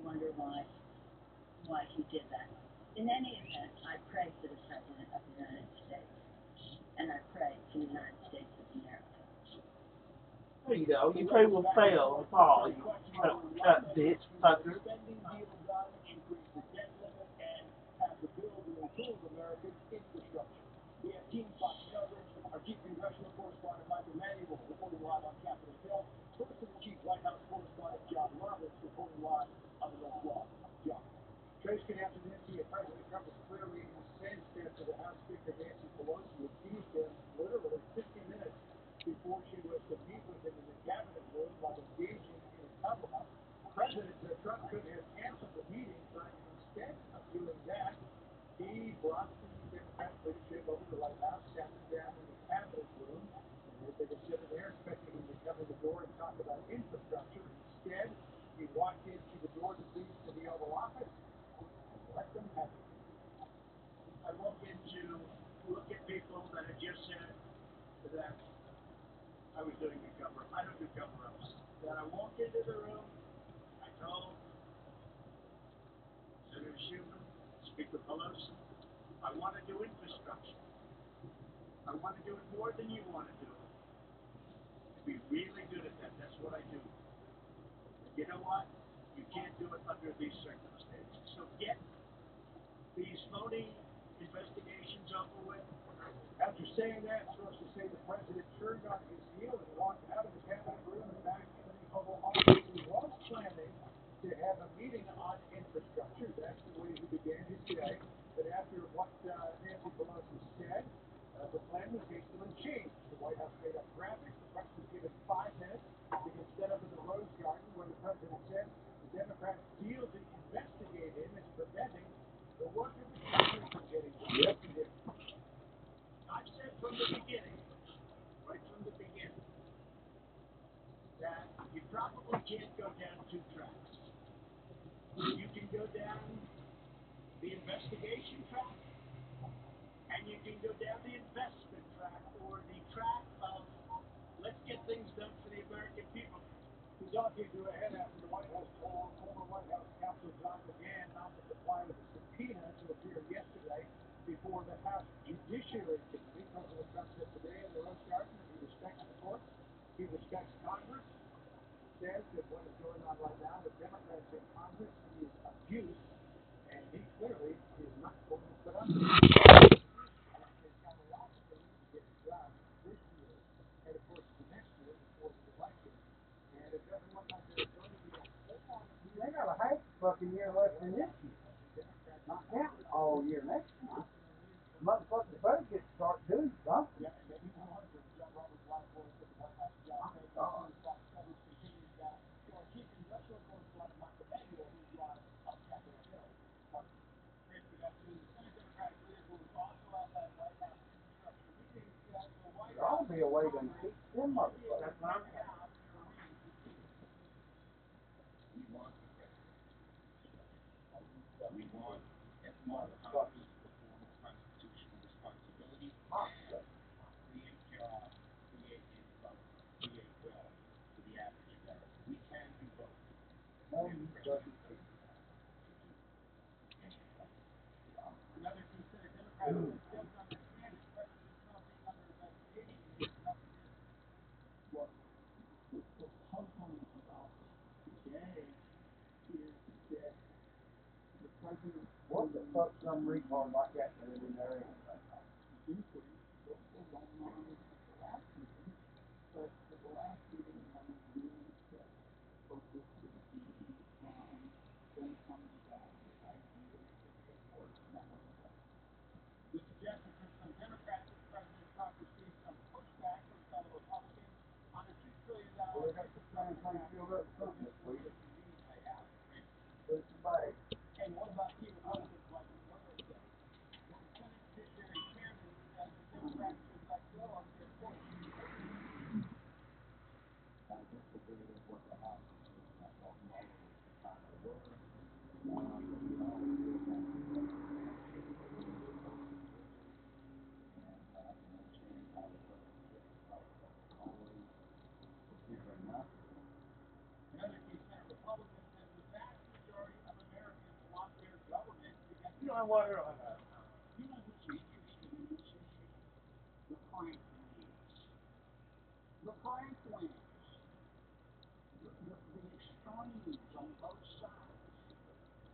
wonder why he did that. In any event, I pray for the President of the United States, and I pray for the United States of America. There you go. You pray will fail and fall. You bitch, fucker. Trace connected Nancy, President Trump was clearly incensed after the House Speaker Nancy Pelosi refused him literally 50 minutes before she was to meet with him in the cabinet room while engaging in a cover-up. President Trump could have canceled the meeting, but instead of doing that, he brought the Democrat leadership over to the White House, sat them down in the cabinet room, and as they were sitting there expecting him to come in the door and talk about infrastructure, instead he walked into the door to lead to the Oval Office. Let them have it. I walk in to look at people that had just said that I was doing a cover-up. I don't do cover-ups. Then I walk into the room. I told Senator Schumer, Speaker Pelosi, I want to do infrastructure. I want to do it more than you want to do it. To be really good at that. That's what I do. But you know what? You can't do it under these circumstances. So get these phony investigations over with. After saying that, sources say the president turned on his heel and walked out of the cabinet room and back into the Oval Office. He was planning to have a meeting on infrastructure. That's the way he began his day. But after what Nancy Pelosi said, the plan was hastily changed. The White House made up graphics. The press was given 5 minutes to get set up in the Rose Garden, where the president said the Democrats' deal to investigate him is preventing the work of the Congress from getting done. Yes, he did. I've said from the beginning, right from the beginning, that you probably can't go down two tracks. You can go down the investigation track, and you can go down the investment track, or the track of let's get things done for the American people. He's talking to a head after the White House told former White House counsel John McGahn not to comply with a subpoena to appear yesterday before the House Judiciary Committee. President Trump said today in the Rose Garden that he respects the courts, he respects Congress. He says that what is going on right now with Democrats in Congress is abuse, and he clearly is not going to put up with it. They've got a lot of things to get done this year, and of course the next year before the election. And it doesn't look like there's going to be a whole lot of They got a half fucking year left in this year. Not counting all year next year. Motherfuckers better get to start doing something. Yeah, and then you know, John Roberts' last voice at the White House, John said that Fox coverage continues that to our chief congressional correspondent, Michael Manuel, who's live on Capitol Hill. Great, good afternoon. Senate Democratic leader who was also at that White House infrastructure meeting said the White There ought to be a way to impeach them motherfuckers. That's not we want the president. We want, as part of Congress, to perform its constitutional responsibility, create jobs, create income, create wealth for the average American. We can do both. Another two Senate Democrats said doesn't understand is President Trump being under investigation is nothing new. What's puzzling about today is that the president. What the fuck some retard like that doing in there anyway? Inquiry was going on at the last meeting, but at the last meeting, one of the meetings that focused to be on then comes back the idea that the court not The suggestion from some Democrats that President Trump received some pushback from fellow Republicans on a $2 trillion Well, they got the same thing filled up something this week. I have. Put some bag. And what about key Republicans like what they say? The Senate Judiciary Chairman says the Democrats should let go of their court. I guess the way that what the House is not talking about is kind of work. We always do that. And understand how the president gets always different enough. Another my water on that. You know what's interesting in this issue? The crank wings. The crank wings. The extremes on both sides.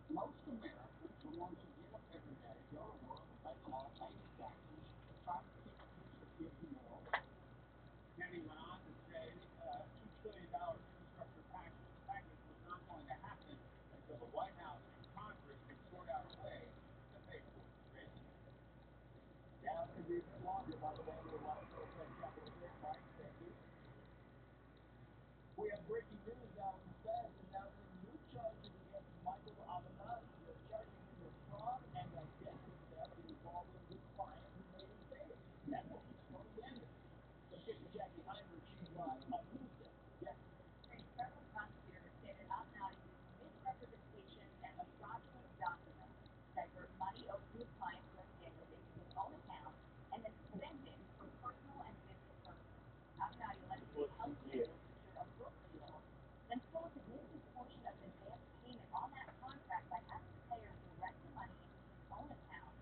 Most Americans, the ones who get up every day, go to work, make a lot, pay their taxes, try to keep their kids in the world. Then he went on to say $2 trillion infrastructure package was not going to happen until the White House and Congress could sort out a way to pay for it. Great. Yeah, it could be a bit longer, by the way. We want to go to Capitol Hill, Mike. Thank you. We have breaking news out of the Fed announcing new charges against Michael Avenatti. They're charging him with fraud and identity theft involving his client who made him pay. That's what the story ended. Let's get to Jackie Heimer. She's live on Tuesday. Jackie. Federal prosecutors say that Avenatti used misrepresentation and a fraudulent document to divert money over to his client, Chris Daniels, into his own account and then spend it for personal and business purposes. Avenatti allegedly helped Daniels secure a book deal, then stole a significant portion of an advance payment on that contract by having the payer direct the money into his own account.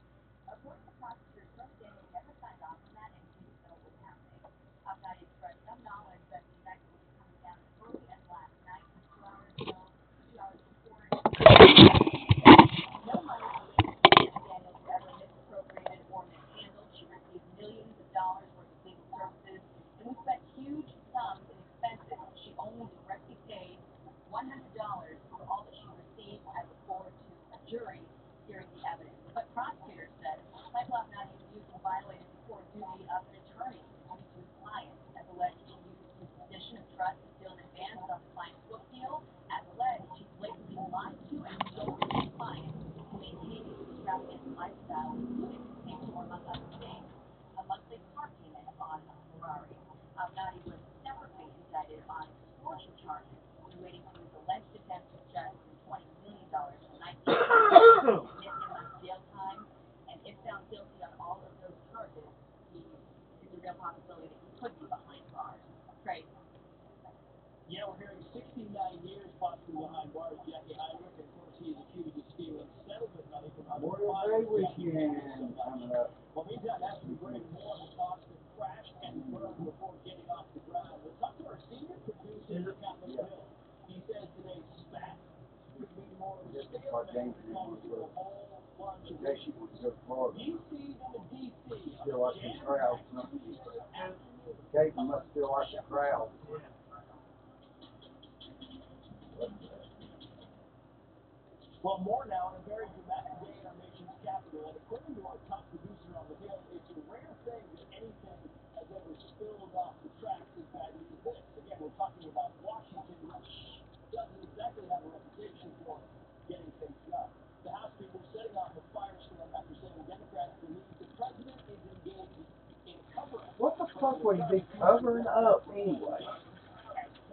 According to prosecutors, Chris Daniels never signed off on that and didn't know what was happening. Avenatti expressed some knowledge that the indictment would be coming down as early as last night, 2 hours ago, 2 hours before. No money related to Ms. Daniels was ever misappropriated or mishandled. She received millions of dollars worth of legal services, and we spent huge sums in expenses. She only directly paid $100 for all that she received. I look forward to a jury hearing the evidence. But prosecutors said Michael Avenatti used and violated the core duty of an attorney to speak to his client. As alleged, he used his position of trust to steal an advance on the client's book deal. As alleged, he blatantly lied to and stole from his client to maintain his extravagant lifestyle, including paying for, among other things, a monthly car payment on a Ferrari. Avenatti was separately indicted on extortion charges relating to his alleged attempt to extract $20 million from 19 significant amount of jail time, and if found guilty on all of those charges, there's a real possibility that he could be behind bars. Craig. Yeah, we're hearing 69 years possibly behind bars, Jackie Heinrich, and of course he is accused of stealing settlement money from other Memorial Day clients. weekend coming up. Well, meantime, as we bring more of the talks that crashed and burned before getting off the ground, we'll talk to our senior producer at Capitol Hill. He says today's spat could be more of a stalemate than going through a whole bunch of Today she would go to Florida. DC's into DC. Still like the crowd. Kate must still like the crowd. Well, more now on a very dramatic day in our nation's capital, and according to our top producer on the Hill, it's a rare thing that anything has ever spilled off the tracks as badly as this. Again, we're talking about Washington, which doesn't exactly have a reputation for getting things done. The House speaker setting off a firestorm after saying Democrats believe the president is engaged in cover-up. What the fuck would he be covering up anyway?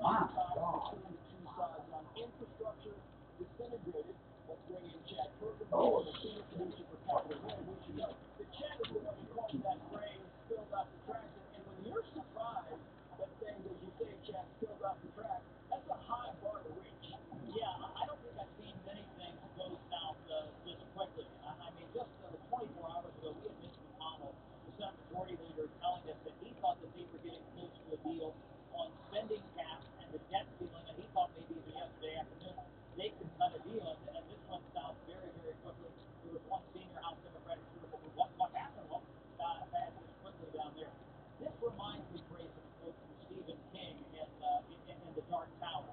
My God. Between the two sides on infrastructure disintegrated. Let's bring in Chad Perkins, Oh. the senior producer for Capitol Hill. We should know that Chad is the one who coined that phrase, spilled off the tracks. And when you're surprised that things, as you say, Chad, spilled off the tracks, that's a high bar to reach. Yeah, I don't think I've seen many things go south this quickly. I mean, just 24 hours ago, we had Mitch McConnell, the Senate Majority Leader, telling us that he thought that they were getting close to a deal on spending caps and the debt ceiling, and he thought maybe even yesterday afternoon they could cut a deal, and this went south very, very quickly. There was one senior House Democratic senator who what happened? Well, passed this quickly down there. This reminds me, Grace, of a quote from Stephen King in The Dark Tower.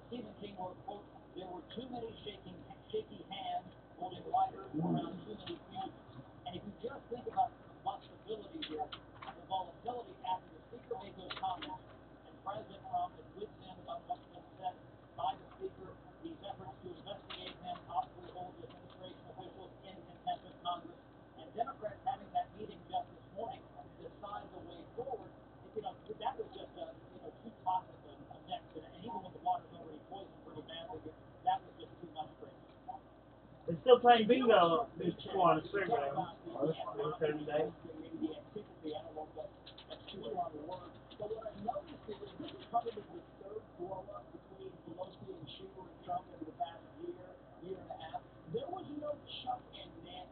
Stephen King wrote, quote, "There were too many shaky hands holding lighters around too many fuses." And if you just think about the possibility here, the volatility after the speaker made those comments, and President Trump is listening about what's been said by the speaker, these efforts to investigate him, possibly hold the administration officials in contempt of Congress, and Democrats having that meeting just this morning to decide the way forward. That was just too toxic a mix, and even when the water's already poisoned pretty badly, that was just too much for it. They're still playing bingo this on the Saturday. Saturday. Maybe the antipathy, I don't know if that's too strong a word. But what I've noticed is this is probably the third blow-up between Pelosi and Schumer and Trump over the past year and a half. There was no Chuck and Nancy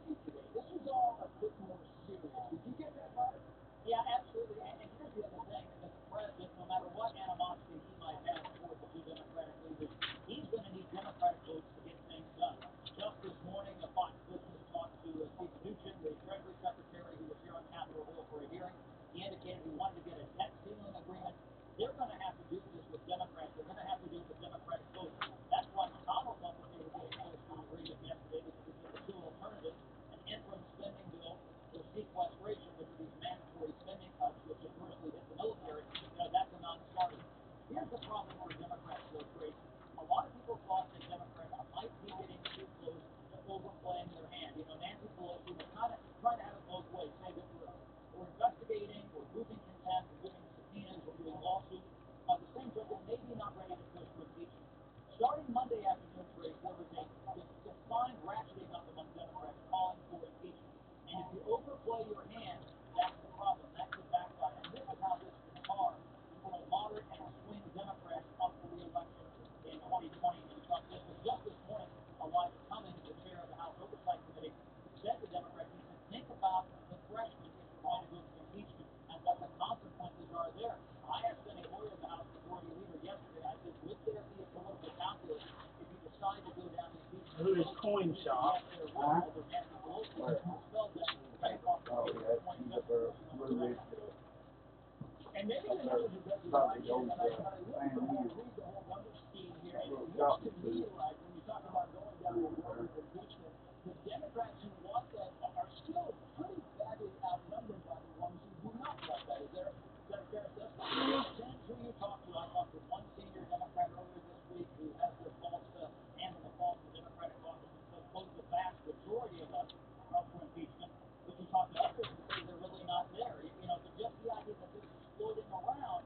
Who is Coin Shop? Huh? Where? Oh, yeah, she's up there, Blue Ridge. And maybe Up the there, numbers are better about than the old, I really Fan want to News. read the whole number scheme here. And Little it looks to shopping me food. like when you talk about going down the road of impeachment, the Democrats who want that are still pretty badly outnumbered by the ones who do not want that. Is that a fair assessment? Depends who you talk to. I talked to one senior Democrat earlier this week who has the faults to handle the faults of the Democratic caucus and said both the vast majority of us are for impeachment. But you talk to others and say they're really not there. You know, so just the idea that this is floating around,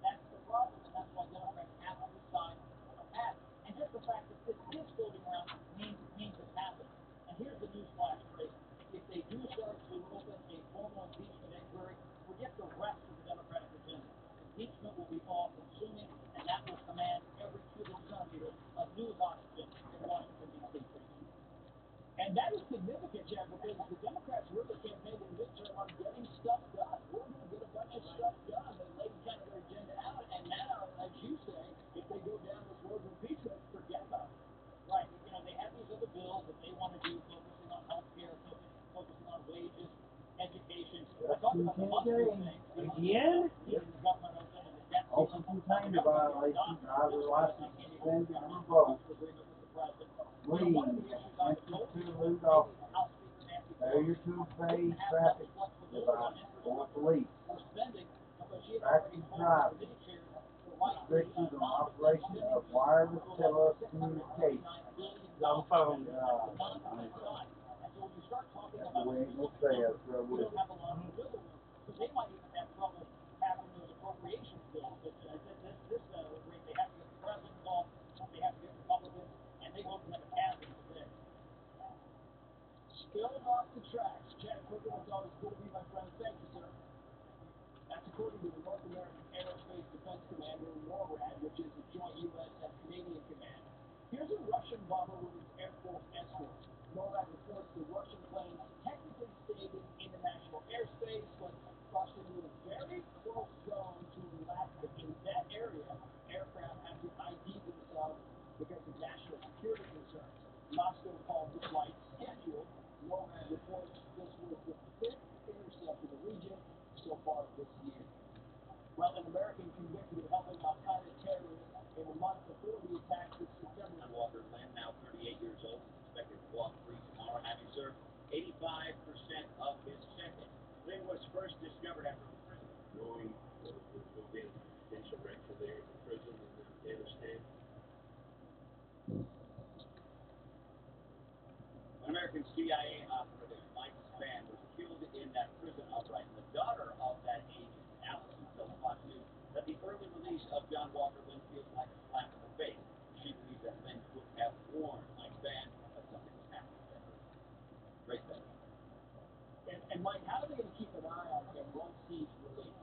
that's the problem, and that's why Democrats have to sign a pact. And just the fact that this is floating around means it's happening. And here's the newsflash, Grace. If they do start to open a formal impeachment inquiry, forget the rest of the Democratic agenda. Impeachment will be all-consuming, and that will command every cubic centimeter of news oxygen in Washington, D.C. And that is significant, Jack, because the Democrats really campaigned in the midterm on getting stuff done. We're going to get a bunch of stuff done. They laid kind of their agenda out, and now, as you say, if they go down this road of impeachment, forget about it. Right? You know, they have these other bills that they want to do, focusing on health care, focusing on wages, education. I talked about the monthly thing. Again? The government open and the debt Open container violation, driver license suspended, revoked. Leave, enter to lose officer. Failure to obey traffic device or police. Distracted driver. Restrictions on operation of wireless telecommunications. No phone. That's the way it will stay up there with it. So they might even have trouble passing those appropriations bills. This rate, they have to get the president involved, they have to get Republicans, and they hope to have a cabinet today. Still off the tracks. Chad Crooker, it's always good to be my friend. Thank you, sir. That's according to the North American Aerospace Defense Command, or NORAD, which is the joint U.S. and Canadian command. Here's a Russian bomber with his Air Force escort. NORAD reports the Russian planes technically stayed in international airspace, but crossed into a very close zone to Alaska. In that area, aircraft have to ID themselves because of national security concerns. Moscow called the flight scheduled. NORAD reports this was the fifth intercept in the region so far this year. Well, an American convicted of helping Al-Qaeda terrorists in a month before the attack this September. Walker Lynn, now 38 years old, is expected to walk free tomorrow, having served 85% of his sentence. Lynn was first discovered after prison. Knowing what will be insurrection there in the prison in Afghanistan. An American CIA operative, Mike Spann, was killed in that prison uprising. The daughter of that agent, Allison, tells Fox News that the early release of John Walker Lynn feels like a slap in the face. She believes that Lynn could have warned Mike Spann that something was happening to her. Great thing. And Mike, how are they going to keep an eye on him once he's released?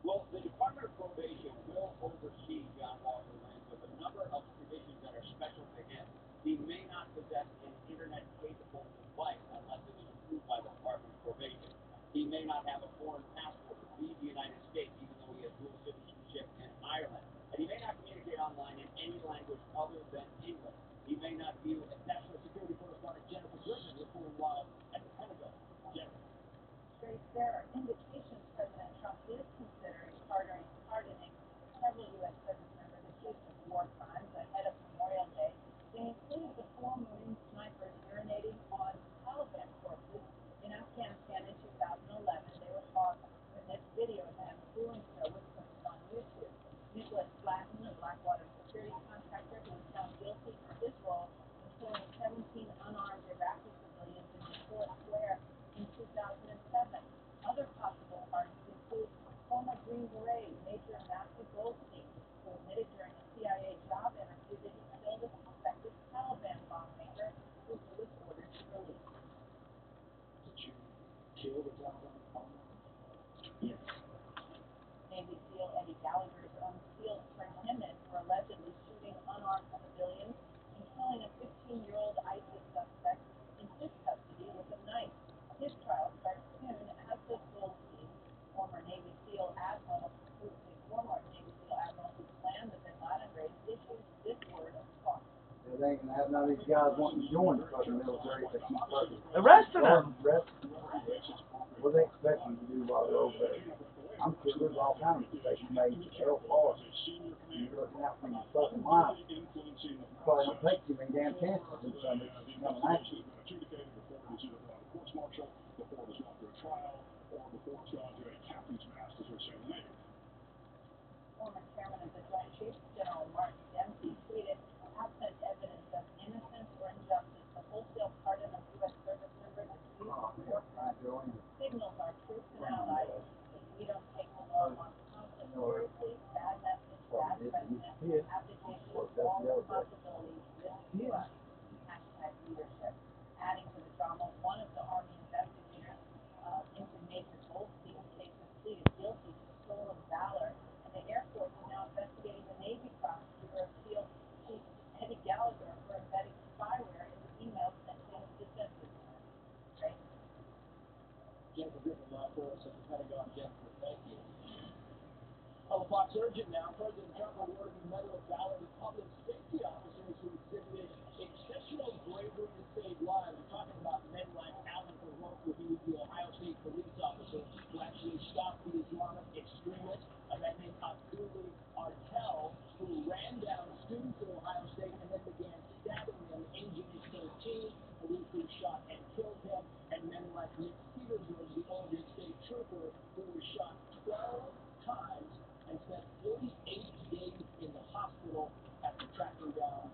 Well, the Department of Probation will oversee John Walker Lynn with a number of conditions that are special to him. He may not possess an internet-capable device unless it is approved by the Department of Probation. He may not have a foreign passport to leave the United States, even though he has dual citizenship in Ireland. And he may not communicate online in any language other than English. He may not view National Security Correspondent Jennifer Griffin reporting live at the Pentagon. Jennifer. Grace, there are indications President Trump is considering pardoning several U.S. service members accused of But they ain't gonna have none of these guys wanting to join the fucking military if they keep fucking Arresting them. what they expect you to do while they're over there. I'm sure there's all kinds of mistakes made to help us. You're looking out for your fucking life. You probably don't take too many damn chances to do something to become an action. Former chairman of the Joint Chiefs, General Mark Dempsey, tweeted, absent evidence of innocence or injustice, the wholesale pardon of U.S. service members signals our troops and allies that we don't take the law on conflict seriously. Bad message, bad precedent, abdication of all responsibility, risk to us. Hashtag leadership. Adding to the drama, one of the Army investigators into Major Goldstein's case has pleaded guilty to stolen valor, and the Air Force is now investigating the Navy prosecutor of SEAL Chief Eddie Gallagher for embedding spyware in the emails sent to his defenses. Right? Jennifer Griffin live for us at the Pentagon. Jennifer, thank you. Well, Fox urgent now. President Trump awarded the Medal of Valor to public safety officers who exhibited exceptional bravery to save lives. We're talking about men like Alan Perot, who was the Ohio State police officer who actually stopped the Islamic extremist, a man named Abdullah Artel, who ran down students at Ohio State and then began stabbing them. Agent 13, who shot and killed him, and men like Nick Peterson, the Oregon State trooper, who was shot 12 times and spent 48 days in the hospital after tracking down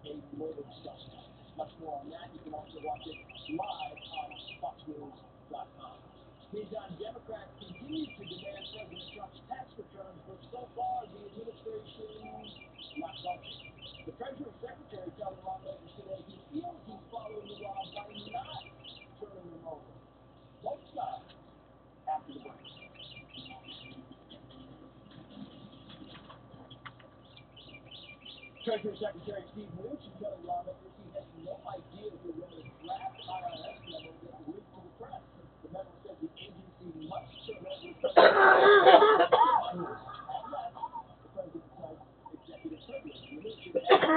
a murder suspect. Much more on that. You can also watch it live on FoxNews.com. Meantime, Democrats continue to demand President Trump's tax returns, but so far the administration not budging. The Treasury Secretary telling lawmakers today he feels he's following the law by not turning them over. Both sides after the break. Treasury Secretary Steve Mnuchin telling lawmakers he has no idea who wrote a draft IRS memo that was leaked to the press. The memo says the agency must turn over unless the president cites executive privilege. Mnuchin has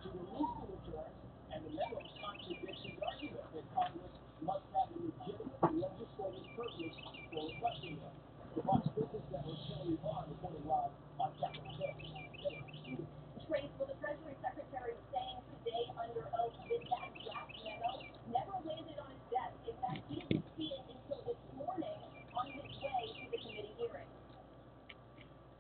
to release the returns, and the memo contradicts his argument that Congress must have a legitimate legislative purpose for requesting them. The Fox Business Network's Hillary Vaughn reporting live on Capitol Hill. Trace, well, the Treasury Secretary saying today under oath that that draft memo never landed on his desk. In fact, he didn't see it until this morning on his way to the committee hearing.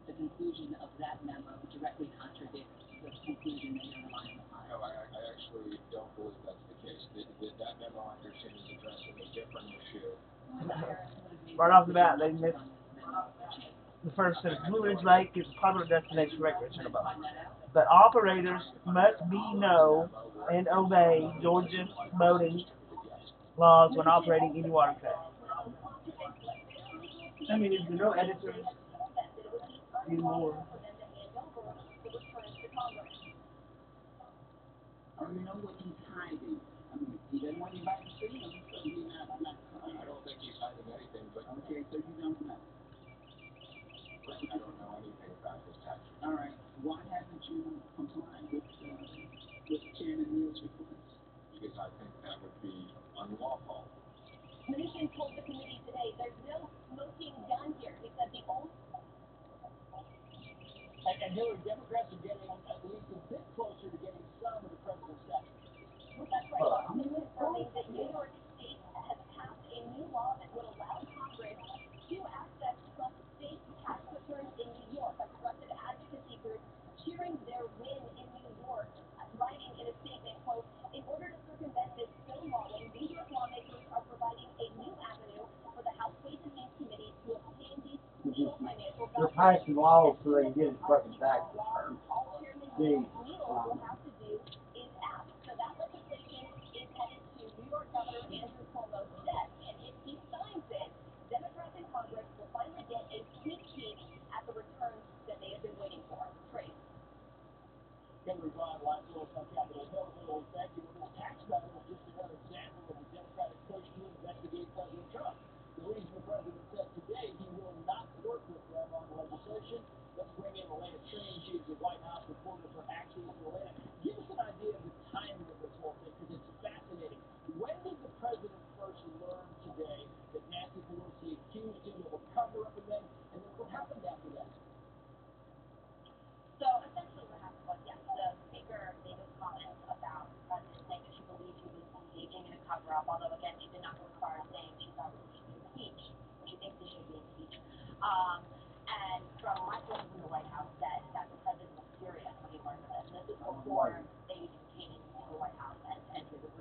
The conclusion of that memo directly contradicts the conclusion that you're relying upon. No, I actually don't believe that's the case. That memo, I understand, is addressing a different issue. Right off the bat, they missed the first sentence. Blue Ridge Lake is a popular destination for recreation above. But operators must know and obey Georgia boating laws when operating any watercraft. I mean, is there no editors anymore? I don't know what he's hiding. I mean, he doesn't want anybody to see him, so he's not. I don't think he's hiding anything, but Okay, so you don't know. I don't know anything about his tax return. All right, why haven't you complied with Chairman Neal's request? Because I think that would be unlawful. Mnuchin told the committee today there's no smoking gun here. He said the only... And Hillary, Democrats are getting at least a bit closer to getting some of the president's tax returns. Well, that's right. Fox News confirming that New York State has passed a new law that would allow Congress to access Trump's state tax returns in New York. A trusted advocacy group cheering their win in New York, writing in a statement, quote, in order to circumvent this stonewalling, New York lawmakers are providing a new avenue for the House Ways and Means Committee to obtain these crucial financial They're documents. passing laws so they can get his fucking tax return. All Chairman Jeez. Neal will have to do is ask. So that legislation is headed to New York Governor Andrew Cuomo's desk, and if he signs it, Democrats in Congress will finally get a sneak peek at the returns that they have been waiting for. Trace. Hillary Vaughn live for us on Capitol Hill. Hillary, thank you. This tax battle is just another example of the Democratic push to investigate President Trump. The reason the president said today he will not work with them on legislation. Let's bring in Elena Trin. She's the White House reporter for Axios.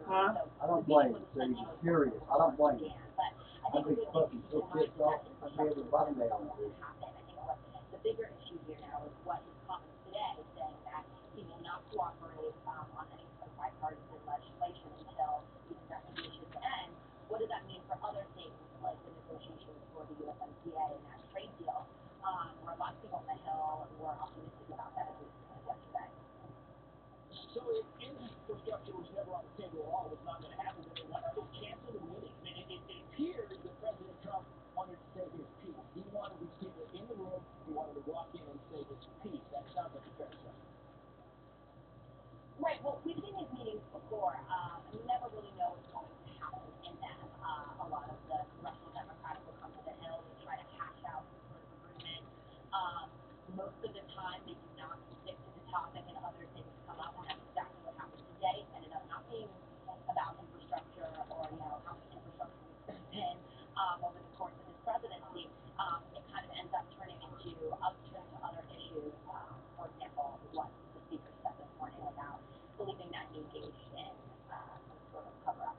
Huh? I don't blame you, Steve. You're furious. I don't blame you. I'd be fucking so pissed off. I'd be able to bottom down with this. The bigger issue here now is what his comments today saying that he will not cooperate on any sort of bipartisan legislation until these investigations end. What does that mean for other things like the negotiations for the USMCA and that trade deal? Where a lot of people on the Hill were optimistic about that as recently as yesterday. So if infrastructure was never on the table at all, it was not going to happen, then they wanted to cancel the meeting. I mean, it appears that President Trump wanted to save his peace. He wanted these people in the room. He wanted to walk in and save his peace. That sounds like a fair assessment. Right. Well, we've seen these meetings before, and we never really know what's going to happen in them. A lot of the congressional Democrats will come to the Hill and try to hash out some sort of agreement. Most of the time, they do not stick to the topic, and other things come up, and that's exactly what happened today. It ended up not being about infrastructure or how much infrastructure was spent in over the course of his presidency. It kind of ends up turning to other issues. For example, what the speaker said this morning about believing that he engaged in some sort of cover-up.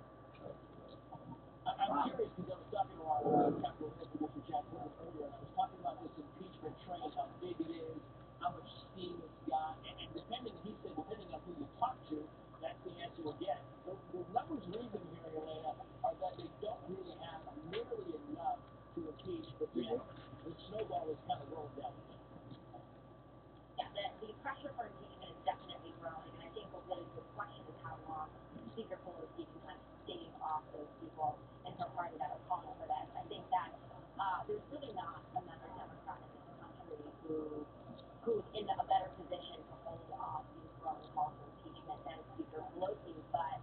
I'm curious because I was talking to our Capitol Hill producer Jack Woodman earlier, and I was talking about this impeachment train, how big it is, how much steam it's got, and he said, depending on who you talk to, that's the answer we're getting. The numbers we've been hearing, Elena, are that they don't really have nearly enough to impeach, but then the snowball is kind of rolling down. Yeah, the pressure for impeachment is definitely growing, and I think a really good question is how long Speaker Pelosi can kind of stave off those people in her party that are calling for this. I think that there's really not another Democrat in this country who's in a better position to hold off these growing calls for impeachment than Speaker Pelosi. But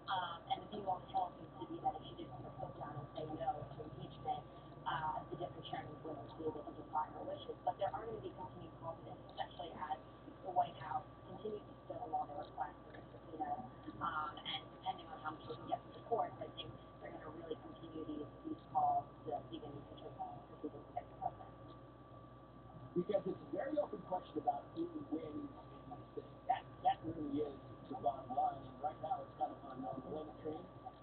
and the view on the Hill seems to be that if she did put her foot down and say no to impeachment, the different chairmen wouldn't be able to defy her wishes. But there are going to be continued calls for this, especially as the White House continues to stonewall the request for subpoenas. And depending on how much we can get from the courts, I think they're going to really continue these calls to even proceedings against the president. Because it's a very open question about who wins in the state. That really is the bottom line. And right now it's kind of unknown. Elena Train,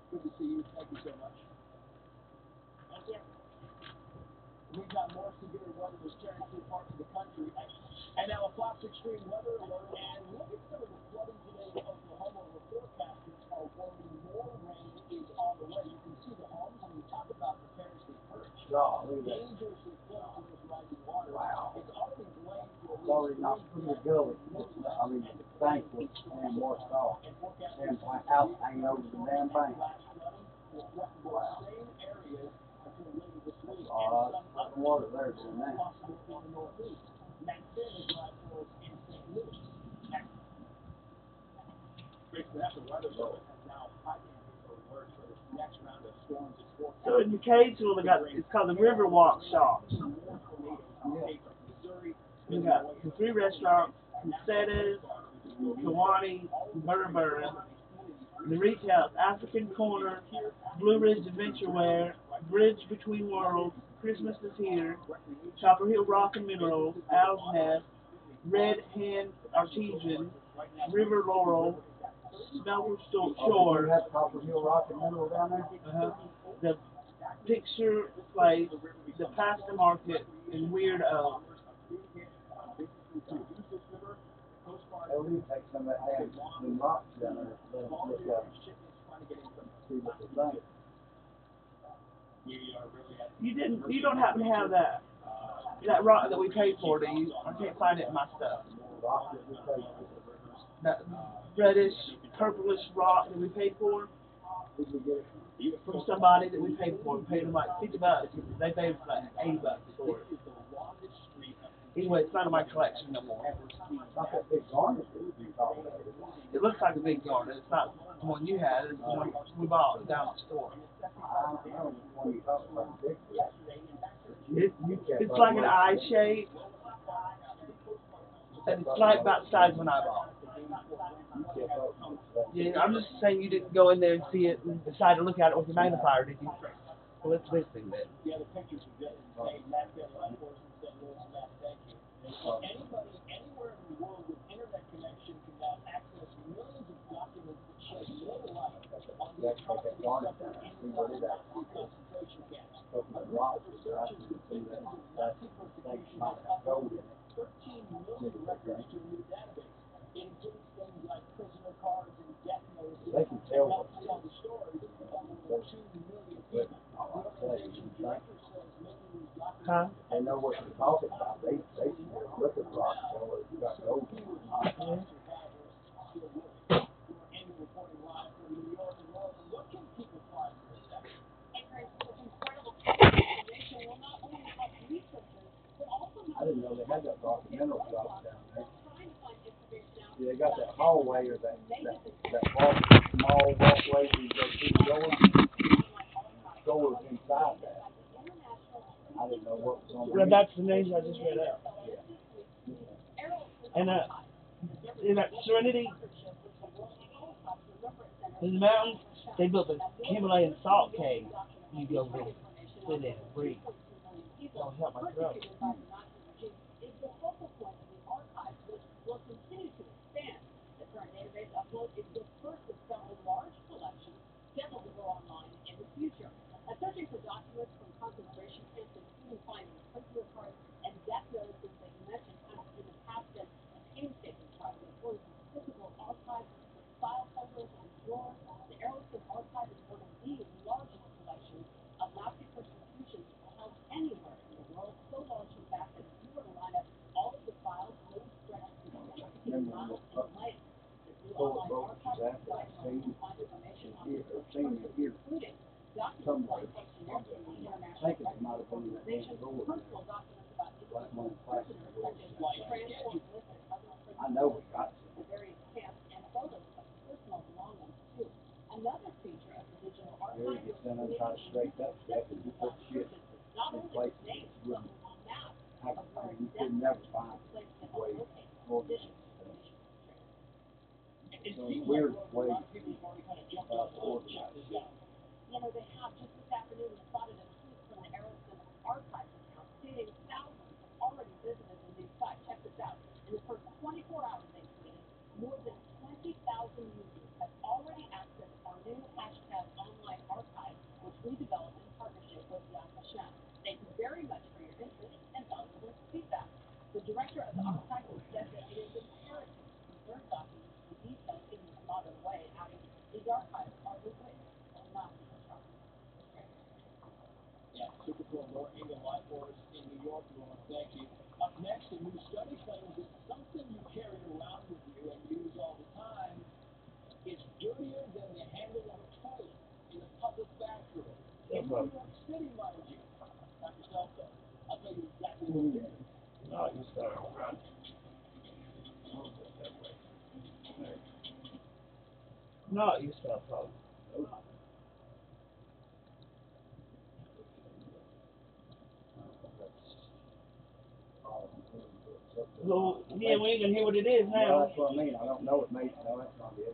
good to see you. Thank you so much. Thank you. We've got more severe weather is tearing through parts of the country. And now a Fox Extreme Weather Alert. And look at some of the flooding today in Oklahoma, where forecasters are warning more rain is on the way. You can see the homes when we talk about precariously perched. Dangerously close to this rising water. Wow. It's already blamed for It's already not through the gully. I mean, the bank was damn washed off. Damn house hanging over the damn bank. Wow. Same areas until later this week. Fucking water there doing that. Possible in the northeast. Matt Finn is live for us in St. Louis. Great to have the weather though. Has now heightened alert for this next round of storms. So in Kaysville, they got it's called the Riverwalk Shop. We got the 3 restaurants, Concetta's, Kiwani, Burberry. The retail African Corner, Blue Ridge Adventure Wear, Bridge Between Worlds, Christmas is Here, Chopper Hill Rock and Minerals, Owl's Nest, Red Hand Artesian, River Laurel, Smelter Shore. You have Copper Hill Rock and Mineral down there? The Picture Place, the Pasta Market, and Weird O. They'll need to take some of that damn rocks down there. Let them look at them. See what they think. You don't happen to have that rock that we paid for, do you? I can't find it in my stuff. Rock that we paid for. That reddish, purplish rock that we paid for. Did we get it? From somebody that we paid for. We paid them like $50. They paid like $80 for it. Anyway, it's not in my collection no more. Not that big garnet that you talking about. It looks like a big garnet. It's not the one you had. It's the one we bought down at the store. I don't know which one you talking about. Big. It's like an eye shape. And it's like about the size of an eyeball. Yeah, I'm just saying you didn't go in there and see it and decide to look at it with your magnifier, did you? Well, it's this thing then. Yeah, the pictures are good. Hey, Matt Finn, live for us in St. Louis. Matt, thank you. Anybody, anywhere in the world with internet connection can now access millions of documents that shed more light it down, see what it actually does. But the rocks, I can see that that's things might have gold in it. 13 million records to a new database. It includes things like prisoner cards and death notices. They can tell what Helps tell the stories of over 2 million but people. all The I say is, organization's director says making these documents Huh? they know what you're talking about. They can just look at the rock and tell it's got gold in it. Annual reporting live from New York and Rome. What can people find here today? Anchoring this incredible information will not only help researchers, but also I didn't know they had that rock and mineral shop down there. trying to find information out. See, they got that hallway or that small walkway where you go through the door. Doors inside that. I didn't know what was on Well, there. that's the names I just read out. And in that Serenity, in the mountains, they built a Himalayan salt cave. You go there, sit in and breathe. It'll help my throat. Is the focal point of the archives, which will continue to expand. The current database upload is the first of several large collections scheduled to go online in the future. Searching for documents from concentration camps, including finding prisoner cards and death notices that you mentioned, kind of in the past been a painstaking process. Going through physical archives with file folders and drawers, the Arlington Archive is one of the largest collections of Nazi persecution held anywhere in the world. So large, in fact, that if you were to line up all of the files, those stretch to 60 miles in length. The new online archive website will find information on the persons, including documents like personnel from the International Crisis Organization, personal documents about individual prisoners such as transport lists and other I know we prisoners got some. to various camps, and photos of personal belongings too. Another feature of the digital There archive you is send them trying to straighten up stuff and you put shit not in only place the that names, you but wouldn't a map have. of where You could death never took find place to the way help locate organized. It So seems weird like a way lot of people have already kind of jumped on board and checked this out. You know, they have just this afternoon spotted a tweet from the Arlington Archives account stating thousands have already visited the new site. Check this out. In the first 24 hours, they tweeted, more than 20,000 users have already accessed our new hashtag online archive, which we developed in partnership with Yad Vashem. Thank you very much for your interest and valuable feedback. The director of the archive has said that it is imperative to preserve documents and details in this modern way, adding these archives are the witness of Nazi atrocities. Yeah, super cool. More Inga live for us in New York. We want to thank you. Up next, a new study claims that something you carry around with you and use all the time is dirtier than the handle of a toilet in a public bathroom. In New York City, mind you. Not yourself, though. I'll tell you exactly what it is. No, you start. No, you start, Paul. Well, yeah, we ain't gonna hear what it is Well, now. that's what I mean. I don't know. It may, no, that's not it.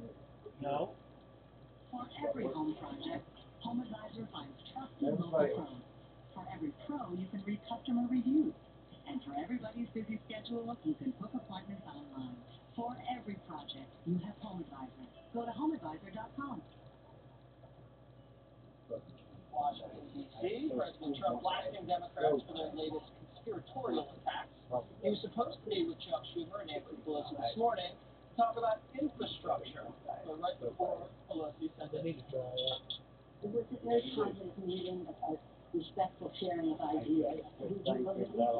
No. For every home project, HomeAdvisor finds trusted local pros. For every pro, you can read customer reviews. And for everybody's busy schedule, you can book appointments online. For every project, you have HomeAdvisor. Go to HomeAdvisor.com. Washington, D.C., President Trump blasting Democrats for their latest conspiratorial attacks. He was supposed to meet with Chuck Schumer and Nancy Pelosi this morning to talk about infrastructure, but right before Pelosi said that It was a very positive meeting, a respectful sharing of ideas. We do believe that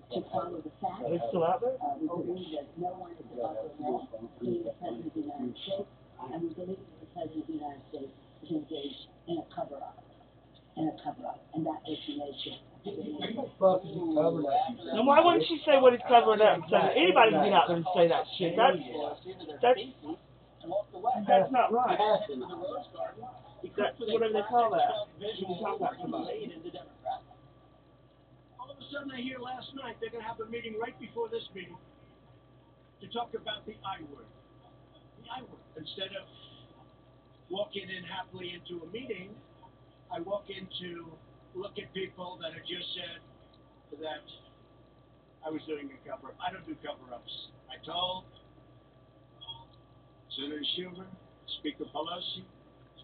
to follow the facts. Are they still out there? We believe that no one is above the law, including the President of the United States, and we believe that the President of the United States is engaged in a cover-up. And that is the nature. Fuck is he covered up? Then why wouldn't she say what he's covering up? So anybody can get out there and say that shit. That's not right. That's whatever they call that. You can talk about somebody. All of a sudden, I hear last night they're going to have a meeting right before this meeting to talk about the I word. The I word. Instead of walking in happily into a meeting, I walk in to look at people that had just said that I was doing a cover-up. I don't do cover-ups. I told Senator Schumer, Speaker Pelosi,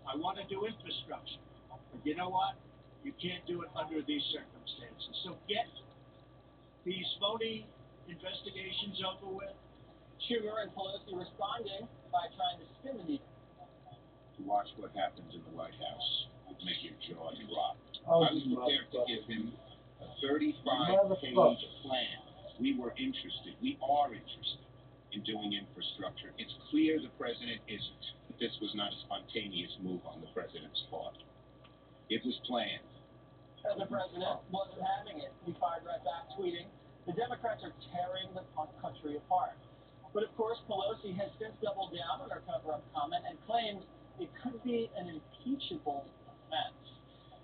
I want to do infrastructure. But you know what? You can't do it under these circumstances. So get these phony investigations over with. Schumer and Pelosi responding by trying to spin the needle. To watch what happens in the White House would make your jaw drop. Oh, I was prepared to give him a 35-page plan. We were interested. We are interested in doing infrastructure. It's clear the president isn't. But this was not a spontaneous move on the president's part. It was planned. And the president wasn't having it. He fired right back, tweeting, "The Democrats are tearing the country apart." But of course, Pelosi has since doubled down on her cover-up comment and claimed it could be an impeachable offense.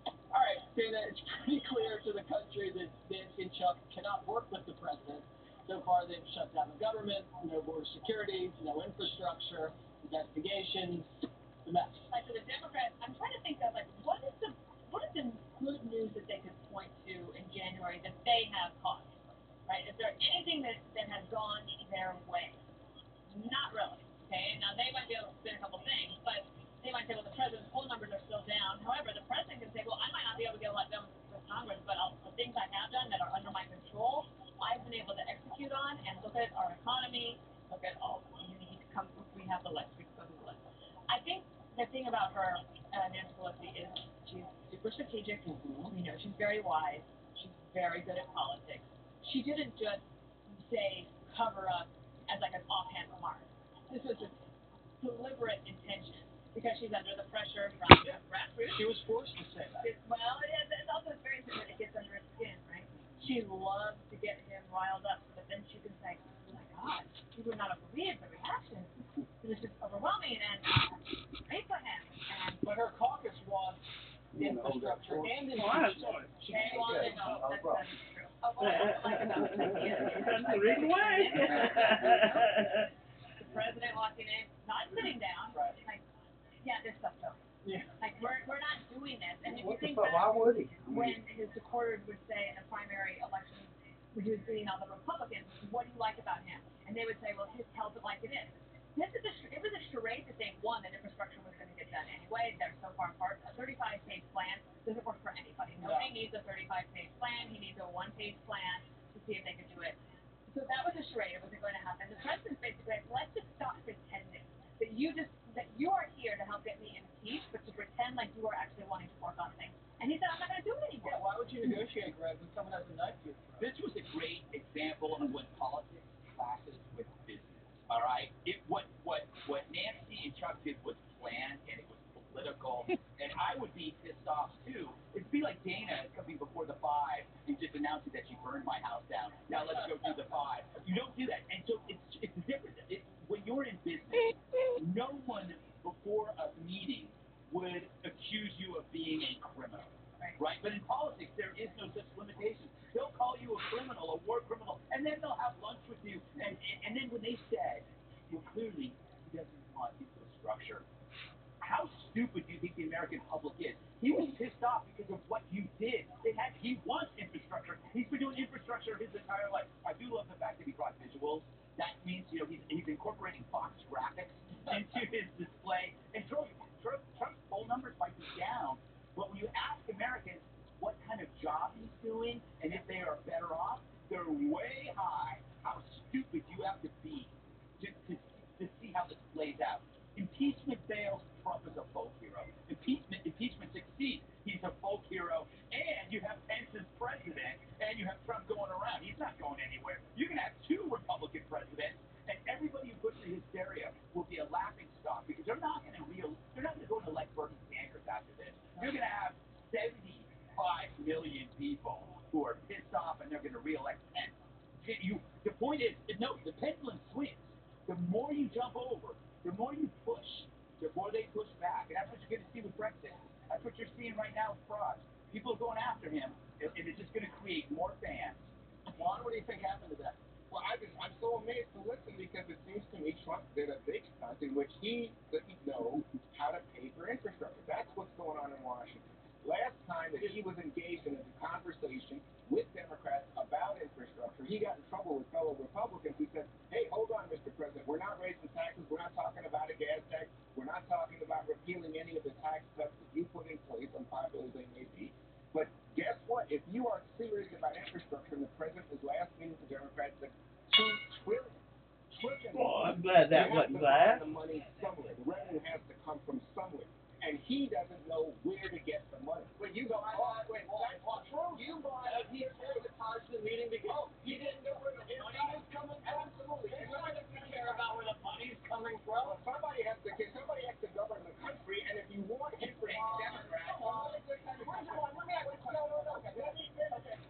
All right, Dana, it's pretty clear to the country that Nancy and Chuck cannot work with the president. So far, they've shut down the government, no border security, no infrastructure, investigations, the mess. Like for the Democrats, I'm trying to think of like what is the good news that they could point to in January that they have caused, right? Is there anything that has gone their way? Not really. Okay, now they might be able to spin a couple things, but they might say, well, the president's poll numbers are still down. However, the president can say, well, I might not be able to get a lot done with Congress, but the things I have done that are under my control, I've been able to execute on. And look at our economy. Look at all. We have the list. We can go to the list. I think the thing about her, Nancy Pelosi, is she's super strategic. We know she's very wise. She's very good at politics. She didn't just say cover up as like an offhand remark. This was a deliberate intention because she's under the pressure from grassroots. She was forced to say that. It's also very important that it gets under his skin, right? She loves to get him riled up, but then she can say, "Oh my God, you would not have believed the reaction. It was just overwhelming and great for him." But her caucus wants infrastructure and impeachment. Okay, well, no, that's true. Oh, well, That's the reason why. the president walking in, not sitting down, Right. like, yeah, there's stuff going. Yeah. Like, we're not doing this. And if you What the think fuck? Why back would he? when his supporters would say in the primary election, when he was beating all the Republicans, what do you like about him? And they would say, well, he tells it like it is. It was a charade that they won that infrastructure was going to get done anyway. They're so far apart. A 35-page plan doesn't work for anybody. Nobody needs a 35-page plan. He needs a one-page plan to see if they can do it. So that was a charade. It wasn't going to happen. The president's basically like, let's just stop pretending that you are here to help get me impeached, but to pretend like you are actually wanting to work on things. And he said, I'm not going to do it anymore. Yeah, why would you negotiate, Greg, when someone has a knife to your throat? This was a great example of when politics clashes with business. All right, what Nancy and Chuck did was planned and it was political, and I would be pissed off too. It'd be like Dana coming before the 5 and just announcing that she burned my house down. Now let's go do the 5. You don't do that, and so it's the difference. When you're in business, no one before a meeting would accuse you of being a criminal. Right? But in politics, there is no such limitation. They'll call you a criminal, a war criminal, and then they'll have lunch with you. And then when they said, well, clearly he doesn't want infrastructure, how stupid do you think the American public is? He was pissed off because of what you did. He wants infrastructure. He's been doing infrastructure his entire life. I do love the fact that he brought visuals. That means, he's incorporating Fox graphics into his display. And Trump's poll numbers might be down. But when you ask Americans what kind of job he's doing and if they are better off, they're way high. How stupid you have to be to see how this plays out. Impeachment fails, Trump is a folk hero. Impeachment succeeds, he's a folk hero. And you have Pence as president, and you have Trump going around. He's not going anywhere. You're going to have 2 Republican presidents, and everybody who puts the hysteria will be a laughing stock because they're not going to go and elect Bernie Sanders after this. You're going to have 75 million people who are pissed off, and they're going to reelect Pence. The point is, no, the pendulum swings. The more you jump over, the more you push, the more they push back. And that's what you're going to see with Brexit. That's what you're seeing right now with fraud. People are going after him, and it's just going to create more fans. Juan, what do you think happened to that? Well, I'm so amazed to listen because it seems to me Trump did a big stunt in which he doesn't know how to pay for infrastructure. That's what's going on in Washington. Last time that he was engaged in a conversation with Democrats about infrastructure, he got in trouble with fellow Republicans who said, hey, hold on, Mr. President, we're not raising taxes, we're not talking about a gas tax, we're not talking have to find the money somewhere. The revenue has to come from somewhere. And he doesn't know where to get the money. Wait, you go, wait, that's true. You bought he sabotaged the meeting because he didn't know where the money was coming from. Absolutely. Somebody has to care about where the money's coming from. Well, somebody has to govern the country, and if you want information, Democrats.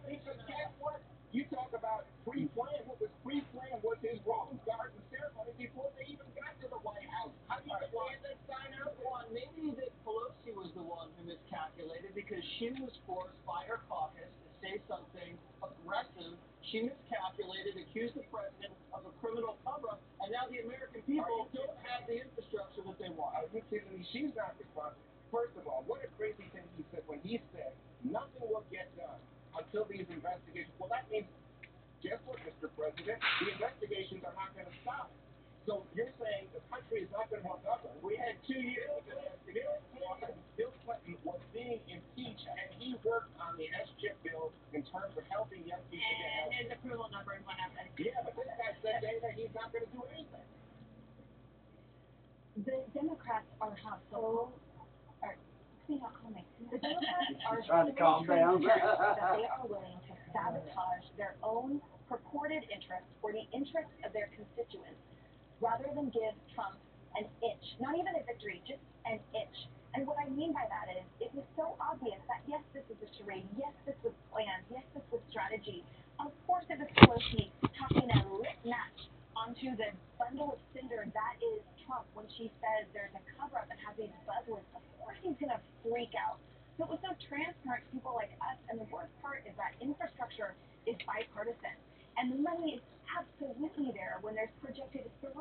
Because guess what? You talk about pre-planned. What was pre-planned was his Rose Garden ceremony before they even got to the White House. How do you get that sign out? Well, maybe that Pelosi was the one who miscalculated because she was forced by her caucus to say something aggressive. She miscalculated, accused the president of a criminal cover-up, and now the American people don't have the infrastructure that they want. Are you kidding me? She's not responsible. First of all, what a crazy thing he said when he said nothing will get done until these investigations. Well, that means, guess what, Mr. President? The investigations are not going to stop. So you're saying the country is not going to recover. We had 2 years of investigation. Bill Clinton was being impeached, and he worked on the S-chip bill in terms of helping young people get help. And his approval numbers went up. Yeah, but this guy said that he's not going to do anything. The Democrats The Democrats are Trying to calm down. that they are willing to sabotage their own purported interests or the interests of their constituents rather than give Trump an inch, not even a victory, just an inch. And what I mean by that is, it was so obvious that yes, this was a charade, yes, this was planned, yes, this was strategy. Of course, it was Pelosi talking a lit match onto the bundle of cinder that is Trump when she says there's a cover-up and has these buzzwords. Of course he's going to freak out. So it was so transparent to people like us, and the worst part is that infrastructure is bipartisan. And the money is absolutely there when there's projected $3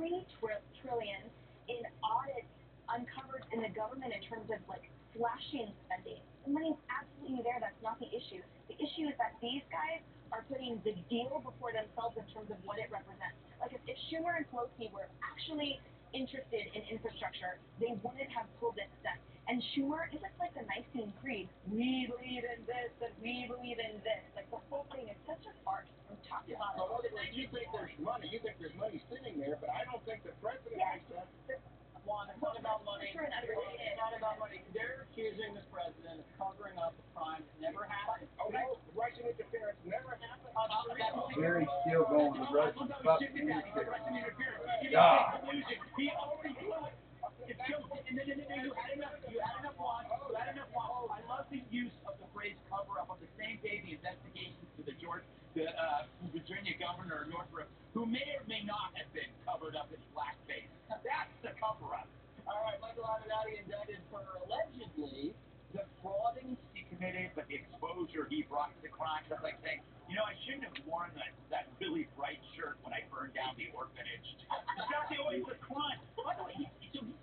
trillion in audits uncovered in the government in terms of like slashing spending. The money is absolutely there. That's not the issue. The issue is that these guys are putting the deal before themselves in terms of what it represents. Like if Schumer and Pelosi were actually interested in infrastructure, they wouldn't have pulled this stunt. And Schumer, it looks like the Nicene Creed. We believe in this, and we believe in this. Like the whole thing is such a farce from top to bottom. So you think there's money? You think there's money sitting there? But I don't think the president thinks that. One, it's not about money. It's not about money. They're accusing the president of covering up a crime that never happened. Oh no, Russian interference never happened. Gary's still going to Russian fucking Russian interference. God. He already blew it. It's just, you had enough watch. I love the use of the phrase cover-up on the same day the investigations to the Virginia governor, Northrop, who may or may not have been covered up in blackface. That's the cover-up. All right, Michael Avenatti indicted for allegedly defrauding he committed, but the exposure he brought to the crime. That's like saying, I shouldn't have worn that really bright shirt when I burned down the orphanage. That's always the crime. By the way, he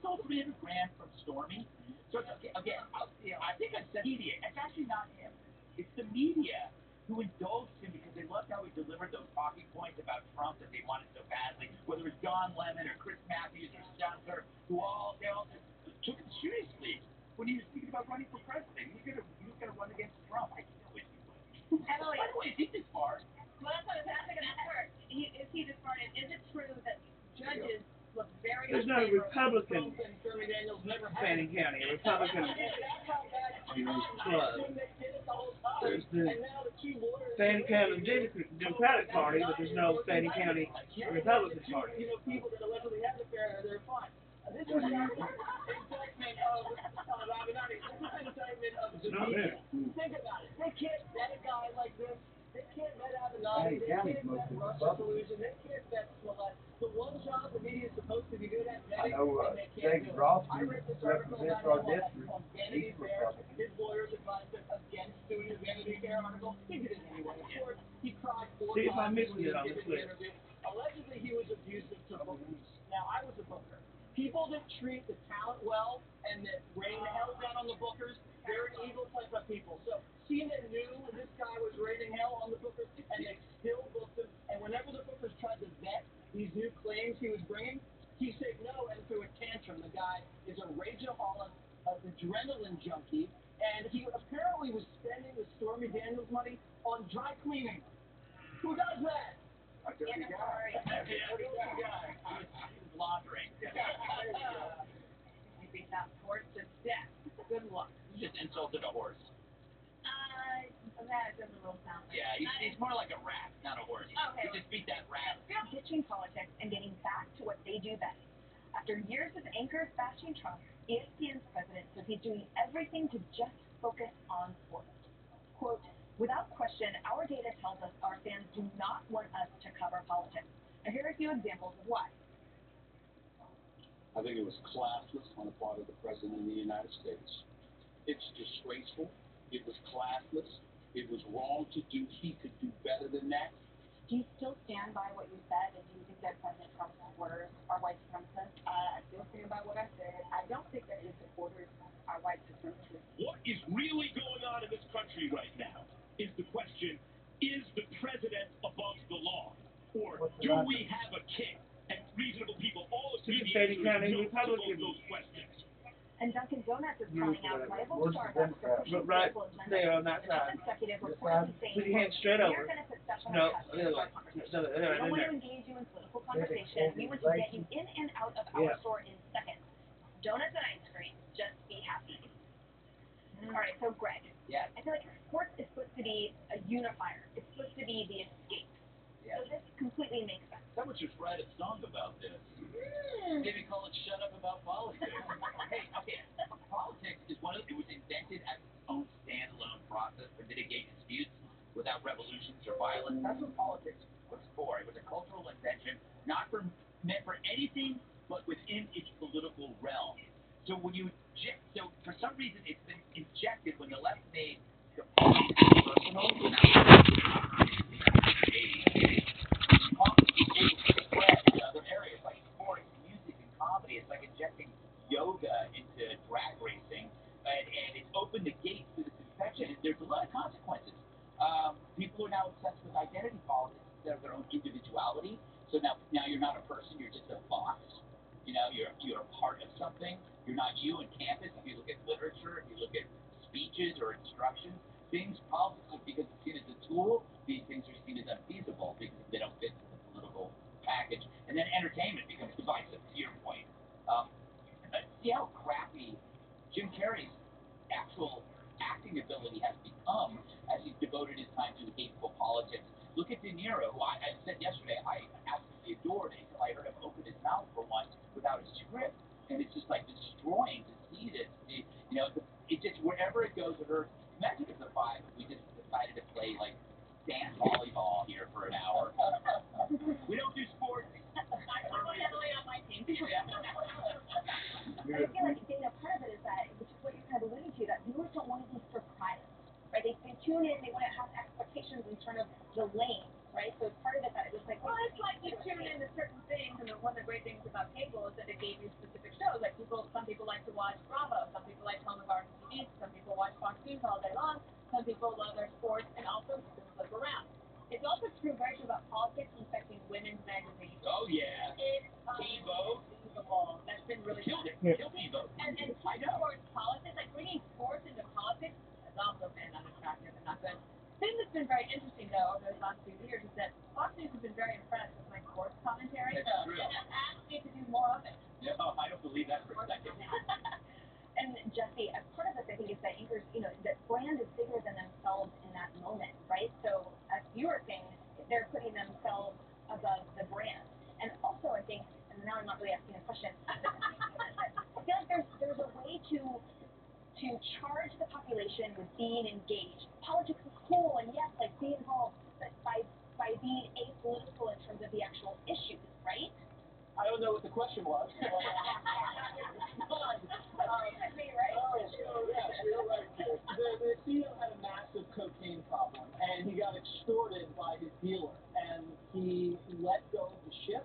stole $300,000 from Stormy. So again, I think I said media. It's actually not him. It's the media who indulged him because they loved how he delivered those talking points about Trump that they wanted so badly. Whether it's Don Lemon or Chris Matthews or Stelter, they all just took him seriously when he was thinking about running for president. He was gonna run against Trump. I didn't know he would. By the way, is he disbarred? Well, that's what I was asking at first. Is he disbarred? And is it true that judges look very There's no Republican Fanning County, a Republican club. There's the Fanning County Democratic Party, but there's no Fanning County Republican Party. People that allegedly have the affair, they're fine. This is an indictment of Avenatti. This is an indictment of the media. Think about it. They can't vet a guy like this. They can't vet Avenatti. They can't vet Russia collusion. They can't vet Smollett. The one job the media is supposed to be good at vetting, and they can't do it. I read this article about him on Vanity Fair. His lawyers advised him against doing the Vanity Fair article. He did it anyway. Of course, he cried 4 See if I times missed when he it on was this giving the list. interview. Allegedly, he was abusive to bookers. Now, I was a booker. People that treat the talent well and that rain hell down on the bookers, they're an evil type of people. So CNN knew this guy was raining hell on the bookers, and they still booked him. And whenever the bookers tried to vet these new claims he was bringing, he said no and threw a tantrum. The guy is a rageaholic, an adrenaline junkie, and he apparently was spending the Stormy Daniels money on dry cleaning. Who does that? A dirty guy. A dirty guy. laundering. You beat that horse to death. Good luck. You just insulted a horse. That doesn't really sound like Yeah, he's more like a rat, not a horse. Okay. You just beat that rat. Ditching politics and getting back to what they do best. After years of anchors bashing Trump, ESPN's president says he's doing everything to just focus on sports. Quote, without question, our data tells us our fans do not want us to cover politics. And here are a few examples of why. I think it was classless on the part of the President of the United States. It's disgraceful. It was classless. It was wrong to do. He could do better than that. Do you still stand by what you said, and do you think that President Trump's supporters are white supremacists? I still stand by what I said. I don't think that his supporters are white supremacists. What is really going on in this country right now is the question, is the president above the law? Or do we have a king? And reasonable people all agree the answer is no to both those questions. And Dunkin' Donuts is calling out rival Starbucks for pushing right political agendas. there on that side. Executive reportedly saying, Put your hand straight we're over. going to put special No, cuts to they're our like, conversation. they're We don't in want to there. engage you in political conversation. We want to get you in and out of our store in seconds. Donuts and ice cream. Just be happy. All right, so Greg. Yes. I feel like sports is supposed to be a unifier. It's supposed to be the escape. Yes. So this completely makes sense. Someone should write a song about this. Maybe call it "Shut Up About Politics." Hey, okay. Politics is it was invented as its own standalone process to mitigate disputes without revolutions or violence. That's what politics was for. It was a cultural invention, meant for anything but within its political realm. So for some reason it's been injected when the left made the politics personal. Politics is able to spread into other areas like sports, music, and comedy. It's like injecting yoga into drag racing, and it's opened the gates to this infection. And there's a lot of consequences. People are now obsessed with identity politics instead of their own individuality. So now you're not a person, you're just a box. You know, you're a part of something. You're not you in campus. If you look at literature, if you look at speeches or instructions, politics are because it's seen as a tool. These things are seen as unfeasible because they don't fit the political package. And then entertainment becomes divisive, to your point. See how crappy Jim Carrey's actual acting ability has become as he's devoted his time to hateful politics. Look at De Niro, who I said yesterday I absolutely adored until I heard him open his mouth for once without a script. And it's just like destroying to see this. It just, wherever it goes, it hurts. Imagine if the five, we just decided to play like sand volleyball here for an hour. We don't do sports. I'm totally heavily on my team. Yeah. But I feel like Dana, part of it is that, which is what you're kind of alluding to, that viewers don't want to be surprised, right? They tune in, they want to have expectations in sort of the lane, right? So it's part of it that it was like, well, it's like you tune in to certain things, and one of the great things about cable is that it gave you specific shows. Like some people like to watch Bravo, some people like Home and Garden TV, some people watch Fox News all day long, some people love their sports, and also flip around. It's also true, very true about politics affecting women's magazines. Oh yeah. It's TiVo. unbelievable. That's been really Killed it. Yeah. Killed TiVo. And towards politics, like bringing sports into politics, has also been unattractive and not good. The thing that's been very interesting, though, over the last few years is that Fox News has been very impressed with my sports commentary. That's so true. and asked me to do more of it. No, I don't believe that for a second. And Jesse, as part of this, I think is that anchors, that brand is bigger than themselves in that moment, right? So as you were saying, they're putting themselves above the brand. And also, I think, and now I'm not really asking a question, I feel like there's a way to charge the population with being engaged. Politics is cool, and yes, like be involved, but by being apolitical in terms of the actual issues, right? I don't know what the question was. The CEO had a massive cocaine problem, and he got extorted by his dealer, and he let go of the ship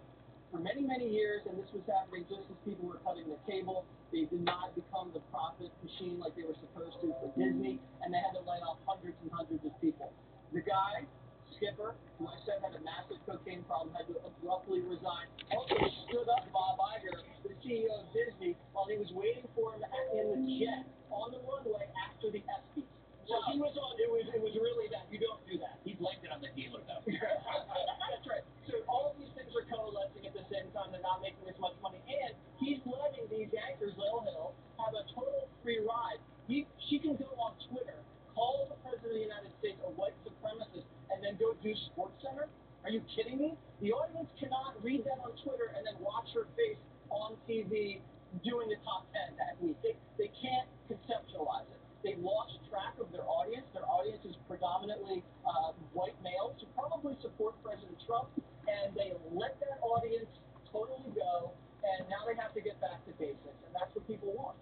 for many, many years, and this was happening just as people were cutting the cable. They did not become the profit machine like they were supposed to for Disney, and they had to lay off hundreds and hundreds of people. The guy, Skipper, who I said had a massive cocaine problem, had to abruptly resign. Also stood up Bob Iger, the CEO of Disney, while he was waiting for him in the jet on the runway after the ESPYs. So he was on. It was really that. You don't do that. He blamed it on the dealer, though. That's right. So all of these things are coalescing at the same time. They're not making as much money. letting these anchors, Lil Hill, have a total free ride. She can go on Twitter, call the President of the United States a white supremacist, and then go do SportsCenter? Are you kidding me? The audience cannot read that on Twitter and then watch her face on TV doing the top 10 that week. They can't conceptualize it. They've lost track of their audience. Their audience is predominantly white males who probably support President Trump, and they let that audience totally go, and now they have to get back to basics, and that's what people want.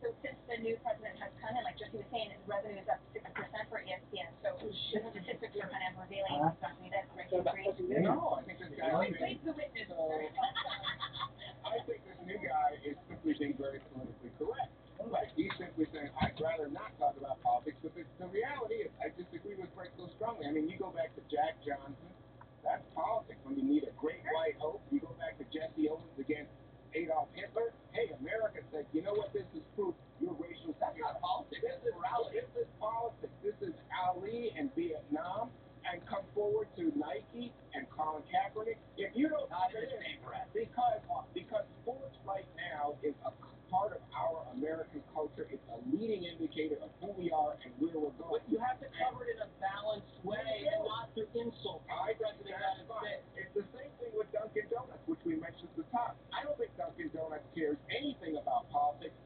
So since the new president has come in, like Jesse was saying, revenue is up 6% for ESPN. So the statistics are kind of revealing exactly this, right? Do you agree? No, I think this guy. Please the witness. I think this new guy is simply being very politically correct. Like, he's simply saying, I'd rather not talk about politics, but the reality is, I disagree with Greg so strongly. I mean, you go back to Jack Johnson, that's politics. When you need a great white hope, you go back to Jesse Owens against Adolf Hitler. Hey, America said, you know what, this is proof you're racial. That's not politics, this is morality. This is politics. This is Ali and Vietnam, and come forward to Nike and Colin Kaepernick. If you don't Not in the same breath. Because sports right now is a part of our American culture. It's a leading indicator of who we are and where we're going. But you have to cover it in a balanced way and not through insults. It's the same thing with Dunkin' Donuts, which we mentioned at the top. I don't think Dunkin' Donuts cares anything about politics,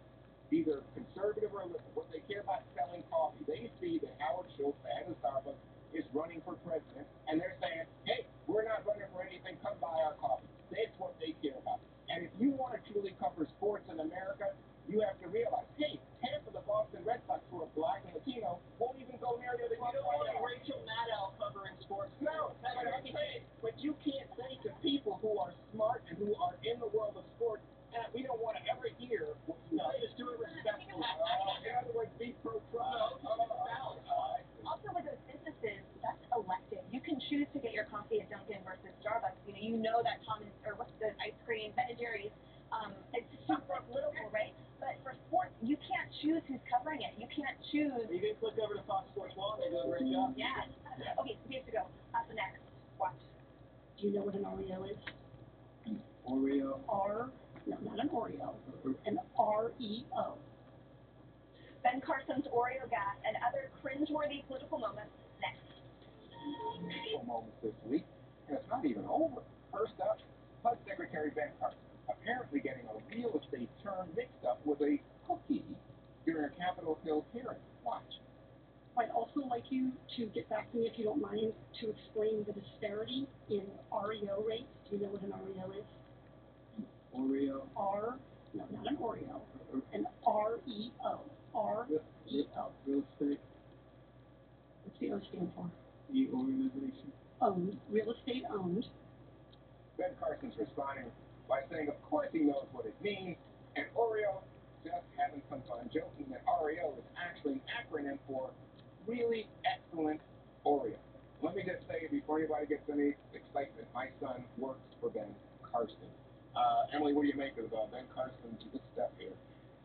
either conservative or liberal. What they care about is selling coffee. They see that Howard Schultz, the head of Starbucks, is running for president, and they're saying, hey, we're not running for anything, come buy our coffee. That's what they care about. And if you want to truly cover sports in America, you have to realize, hey, half of the Boston Red Sox who are black and Latino won't even go near the You don't want Rachel Maddow covering sports. No, but I'm saying, but you can't say to people who are smart and who are in the world of sports, we don't want to ever hear what you say. Just do it respectfully. In other words, be pro-Trump. Also, with those businesses, that's elective. You can choose to get your coffee at Dunkin' versus Starbucks. You know that what's the ice cream, Ben and Jerry's. It's super political, right? But for sports, you can't choose who's covering it. You can't choose. You can click over to Fox Sports 1. They do a great job. Yeah. Okay, so we have to go. Up next. Watch. Do you know what an Oreo is? Oreo. No, not an Oreo. An REO. Ben Carson's Oreo gas and other cringeworthy political moments next. Moments this week, and it's not even over. First up, HUD Secretary Ben Carson apparently getting a real estate term mixed up with a cookie during a Capitol Hill hearing. Watch. I'd also like you to get back to me, if you don't mind, to explain the disparity in REO rates. Do you know what an REO is? Oreo. No, not an Oreo. An REO. REO. Real estate. What's the O stand for? The organization. Owned. Real estate owned. Ben Carson's responding by saying, of course he knows what it means, and Oreo just having some fun, joking that REO is actually an acronym for really excellent Oreo. Let me just say, before anybody gets any excitement, my son works for Ben Carson. Emily, what do you make of Ben Carson's step here?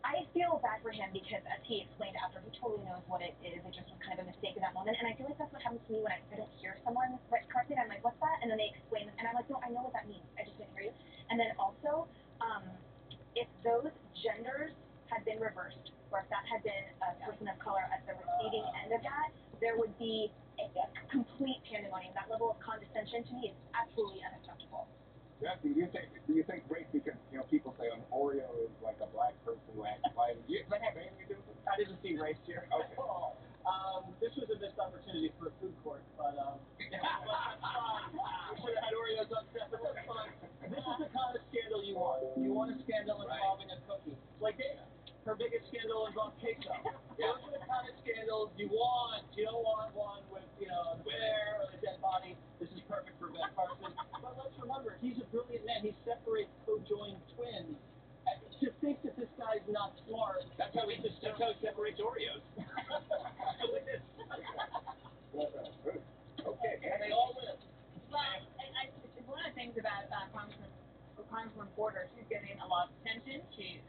I feel bad for him because, as he explained after, he totally knows what it is. It just was kind of a mistake in that moment. And I feel like that's what happens to me when I don't hear someone correct it. I'm like, what's that? And then they explain it. And I'm like, no, I know what that means. I just didn't hear you. And then also, if those genders had been reversed, or if that had been a person of color at the receiving end of that, there would be a complete pandemonium. That level of condescension to me is absolutely unacceptable. Yeah, do you think race, because people say an Oreo is like a black person who acts white? Does that have anything to do with it? I didn't see race here. Okay. This was a missed opportunity for a food court, but that's fine. We should have had Oreos on set, but that's fine. This is the kind of scandal you want. You want a scandal involving a cookie. Like Dana. Her biggest scandal involved queso. Those are the kind of scandals you want. You don't want one with, a bear or a dead body. This is perfect for Ben Carson. But let's remember, he's a brilliant man. He separates co-joined twins. To think that this guy's not smart. That's how he separates Oreos. Like this. Okay, And they all win. Well, one of the things about Congresswoman Porter, she's getting a lot of attention. She,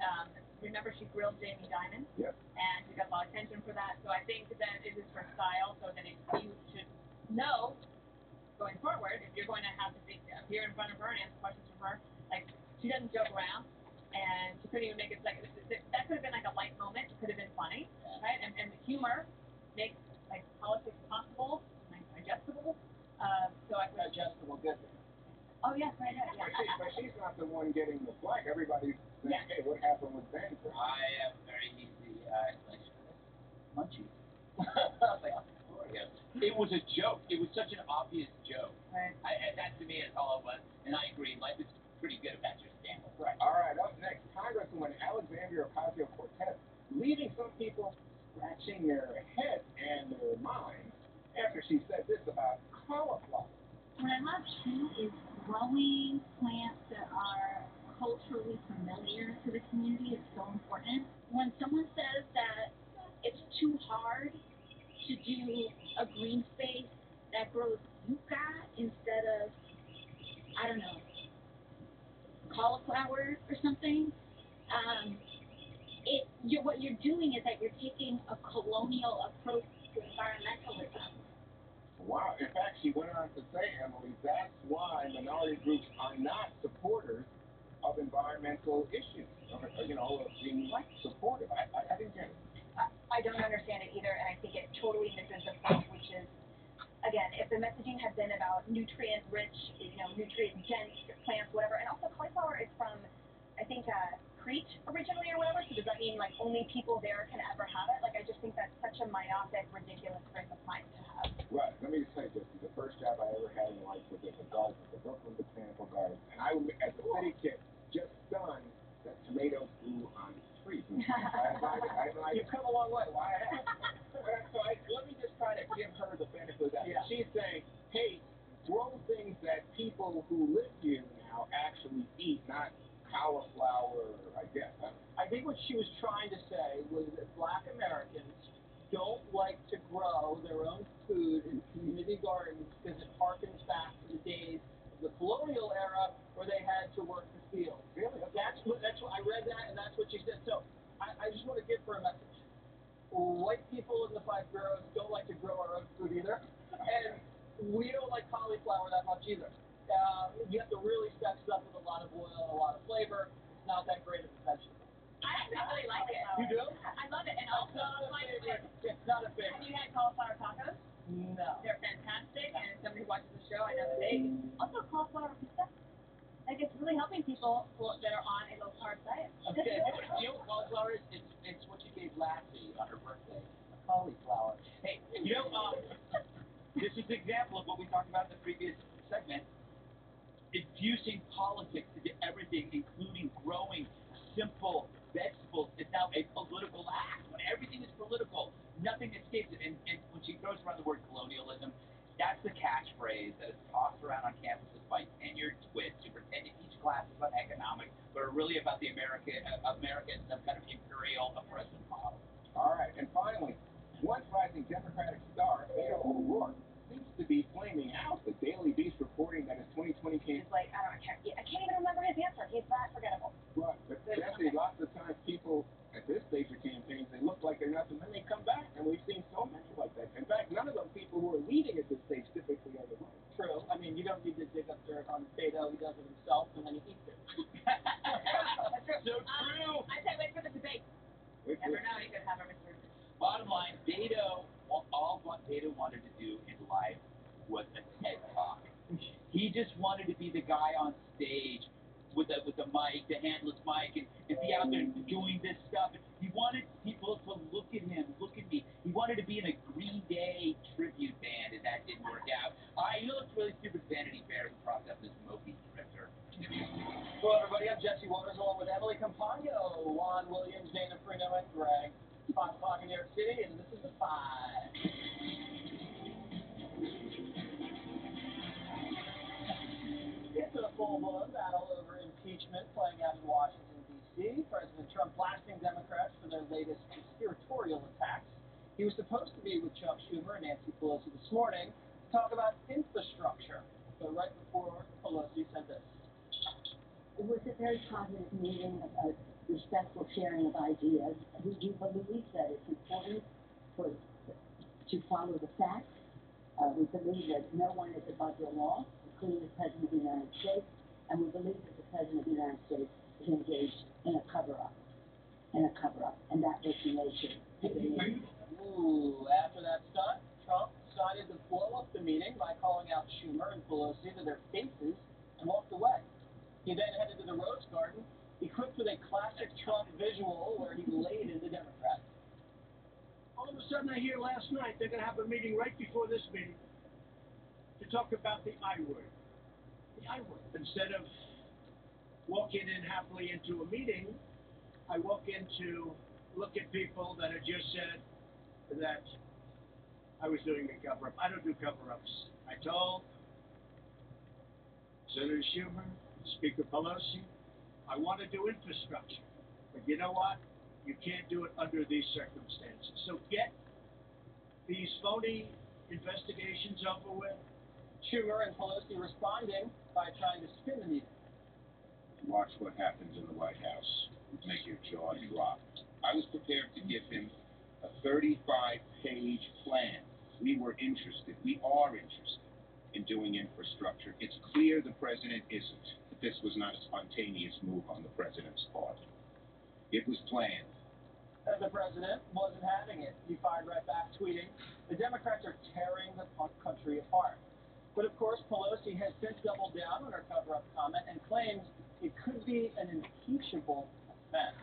remember, she grilled Jamie Dimon, Yep. and she got a lot of attention for that. So I think that it is her style. So that if you should know going forward, if you're going to have to appear in front of her and answer questions from her, like she doesn't joke around, and she couldn't even make it like that could have been like a light moment. It could have been funny, right? And the humor makes like politics possible, like digestible. So I was Digestible, good. oh yes, right, yeah. But she's not the one getting the flag. Everybody's saying, hey, what happened with Ben? I have very easy explanation for this. Munchies. It was a joke. It was such an obvious joke. Right. And that to me is all it was. And I agree. Life is pretty good if that's your scandal. Right. All right. Up next, Congresswoman Alexandria Ocasio-Cortez leaving some people scratching their heads and their minds after she said this about cauliflower. What I love too is growing plants that are culturally familiar to the community is so important. When someone says that it's too hard to do a green space that grows yucca instead of, I don't know, cauliflower or something, what you're doing is that you're taking a colonial approach to environmentalism. Wow. In fact, she went on to say, Emily, that's why minority groups are not supporters of environmental issues, of being supportive. I didn't get it. I don't understand it either, and I think it totally misses the point, which is, again, if the messaging had been about nutrient-rich, nutrient-dense plants, whatever, and also cauliflower is from, I think, Crete originally or whatever, so does that mean, like, only people there can ever have it? Like, I just think that's such a myopic, ridiculous frame of mind to have. Right. Let me just say this. The first job I ever had in life was as a gardener at the Brooklyn Botanical Gardens, and I, as a city kid, just stunned that tomatoes grew on trees. You've come a long way. Why? Let me just try to give her the benefit of that. Yeah. She's saying, hey, grow things that people who live here now actually eat, not cauliflower, I guess. I think what she was trying to say was that Black Americans don't like to grow their own food in community gardens because it harkens back to the days of the colonial era where they had to work the field. Really? That's what I read that, and that's what she said. So I just want to give her a message. White people in the 5 boroughs don't like to grow our own food either, and we don't like cauliflower that much either. You have to really spec stuff with a lot of oil and a lot of flavor. It's not that great of a vegetable. I actually really like it. You do? I love it, and also, It's not a favorite. have you had cauliflower tacos? No. They're fantastic, and as somebody who watches the show, I know that they also cauliflower pizza. Like, it's really helping people that are on a low-carb diet. Okay. You know what cauliflower is? It's what you gave Lassie on her birthday. A cauliflower. Hey, this is an example of what we talked about in the previous segment. Infusing politics into everything, including growing simple vegetables, is now a political act. When everything is political, nothing escapes it. And when she throws around the word colonialism, that's the catchphrase that is tossed around on campuses by tenured twits who pretend to teach classes on economics, but are really about the American some kind of imperial oppressive model. All right. And finally, once rising Democratic star Beto O'Rourke seems to be flaming out. The Daily Beast reporting that his 2020 campaign. It's like, I can't even remember his answer. He's that forgettable. Right. But Jesse, lots of times people at this stage of campaigns, they look like they're nothing, then they come back, and we've seen so many like that. In fact, none of those people who are leading at this stage typically are the ones. True. I mean, you don't need to dig up dirt on Beto. He does it himself, and then he eats it. That's true. So true. I say wait for the debate. Never know, you could have a Mr. Bottom line, all what Beto wanted to do in life was a TED Talk. He just wanted to be the guy on stage with the mic, the handless mic, and be out there doing this stuff. He wanted people to look at him, look at me. He wanted to be in a Green Day tribute band, and that didn't work out. It's really stupid Vanity Fair who propped up this mopey drifter. Hello, everybody. I'm Jesse Waters, along with Emily Campagno, Juan Williams, Dana Frino, and Greg. 5 o'clock in New York City, and this is the 5. It's a full-blown battle over impeachment playing out in Washington, D.C. President Trump blasting Democrats for their latest conspiratorial attacks. He was supposed to be with Chuck Schumer and Nancy Pelosi this morning to talk about infrastructure. But right before Pelosi said this. It was a very positive meeting, a respectful sharing of ideas. We do believe that it's important to follow the facts. We believe that no one is above the law, including the President of the United States, and we believe that the President of the United States is engaged in a cover-up. and a cover-up, and that was the nature of the meeting. Ooh, after that stunt, Trump decided to blow up the meeting by calling out Schumer and Pelosi to their faces and walked away. He then headed to the Rose Garden, equipped with a classic Trump visual where he laid into Democrats. All of a sudden, I hear last night they're going to have a meeting right before this meeting to talk about the I word. The I word. Instead of walking in happily into a meeting, I walk in to look at people that had just said that I was doing a cover-up. I don't do cover-ups. I told Senator Schumer, Speaker Pelosi, I want to do infrastructure. But you know what? You can't do it under these circumstances. So get these phony investigations over with. Schumer and Pelosi responding by trying to spin the meeting. Watch what happens in the White House. Make your jaw drop. I was prepared to give him a 35-page plan. We were interested. We are interested in doing infrastructure. It's clear the president isn't. But this was not a spontaneous move on the president's part. It was planned. The president wasn't having it. He fired right back, tweeting, "The Democrats are tearing the country apart." But of course, Pelosi has since doubled down on her cover-up comment and claims it could be an impeachable offense.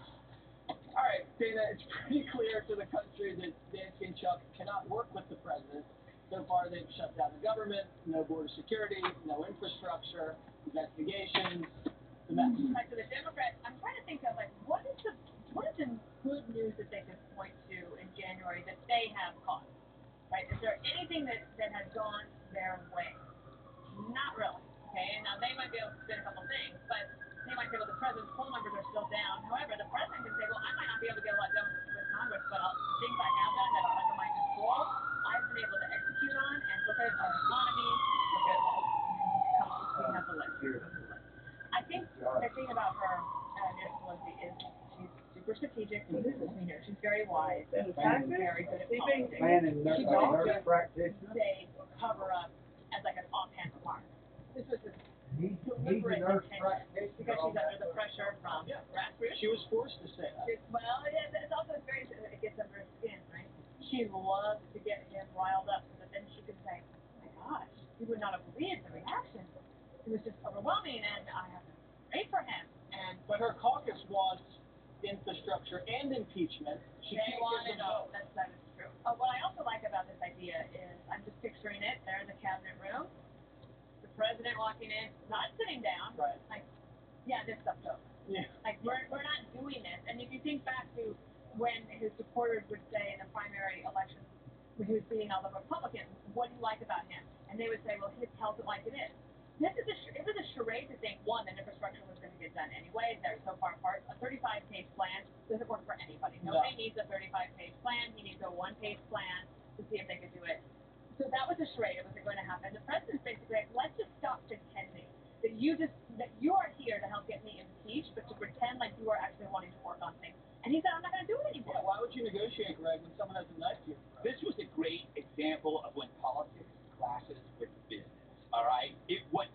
All right, Dana, it's pretty clear to the country that Nancy and Chuck cannot work with the president. So far, they've shut down the government, no border security, no infrastructure, investigations, the mess. Right, so the Democrats, I'm trying to think of, like, what is the good news that they could point to in January that they have caught? Right? Is there anything that has gone their way? Not really. Okay, and now they might be able to spin a couple things, but they might say, well, the president's poll numbers are still down. However, the president can say, well, I might not be able to get a lot done with Congress, but the things I have done that are under my control, I've been able to execute on, and look at our economy, look at we have the list. I think the thing about her, Nancy Pelosi, is she's super strategic. We know she's very wise. She's very good at politics. She won't just say cover up as like an offhand remark. This was a deliberate intention because she's under the pressure from grassroots. She was forced to say that. Well, it's also very, it gets under her skin, right? She loves to get him riled up so that then she could say, oh my gosh, you would not have believed the reaction. It was just overwhelming, and I have to pray for him. But her caucus wants infrastructure and impeachment. They want it all. That is true. What I also like about this idea is I'm just picturing it. They're in the cabinet room. The president walking in, not sitting down. Right. Like, yeah, this stuff's over. Yeah. Like, we're not doing this. And if you think back to when his supporters would say in the primary elections, when he was beating all the Republicans, what do you like about him? And they would say, well, he tells it like it is. It was a charade to think, one, that infrastructure was going to get done anyway. They're so far apart. A 35-page plan doesn't work for anybody. Nobody needs a 35-page plan. He needs a one-page plan to see if they could do it. So that was a charade. It wasn't going to happen. The president's basically like, let's just stop pretending that you are here to help get me impeached, but to pretend like you are actually wanting to work on things. And he said, I'm not going to do it anymore. Yeah, why would you negotiate, Greg, when someone has a knife to your throat? This was a great example of when politics clashes with business. All right, what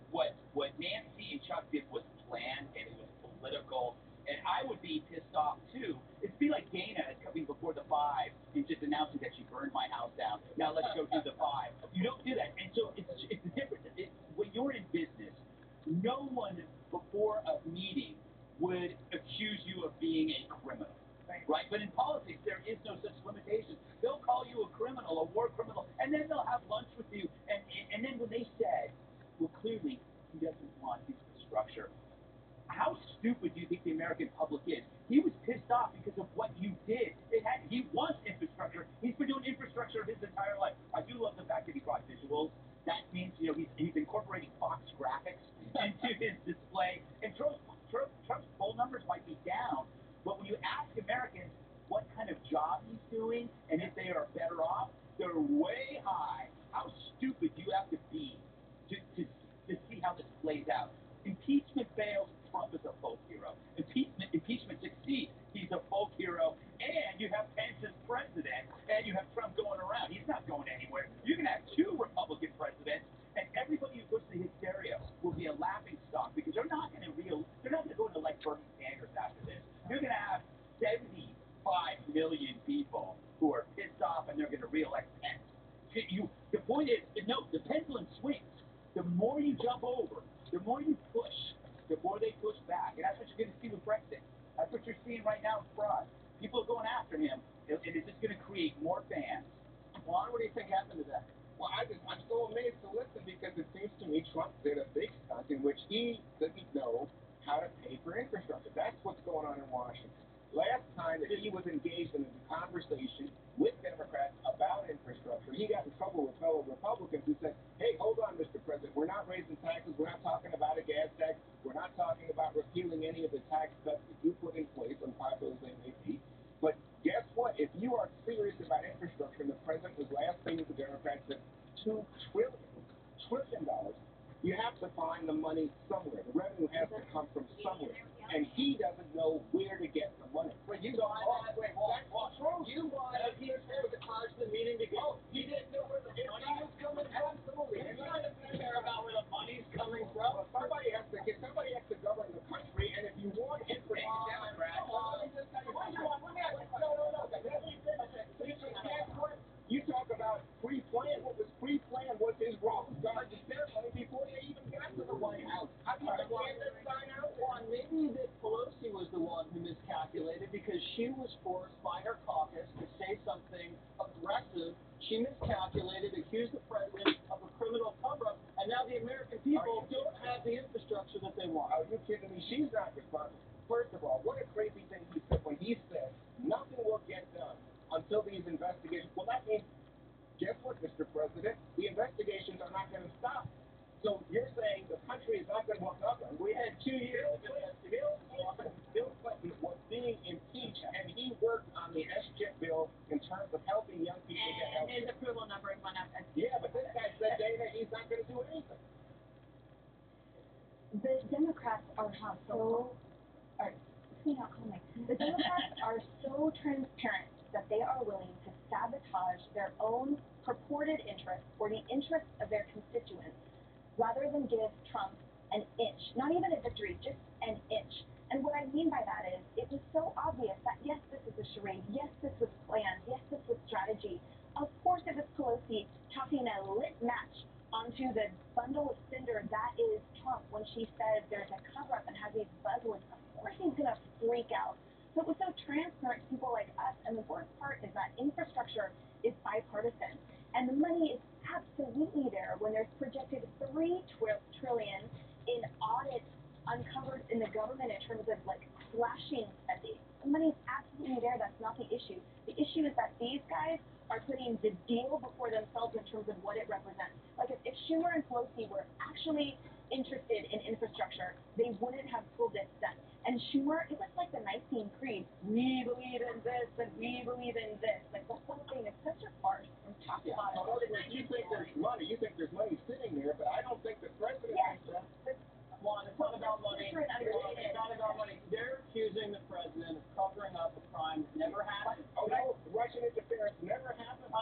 Nancy and Chuck did was planned and it was political, and I would be pissed off too. It'd be like Dana coming before the 5 and just announcing that she burned my house down. Now let's go do the 5. You don't do that, and so it's different. When you're in business, no one before a meeting would accuse you of being a criminal. Right? But in politics, there is no such limitation. They'll call you a criminal, a war criminal, and then they'll have lunch with you. And then when they said, well, clearly he doesn't want infrastructure, how stupid do you think the American public is? He was pissed off because of what you did. He wants infrastructure. He's been doing infrastructure his entire life. I do love the fact that he brought visuals. That means, he's incorporating Fox graphics into his display. And Trump's poll numbers might be down, but when you ask Americans what kind of job he's doing and if they are better off, they're way high. How stupid do you have to be to see how this plays out? Impeachment fails, Trump is a folk hero. Impeachment succeeds, he's a folk hero. And you have Pence as president, and you have Trump going around. He's not going anywhere. You can have 2 Republican presidents, and everybody who goes to the hysteria will be a laughing stock because they're not going to go into like Bernie Sanders after this. You're going to have 70 million people who are pissed off and they're going to reelect Pence. The point is, no, the pendulum swings. The more you jump over, the more you push, the more they push back. And that's what you're going to see with Brexit. That's what you're seeing right now with fraud. People are going after him, and it's just going to create more fans. Juan, what do you think happened to that? Well, I'm so amazed to listen because it seems to me Trump did a big stunt in which he doesn't know how to pay for infrastructure. That's what's going on in Washington. Last time that he was engaged in a conversation with Democrats about infrastructure, he got in trouble with fellow Republicans who said, hey, hold on, Mr. President, we're not raising taxes, we're not talking about a gas tax, we're not talking about repealing any of the tax cuts that you put in place, unpopular as they may be. But guess what? If you are serious about infrastructure, and the president was last meeting with the Democrats said $2 trillion, you have to find the money somewhere. The revenue has to come from somewhere. And he doesn't know where to get the money. Wait, you buy that? Wait, you buy that he sabotaged the meeting because he didn't know where the money was coming from? Absolutely. He doesn't care about where the money's coming from. Somebody has to govern the country, and if you want infrastructure, Democrats. You talk about pre-plan. What was pre-plan was his wrong. God just their money before they even got to the White House. How do you get that sign out? Well, maybe that Pelosi was the one who miscalculated because she was forced by her caucus to say something aggressive. She miscalculated, accused the president of a criminal cover-up, and now the American people don't have the infrastructure that they want. Are you kidding me? She's not responsible. First of all, what a crazy thing he said when he said nothing will get done until these investigations. Well, that means, guess what, Mr. President? The investigations are not going to stop. So you're saying the country is not going to look up. We had 2 years of investigation. Bill Clinton was being impeached, and he worked on the S-chip bill in terms of helping young people get health. And his approval numbers went up. Yeah, but this guy said data, he's not going to do anything. The Democrats are so, the Democrats are so transparent that they are willing to sabotage their own purported interests or the interests of their constituents rather than give Trump an inch, not even a victory, just an inch. And what I mean by that is, it was so obvious that yes, this is a charade, yes, this was planned, yes, this was strategy. Of course it was Pelosi tossing a lit match onto the bundle of cinder that is Trump when she says there's a cover-up and has these buzzwords. Of course he's going to freak out. So it was so transparent to people like us, and the worst part is that infrastructure is bipartisan, and the money is absolutely there when there's projected $3 trillion in audits uncovered in the government in terms of like slashing spending. The money is absolutely there. That's not the issue. The issue is that these guys are putting the deal before themselves in terms of what it represents. Like if Schumer and Pelosi were actually interested in infrastructure, they wouldn't have pulled this stunt. And Schumer, it was like the Nicene Creed. We believe in this and we believe in this. Like the whole thing is such a farce from top to bottom. You think there's money. You think there's money sitting there, but I don't think the president thinks that. Juan, it's not about money. It's not about money. They're accusing the president of covering up a crime that never happened. Oh, no, Russian interference never happened. I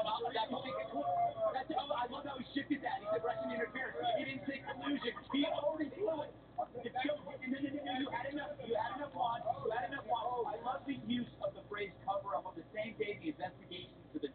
love how he shifted that. He said Russian interference. He didn't say collusion. He already blew it. You had enough, Juan. I love the use of the phrase cover-up on the same day the investigation into the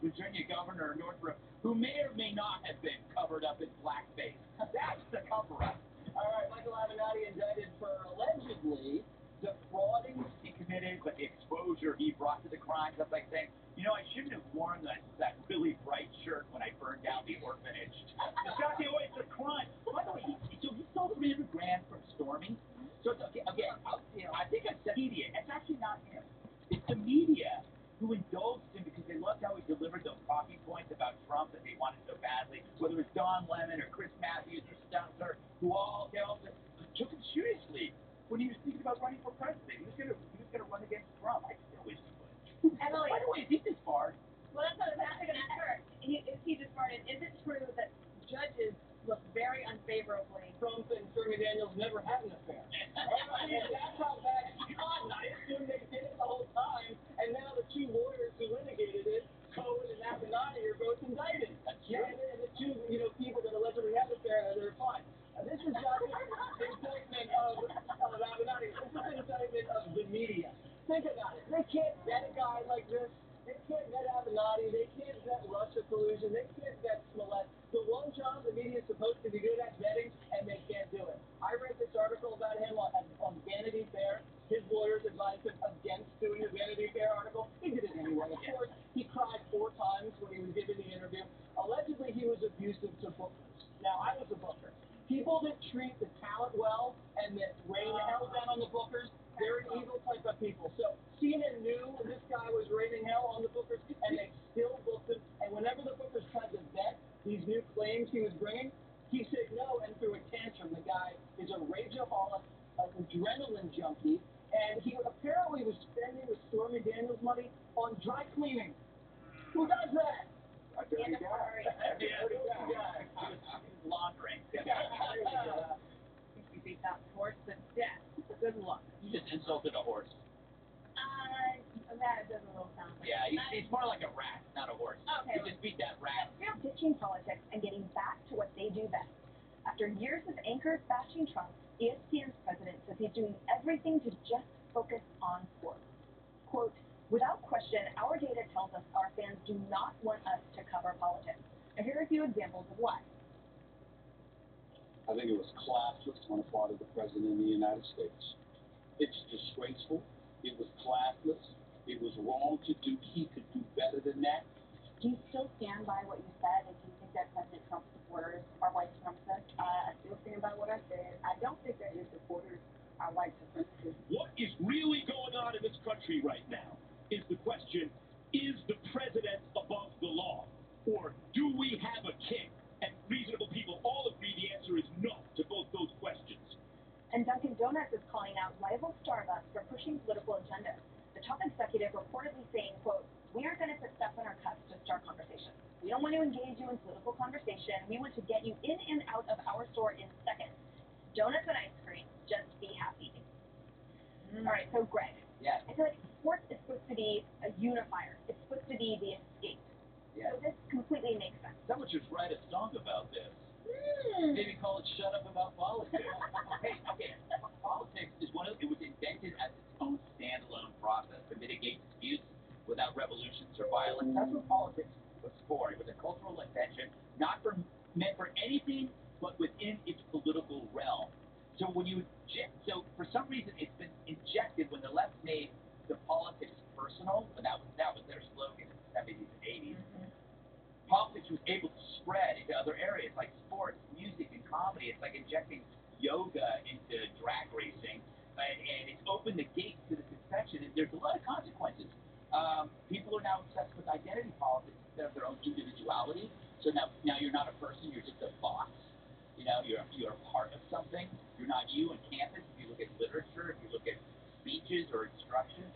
Virginia governor, Northrop, who may or may not have been covered up in blackface. That's the cover-up. All right, Michael Avenatti indicted for allegedly defrauding. He committed, but the exposure he brought to the crime, that's like saying, I shouldn't have worn that really bright shirt when I burned down the orphanage. It's a crime. By the way, he stole $300 grand from Stormy. So it's okay. I think it's the media. It's actually not him. It's the media who indulged him because they loved how he delivered those talking points about Trump that they wanted so badly. Whether it was Don Lemon or Chris Matthews or Stunzer, they all took him seriously when he was thinking about running for president. He was gonna run against Trump. I still wish he would. Emily, by the way, is he disbarred? Well, that's what I was asking him first. Is he disbarred? And is it true that judges look very unfavorably? Trump and Stormy Daniels never had an affair. That's how bad it's gotten. I assume they did it the whole time, and now the two lawyers who litigated it, Cohen and Avenatti, are both indicted. And the two people that allegedly had an affair, they're fine. This is not just an indictment of Avenatti. This is an indictment of the media. Think about it. They can't vet a guy like this. They can't vet Avenatti. They can't vet Russia collusion. They can't vet Smollett. The one job the media is supposed to be good at vetting, and they can't do it. I read this article about him on Vanity Fair. His lawyers advised him against doing the Vanity Fair article. He did it anyway. Of course, he cried 4 times when he was giving the interview. Allegedly, he was abusive to bookers. Now, I was a booker. People that treat the talent well and that rain hell down on the bookers, they're an evil type of people. So CNN knew this guy was raining hell on the bookers, and they still booked him. And whenever the bookers tried to vet these new claims he was bringing, he said no and threw a tantrum. The guy is a rageaholic, an adrenaline junkie, and he apparently was spending the Stormy Daniels money on dry cleaning. Who does that? A dirty guy. Dirty guy. He was laundering. You beat that horse to death. Good luck. You just insulted a horse. That does a little sound like Yeah, he's more like a rat, not a horse. Okay. You just beat that rat. They're ditching politics and getting back to what they do best. After years of anchors bashing Trump, ESPN's president says he's doing everything to just focus on sports. Quote, without question, our data tells us our fans do not want us to cover politics. Now here are a few examples of why. I think it was classless on the part of the President of the United States. It's disgraceful. It was classless. It was wrong to do. He could do better than that. Do you still stand by what you said? And do you think that President Trump's supporters are white supremacists? I still stand by what I said. I don't think that his supporters are white supremacists. What is really going on in this country right now is the question, is the president above the law? Or do we have a king? And reasonable people all agree the answer is no to both those questions. And Dunkin' Donuts is calling out rival Starbucks for pushing political agendas. The top executive reportedly saying, quote, we aren't going to put stuff in our cups to start conversations. We don't want to engage you in political conversation. We want to get you in and out of our store in seconds. Donuts and ice cream, just be happy. All right, so Greg. Yeah. I feel like sports is supposed to be a unifier. It's supposed to be the escape. Yeah. So this completely makes sense. Someone should write a song about this. Maybe call it "Shut Up About Politics." Hey, okay. Politics is it was invented as its own standalone process to mitigate disputes without revolutions or violence. That's what politics was for. It was a cultural invention, meant for anything but within its political realm. So for some reason it's been injected when the left made the politics personal, and that was their slogan in the 70s and 80s. Politics was able to spread into other areas like sports, music, and comedy. It's like injecting yoga into drag racing, and it's opened the gates to this infection, and there's a lot of consequences. People are now obsessed with identity politics instead of their own individuality. So now you're not a person, you're just a box. You know, you're a part of something. You're not you on campus. If you look at literature, if you look at speeches or instruction,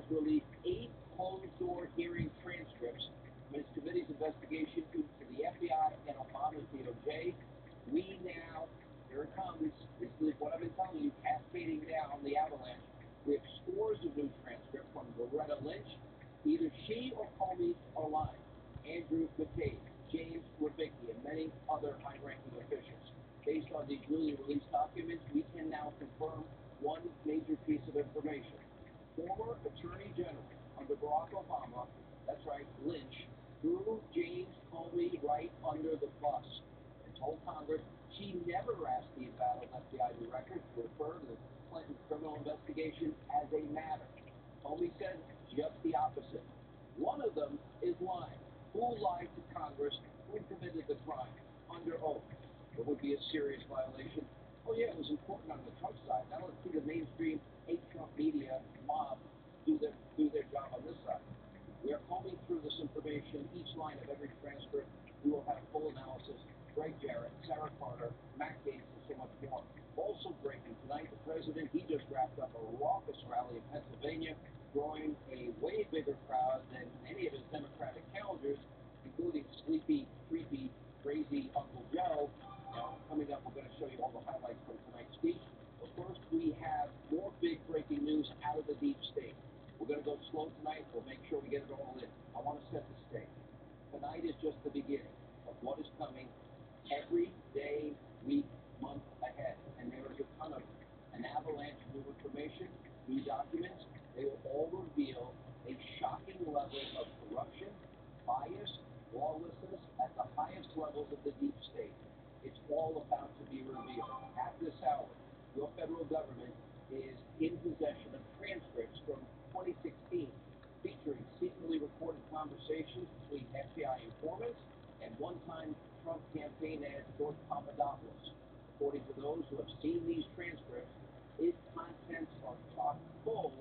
has released 8 closed-door hearing transcripts from his committee's investigation into the FBI and Obama's DOJ. We now, here it comes, this is what I've been telling you, cascading down the avalanche. We have scores of new transcripts from Loretta Lynch. Either she or Comey are lying. Andrew McCabe, James Revicki, and many other high-ranking officials. Based on these newly released documents, we can now confirm one major piece of information. Former Attorney General under Barack Obama, that's right, Lynch, threw James Comey right under the bus and told Congress she never asked the embattled FBI director to refer to the Clinton criminal investigation as a matter. Comey said just the opposite. One of them is lying. Who lied to Congress? Who committed the crime? Under oath. It would be a serious violation. Oh yeah, it was important on the Trump side. Now let's see the mainstream hate Trump media mob do their job on this side. We are combing through this information, each line of every transcript. We will have full analysis. Greg Jarrett, Sarah Carter, Matt Gaetz, and so much more. Also breaking tonight, the president, he just wrapped up a raucous rally in Pennsylvania, drawing a way bigger crowd than any of his Democratic challengers, including sleepy, creepy, crazy Uncle Joe. Now, coming up, we're going to show you all the highlights from tonight's speech. But first, we have more big breaking news out of the deep state. We're going to go slow tonight. We'll make sure we get it all in. I want to set the stage. Tonight is just the beginning of what is coming every day, week, month ahead. And there is a ton of an avalanche of new information, new documents. They will all reveal a shocking level of corruption, bias, lawlessness at the highest levels of the deep state. It's all about to be revealed. At this hour, your federal government is in possession of transcripts from 2016 featuring secretly recorded conversations between FBI informants and one-time Trump campaign aide George Papadopoulos. According to those who have seen these transcripts, its contents are chock full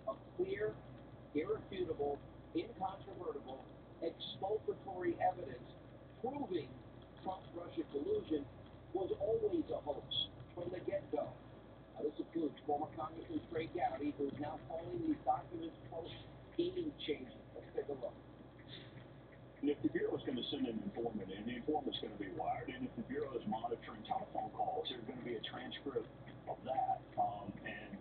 of clear, irrefutable, incontrovertible, exculpatory evidence proving Trump's Russia collusion was always a hoax from the get-go. Now, this includes former Congressman Trey Gowdy, who is now calling these documents, quote, game-changing. Let's take a look. And if the Bureau is going to send an informant in, the informant's going to be wired. And if the Bureau is monitoring telephone calls, there's going to be a transcript of that. And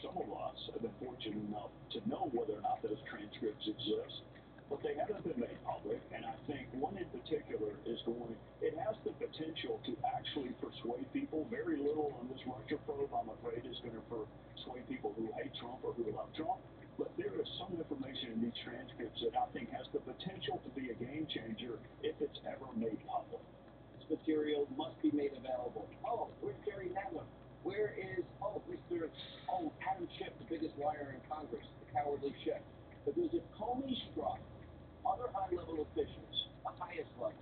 some of us have been fortunate enough to know whether or not those transcripts exist. But they haven't been made public, and I think one in particular it has the potential to actually persuade people. Very little on this Russia probe, I'm afraid, is going to persuade people who hate Trump or who love Trump. But there is some information in these transcripts that I think has the potential to be a game changer if it's ever made public. This material must be made available. Oh, where's Jerry Nadler? Where is, Adam Schiff, the biggest liar in Congress, the cowardly Schiff. Because if Comey struck other high-level officials, the highest level,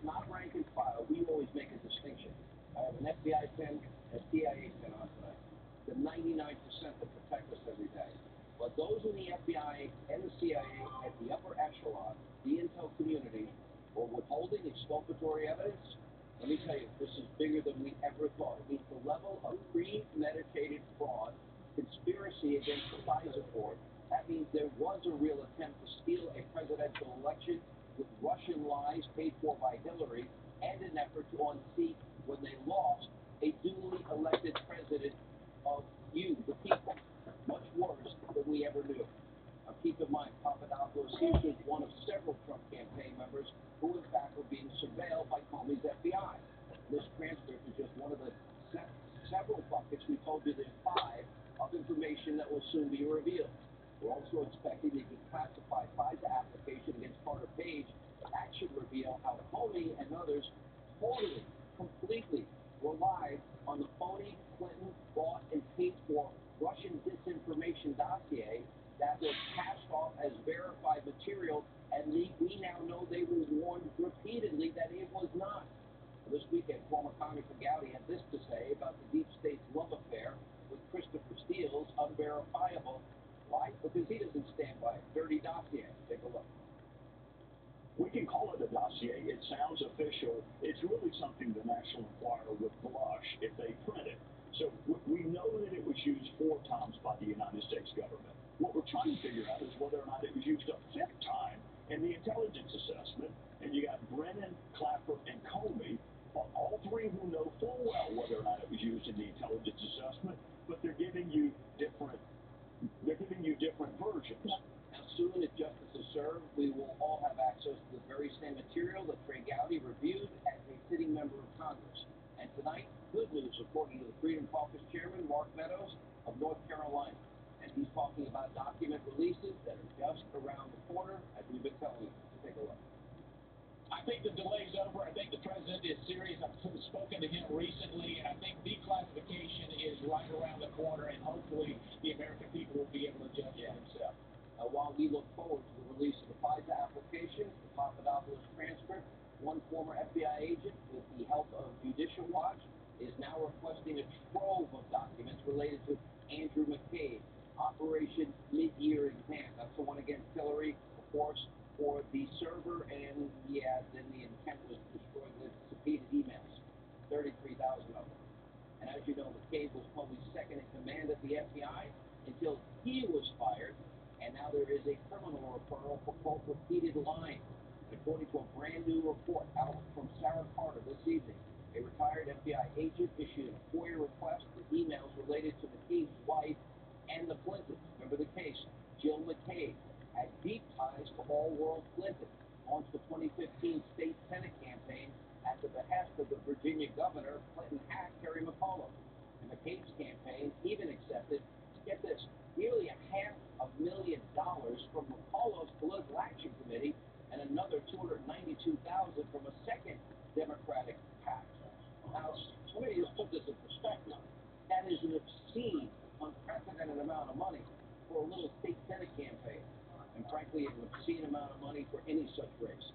not rank and file, we always make a distinction. I have an FBI pin, a CIA pin on tonight. The 99% that protect us every day. But those in the FBI and the CIA at the upper echelon, the intel community, were withholding exculpatory evidence. Let me tell you, this is bigger than we ever thought. It means the level of premeditated fraud, conspiracy against the FISA court. That means there was a real attempt to steal a presidential election with Russian lies paid for by Hillary and an effort to unseat, when they lost, a duly elected president of you, the people. Much worse than we ever knew. Now keep in mind, Papadopoulos, he was one of several Trump campaign members who in fact were being surveilled by Comey's FBI. This transcript is just one of the several buckets. We told you there's 5 of information that will soon be revealed. We're also expecting the declassified FISA application against Carter Page. That should reveal how Comey and others totally, completely relied on the phony Clinton bought and paid for Russian disinformation dossier that was passed off as verified material, and we now know they were warned repeatedly that it was not. This weekend, former Congressman Gowdy had this to say about the deep state's love affair with Christopher Steele's unverifiable. Why? Because he doesn't stand by it. Dirty dossier. Take a look. We can call it a dossier. It sounds official. It's really something the National Enquirer would blush if they print it. So we know that it was used 4 times by the United States government. What we're you different versions. Now, soon, if justice is served, we will all have access to the very same material that Trey Gowdy reviewed as a sitting member of Congress. And tonight, good news, according to the Freedom Caucus chairman, Mark Meadows of North Carolina. And he's talking about document releases that are just around the corner, as we've been telling you. Take a look. I think the delay's over. I think the president is serious. I've spoken to him recently, and I think declassification is right around the corner, and hopefully the American people will be able to judge for themselves. Now, while we look forward to the release of the FISA application, the Papadopoulos transcript, one former FBI agent, with the help of Judicial Watch, is now requesting a trove of documents related to Andrew McCabe, Operation Mid-Year Exam. That's the one against Hillary, of course, for the server, and then the intent was to destroy the subpoenaed emails, 33,000 of them. And as you know, McCabe was probably second in command at the FBI until he was fired, and now there is a criminal referral for quote repeated lying. And according to a brand new report out from Sarah Carter this evening, a retired FBI agent issued a FOIA request for emails related to McCabe's wife and the Clintons. Remember the case? Jill McCabe had deep ties to all-world Clinton, launched the 2015 state Senate campaign at the behest of the Virginia governor, Clinton hack Terry McAuliffe. And McCabe's campaign even accepted, get this, nearly $500,000 from McAuliffe's Political Action Committee and another $292,000 from a second Democratic PAC. Now, let me just put this in perspective. That is an obscene, unprecedented amount of money for a little state Senate campaign. And frankly, an obscene amount of money for any such race.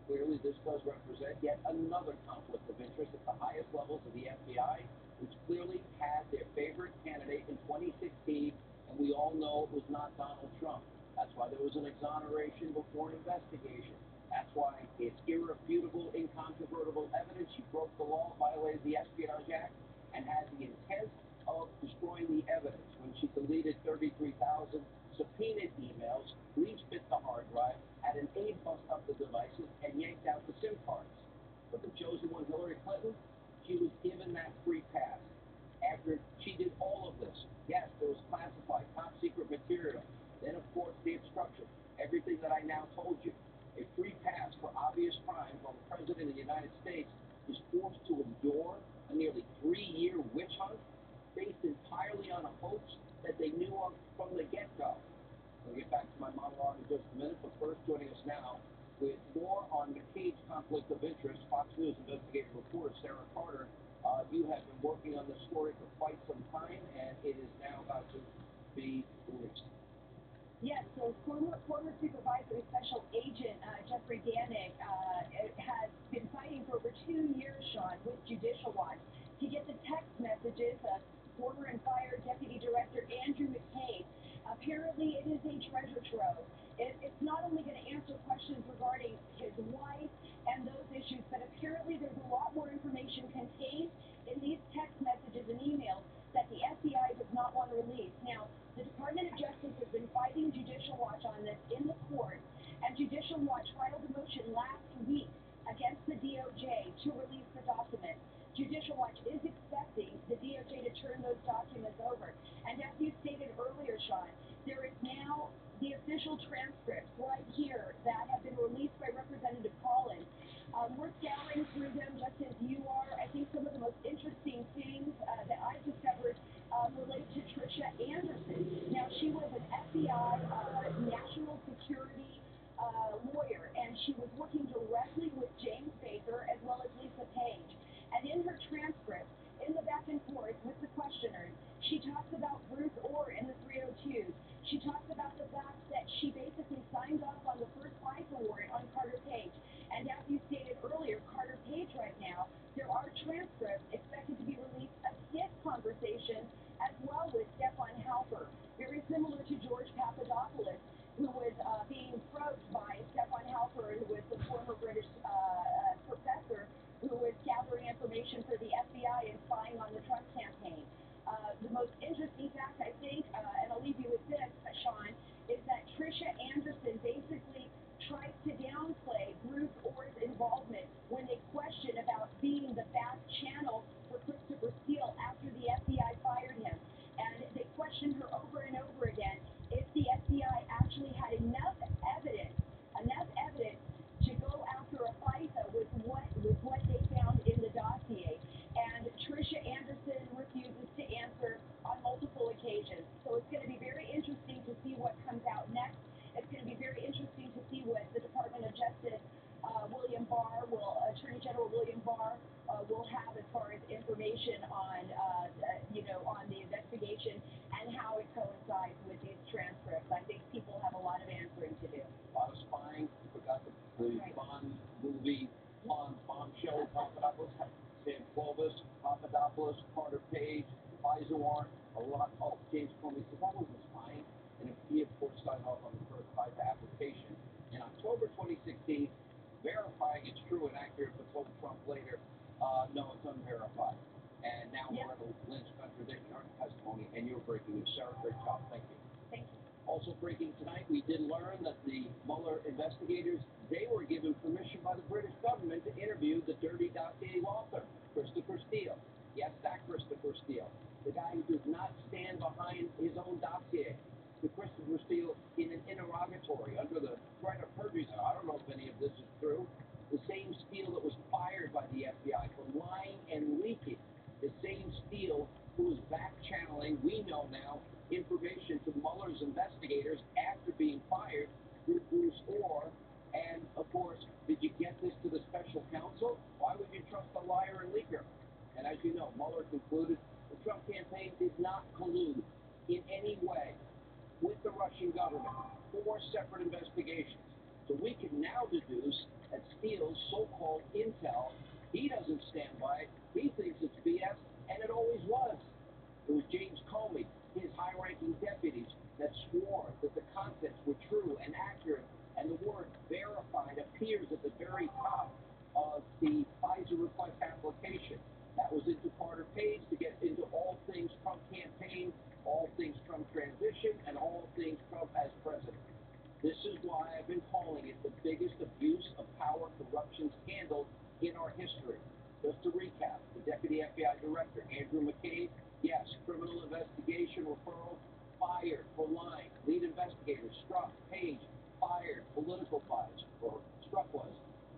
Clearly, this does represent yet another conflict of interest at the highest levels of the FBI, which clearly had their favorite candidate in 2016, and we all know it was not Donald Trump. That's why there was an exoneration before an investigation. That's why it's irrefutable, incontrovertible evidence. She broke the law, violated the Espionage Act, and had the intent of destroying the evidence when she deleted 33,000 subpoenaed emails, re-spit the hard drive, had an aide bust up the devices, and yanked out the SIM cards. But the chosen one, Hillary Clinton, she was given that free pass. After she did all of this, yes, there was classified, top-secret material. Then, of course, the obstruction. Everything that I now told you. A free pass for obvious crimes while the President of the United States is forced to endure a nearly 3-year witch hunt based entirely on a hoax that they knew of from the get-go. We'll get back to my monologue in just a minute, but first joining us now with more on McCabe's conflict of interest, Fox News investigative reporter Sarah Carter. You have been working on this story for quite some time, and it is now about to be released. Yes, so former supervisory special agent Jeffrey Danig has been fighting for over 2 years, Sean, with Judicial Watch to get the text messages of former and fired Deputy Director Andrew McCabe. Apparently, it is a treasure trove. It's not only going to answer questions regarding his wife and those issues, but apparently there's a lot more information contained in these text messages and emails that the FBI does not want to release. Now, the Department of Justice has been fighting Judicial Watch on this in the court, and Judicial Watch filed a motion last week against the DOJ to release the documents. Judicial Watch is expecting the DOJ to turn those documents over. And as you stated earlier, Sean, there is now the official transcripts right here that have been released by Representative Collins. We're scouring through them just as you are. I think some of the most interesting things that I've discovered relate to Tricia Anderson. Now, she was an FBI national security lawyer, and she was working directly with James Baker as well as Lisa Page. And in her transcript, in the back and forth with the questioners, she talks about Ruth Orr and the 302s. She talks about the fact that she basically signed off on the first FISA warrant on Carter Page. And as you stated earlier, Carter Page right now, there are off on the first FISA application in October 2016, verifying it's true and accurate, but told Trump later, no, it's unverified. And now Loretta Lynch contradicted her testimony, and you're breaking news. Sarah, great job. Thank you. Thank you. Also breaking tonight, we did learn that the Mueller investigators, they were given permission by the British government to interview the Dirty Dossier author, Christopher Steele. Yes, that Christopher Steele, the guy who does not stand behind his own dossier. The Christopher Steele, in an interrogatory under the threat of perjury, I don't know if any of this is true, the same Steele that was fired by the FBI for lying and leaking, the same Steele who is back-channeling, we know now, information to Mueller's investigators after being fired through Bruce Orr. And, of course, did you get this to the special counsel? Why would you trust a liar and leaker? And as you know, Mueller concluded the Trump campaign did not collude in any way with the Russian government. 4 separate investigations. So we can now deduce that Steele's so-called intel, he doesn't stand by it. He thinks it's BS, and it always was. It was James Comey, his high-ranking deputies, that swore that the contents were true and accurate, and the word verified appears at the very top of the FISA request application. That was into Carter Page to get into all things Trump campaign, all things Trump transition, and all things Trump as president. This is why I've been calling it the biggest abuse of power corruption scandal in our history. Just to recap, the Deputy FBI Director, Andrew McCabe, yes, criminal investigation referral, fired for lying. Lead investigators, Strzok, Page, fired. Political bias, or Strzok was.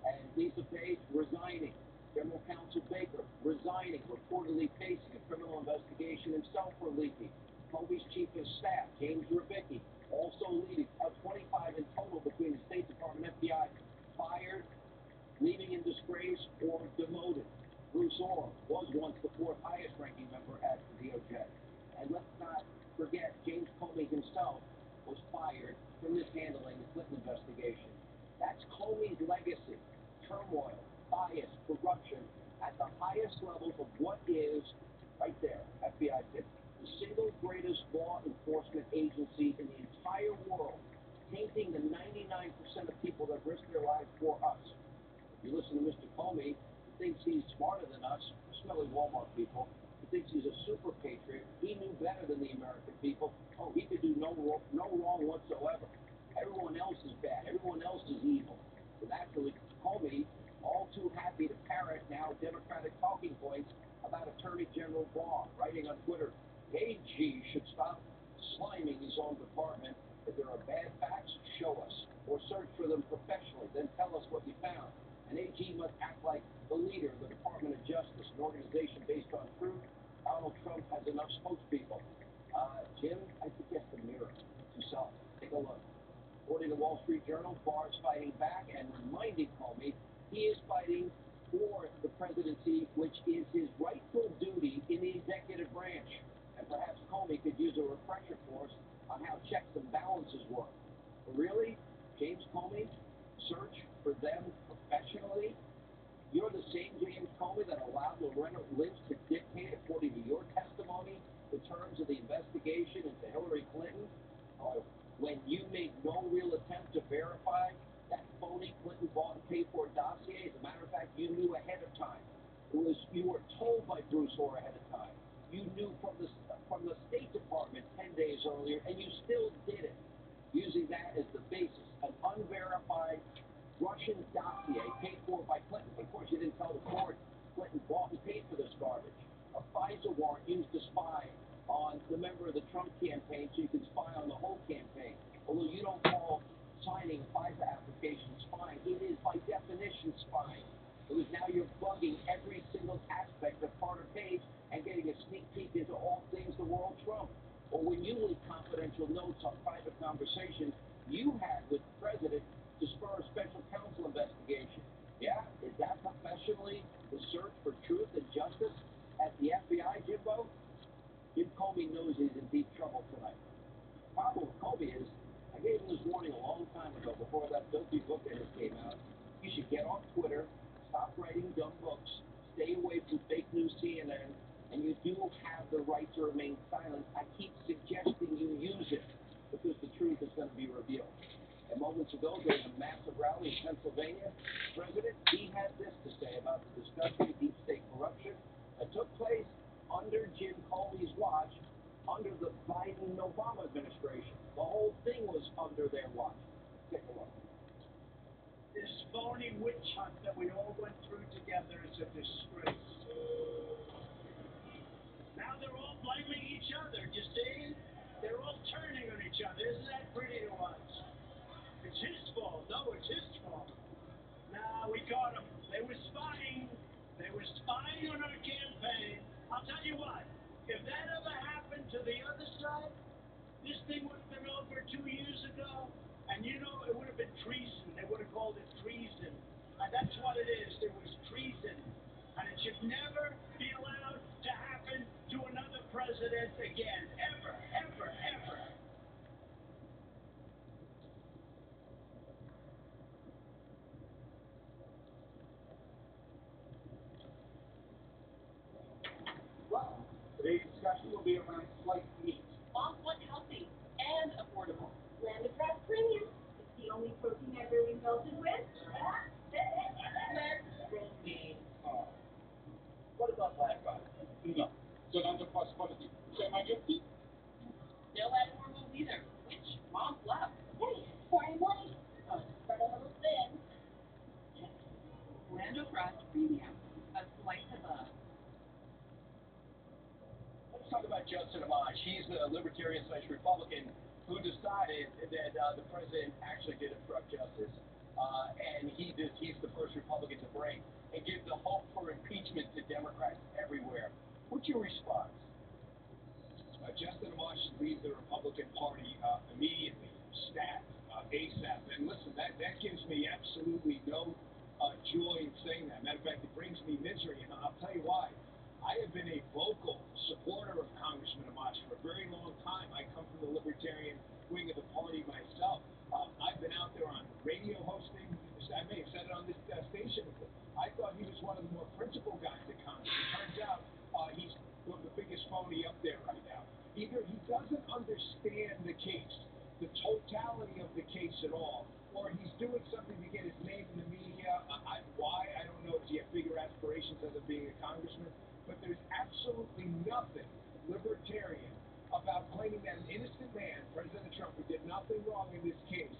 And Lisa Page resigning. General Counsel Baker resigning, reportedly facing a criminal investigation himself for leaking. Comey's Chief of Staff, James Rubicki, also leading. 25 in total between the State Department and FBI, fired, leaving in disgrace, or demoted. Bruce Orr was once the 4th highest ranking member at the DOJ. And let's not forget, James Comey himself was fired for mishandling the Clinton investigation. That's Comey's legacy: turmoil, bias, corruption at the highest levels of what is, right there, FBI tip, the single greatest law enforcement agency in the entire world, tainting the 99% of people that risk their lives for us. If you listen to Mr. Comey, he thinks he's smarter than us, smelly Walmart people. He thinks he's a super patriot. He knew better than the American people. Oh, he could do no wrong whatsoever. Everyone else is bad. Everyone else is evil. So naturally, Comey, all too happy to parrot now Democratic talking points about Attorney General Barr, writing on Twitter, AG should stop sliming his own department. If there are bad facts, show us, or search for them professionally, then tell us what you found. And AG must act like the leader of the Department of Justice, an organization based on truth. Donald Trump has enough spokespeople. Jim, I think you have to mirror yourself. Take a look. According to Wall Street Journal, Barr is fighting back and reminding Comey he is fighting for the presidency, which is his rightful duty in the executive branch. And perhaps Comey could use a refresher course on how checks and balances work. But really, James Comey, search for them professionally? You're the same James Comey that allowed Loretta Lynch to dictate, according to your testimony, the terms of the investigation into Hillary Clinton, when you made no real attempt to verify that phony Clinton bought and paid for dossier. As a matter of fact, you knew ahead of time. You were told by Bruce Orr ahead of time. You knew from the State Department 10 days earlier, and you still did it, using that as the basis, an unverified Russian dossier paid for by Clinton. Of course, you didn't tell the court Clinton bought and paid for this garbage. A FISA warrant used to spy on the member of the Trump campaign so you can spy on the whole campaign. Although you don't call signing a FISA application spying, it is by definition spying. Because now you're bugging every single aspect of Carter Page and getting a sneak peek into all things the world Trump. Or when you leak confidential notes on private conversations you had with the president to spur a special counsel investigation. Yeah, is that professionally the search for truth and justice at the FBI, Jimbo? Jim Comey knows he's in deep trouble tonight. The problem with Comey is, I gave him this warning a long time ago before that filthy book of his came out. You should get off Twitter, stop writing dumb books, stay away from fake news CNN, and you do have the right to remain silent. I keep suggesting you use it because the truth is going to be revealed. months ago during a massive rally in Pennsylvania, President, he had this to say about the disgusting deep state corruption that took place under Jim Comey's watch, under the Biden-Obama administration. The whole thing was under their watch. Take a look. This phony witch hunt that we all went through together is a disgrace. Now they're all blaming each other, you see? They're all turning on each other. Isn't that pretty to watch? It's his fault. No, it's his fault. Nah, we caught them. They were spying. They were spying on our campaign. I'll tell you what, if that ever happened to the other side, this thing would have been over 2 years ago. And you know, it would have been treason. They would have called it treason. And that's what it is. It was treason. And it should never be allowed to happen to another president again. Ever, ever, ever. Well, today's discussion will be around sliced meat. Moms want healthy and affordable. Lambda Crest Premium. It's the only protein I've really indulged with. Merkury. What about black butter? No. So that's a possibility. So am I guilty? No add hormones either, which moms love. Hey, pouring money. Spread a little thin. Lambda Crest Premium. A slice of love. Let's talk about Justin Amash. He's the libertarian/Republican who decided that the president actually did obstruct justice. And he's the first Republican to break and give the hope for impeachment to Democrats everywhere. What's your response? Justin Amash should leave the Republican Party immediately, stat, ASAP. And listen, that gives me absolutely no joy in saying that. Matter of fact, it brings me misery, and I'll tell you why. I have been a vocal supporter of Congressman Amash for a very long time. I come from the libertarian wing of the party myself. I've been out there on radio hosting. I may have said it on this station. I thought he was one of the more principled guys in Congress. It turns out he's the biggest phony up there right now. Either he doesn't understand the case, the totality of the case at all, or he's doing something to get his name in the media. Why? I don't know. Does he have bigger aspirations other than being a congressman? But there's absolutely nothing libertarian about claiming that an innocent man, President Trump, who did nothing wrong in this case,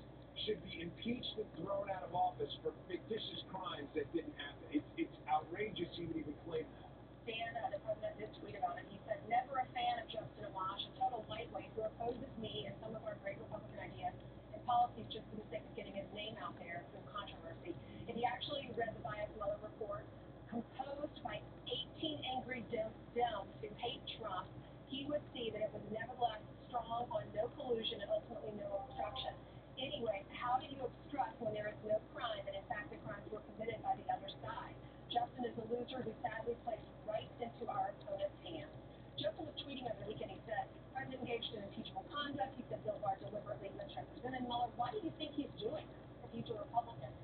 should be impeached and thrown out of office for fictitious crimes that didn't happen. It's outrageous he would even claim that. Dan, the president did tweet about it. He said, never a fan of Justin Amash, a total lightweight who opposes me and some of our great Republican ideas and policies just for the sake of getting his name out there through controversy. If he actually read the Bias Mueller report, composed by 18 angry Dems who hate Trump, he would see that it was nevertheless strong on no collusion and ultimately no obstruction. Anyway, how do you obstruct when there is no crime and in fact the crimes were committed by the other side? Justin is a loser who sadly plays right into our opponent's hands. Justin was tweeting over the weekend. He said, President engaged in impeachable conduct. He said Bill Barr deliberately misrepresented Mueller. What do you think he's doing if he's a Republican?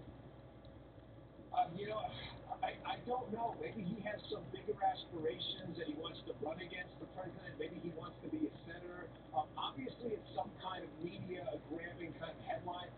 I don't know. Maybe he has some bigger aspirations and he wants to run against the president. Maybe he wants to be a senator. Obviously, it's some kind of media-grabbing kind of headline.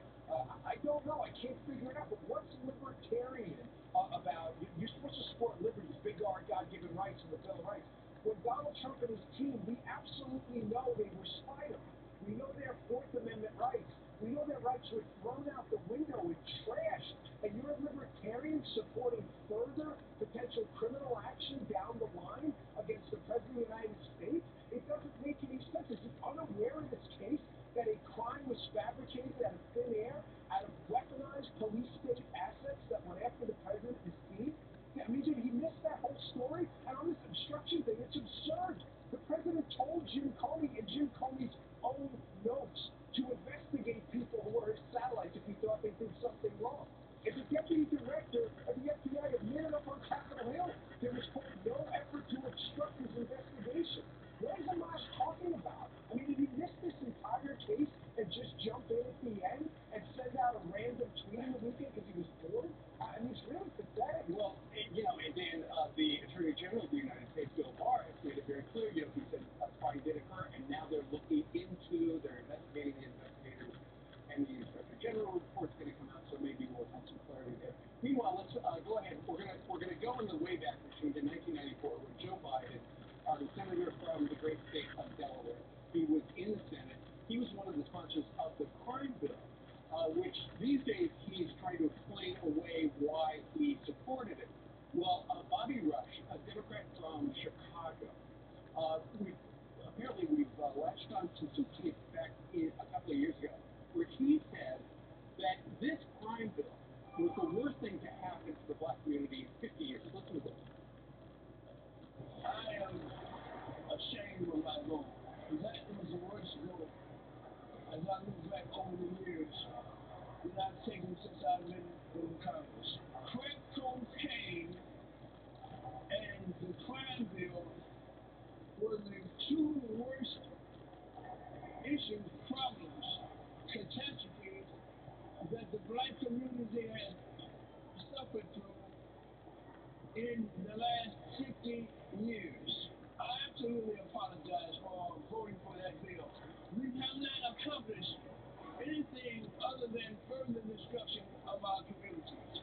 I don't know. I can't figure it out. But what's libertarian about? You're supposed to support liberties, big R, God-given rights, and the Bill of Rights. When Donald Trump and his team, we absolutely know they were spied on. We know their Fourth Amendment rights. We know their rights were thrown out the window and trashed. And you're a libertarian supporting further potential criminal action down the line against the President of the United States? It doesn't make any sense. Is he unaware in this case that a crime was fabricated out of thin air, out of weaponized police state assets that went after the President and his team? I mean, did he miss that whole story? And on this obstruction thing, it's absurd. The President told Jim Comey in Jim Comey's own notes to investigate people who were his satellites if he thought they did something wrong. If the deputy director of the FBI admitted up on Capitol Hill, there was, quote, no effort to obstruct his investigation. What is Amash talking about? I mean, did he miss this entire case and just jump in at the end and send out a random tweet in the weekend because he was bored? I mean, it's really pathetic. Well, and then the Attorney General of the United States, Bill Barr, has made it very clear, he said a spying did occur, and now they're looking into, they're investigating the investigators and the Inspector General report. a senator from the great state of Delaware. He was in the Senate. He was one of the sponsors of the crime bill, which these days he's trying to explain away why he supported it. Well, Bobby Rush, a Democrat from Chicago, we've latched on to some tapes back a couple of years ago where he said that this crime bill was the worst thing to happen to the black community in 50 years. Listen to this. I am ashamed of my goal. That was the worst goal. As I look back over the years that I've taken since I've been in Congress. Crack cocaine and the crime bill were the two worst issues, problems, catastrophes that the black community has suffered through in the last 50 years. I absolutely apologize for voting for that bill. We have not accomplished anything other than further destruction of our communities.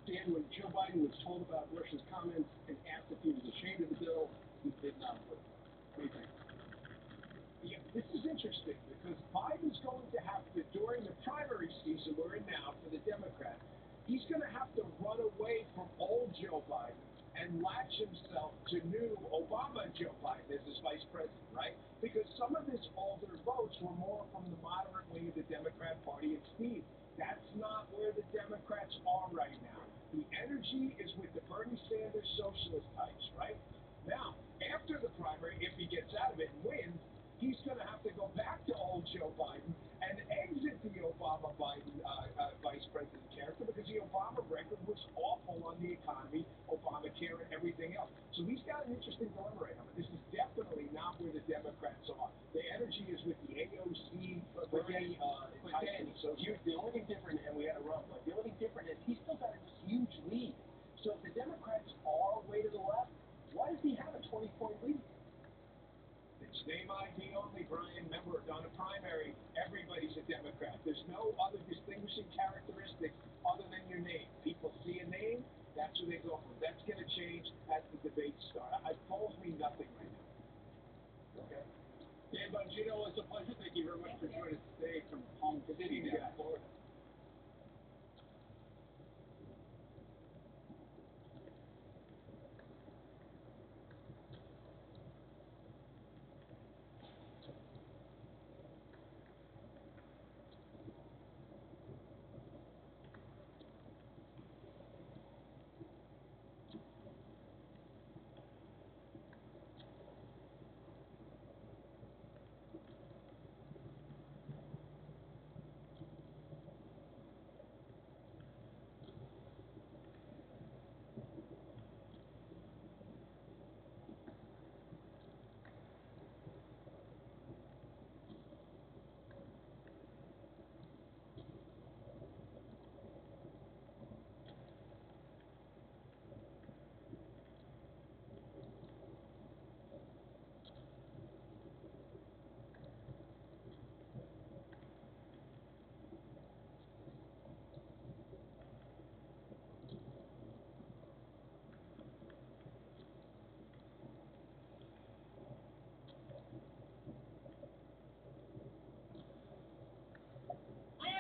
Dan, when Joe Biden was told about Rush's comments and asked if he was ashamed of the bill, he did not vote. What do you think? Yeah, this is interesting because Biden's going to have to, during the primary season we're in now for the Democrats, he's going to have to run away from old Joe Biden and latch himself to new Obama Joe Biden as his vice president, right? Because some of his older votes were more from the moderate wing of the Democrat Party and Steve. That's not where the Democrats are right now. The energy is with the Bernie Sanders socialist types, right? Now, after the primary, if he gets out of it and wins, he's going to have to go back to old Joe Biden and exit the Obama-Biden vice president character because the Obama record was awful on the economy, Obamacare, and everything else. So he's got an interesting dilemma right now. But this is definitely not where the Democrats are. The energy is with the AOC, Bernie, So the only thing different, and we had a run, but the only thing different is he's still got a huge lead. So if the Democrats are way to the left, why does he have a 20-point lead? It's name ID only, Brian. Remember, on a primary, everybody's a Democrat. There's no other distinguishing characteristics other than your name. People see a name, that's who they go for. That's going to change as the debates start. I polls mean nothing right now. Okay. Dan Bongino, it's a pleasure. Thank you very much for joining us today from Palm City, Florida.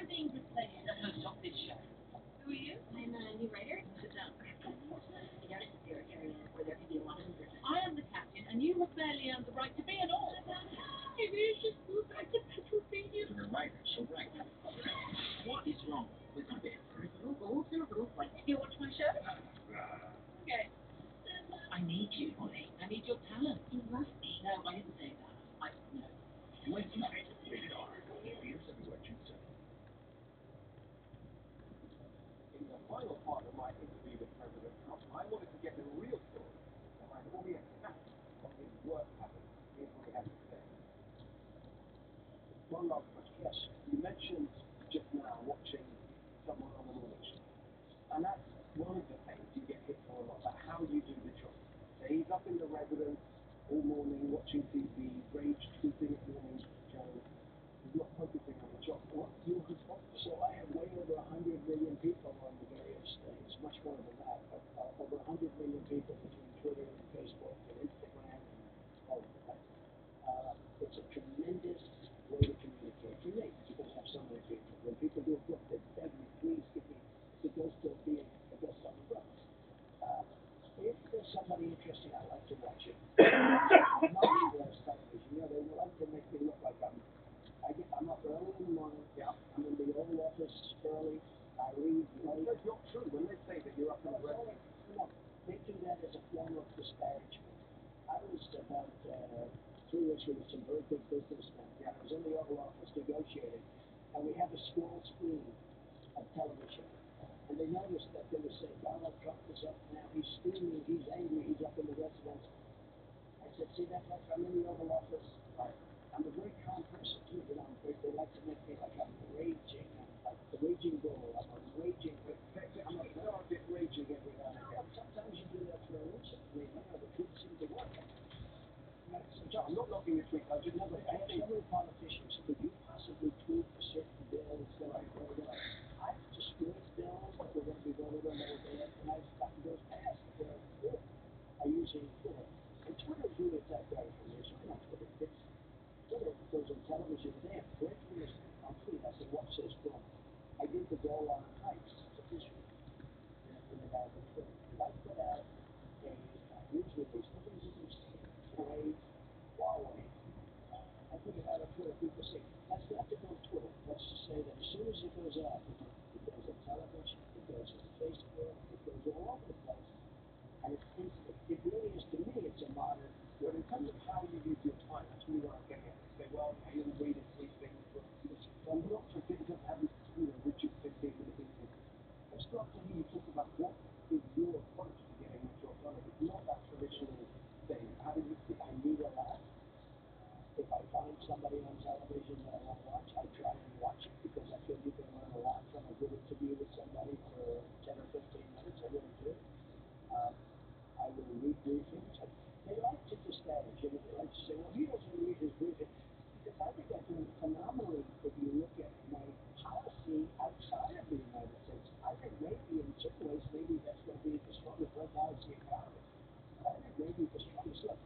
Being replaced as the host of this show. Who are you? I'm a new writer. Sit down. There area where there can be a lot of movement. I am the captain, and you have barely earned the right to be an all. Maybe you should move back to Pennsylvania. You're a writer, so write. What is wrong with my bed? Wait, do you watch my show? Okay. I need you, Molly. I need your talent. You love me. No, I didn't say that. No. Wait a minute. Rated R. Here's everywhere you say. In the final part of my interview with President Trump, I wanted to get the real story behind all the attacks on his work habits. Here's what he had to say. One last question. Yes, you mentioned just now watching someone on an election. And that's one of the things you get hit for a lot, about how you do the job. So he's up in the residence all morning watching TV, rage tweeting at morning Joe. He's not focusing on the job. What's your response? So I have way over 100 million people on the various states, much more than that, but over 100 million people between Twitter and Facebook and Instagram noticed that they were saying Donald Trump is up now. He's steaming. He's angry. He's up in the residence. I said, see that, Trump? I'm in the Oval Office. I'm a very calm person too. You know, they like to make me like I'm raging. I'm like the raging bull. I'm a raging. I'm a bit raging every now and again. Sometimes you do that for a reason. I mean, you know, the truth seems to work. So I'm not knocking the tweet. I have several politicians. Could you possibly tweet a certain bill that I voted on? I've destroyed bills that were going to be voted on that were bad, and I've gotten those passed that were good by using Twitter. And Twitter is really that bad for me. It's really not Twitter. It's Twitter goes on television. They have breakthroughs on tweet. I said, watch this, boom. I did the Golan Heights petition in the guy on Twitter. I put out a news release. Nobody's even seen it. Huawei. I put it out on Twitter. People say, that's not to go on Twitter. Let's just say that as soon as it goes out, it goes on television, it goes on Facebook, it goes all over the place. And it's instant. It really is, to me, it's a modern. But in terms of how you use your time, that's really what I'm getting at. You say, well, I didn't read and see things. Well, I'm not for things that haven't, Richard said things and things. Let's start to hear you talk about what is your approach to getting into authority. It's not that traditional thing. How do you think I need a laugh? If I find somebody on television that I want to watch, I try and watch it because I feel you can learn a lot from a good interview with somebody for 10 or 15 minutes. I really do. I will read briefings. They like to disparage. You know, they like to say, well, he doesn't read his briefing. Because I think I'm doing phenomenally if you look at my policy outside of the United States. I think maybe in certain ways, maybe that's going to be the strongest right now is the economy. I think maybe the strongest. Look,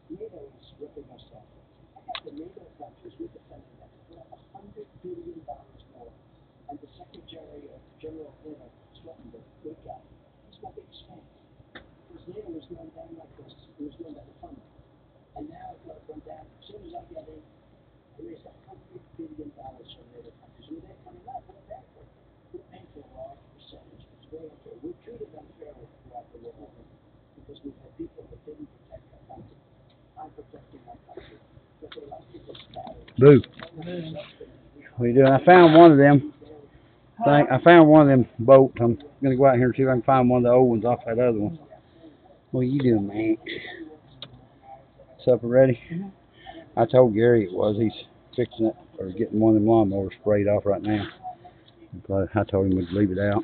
NATO is ripping us off. I got the NATO countries, we're defending them. We're up $100 billion more. And the Secretary of General Clinton, Stoltenberg, great guy. He's my biggest fan. Because NATO was going down like this. It was going down the funding. And now it's going to come down. As soon as I get in, I raised $100 billion from NATO countries. Where they're coming up, we're paying for it. We're paying for a large percentage. It's very unfair. We're treated unfairly throughout the world because we've had people that didn't protect our country. I'm protecting my country. But they like to disparage. Boo. What are you doing? I found one of them. I found one of them boats. I'm going to go out here and see if I can find one of the old ones off that other one. What are you doing, man? Supper ready? I told Gary it was. He's fixing it or getting one of them lawnmowers sprayed off right now. But I told him we'd leave it out.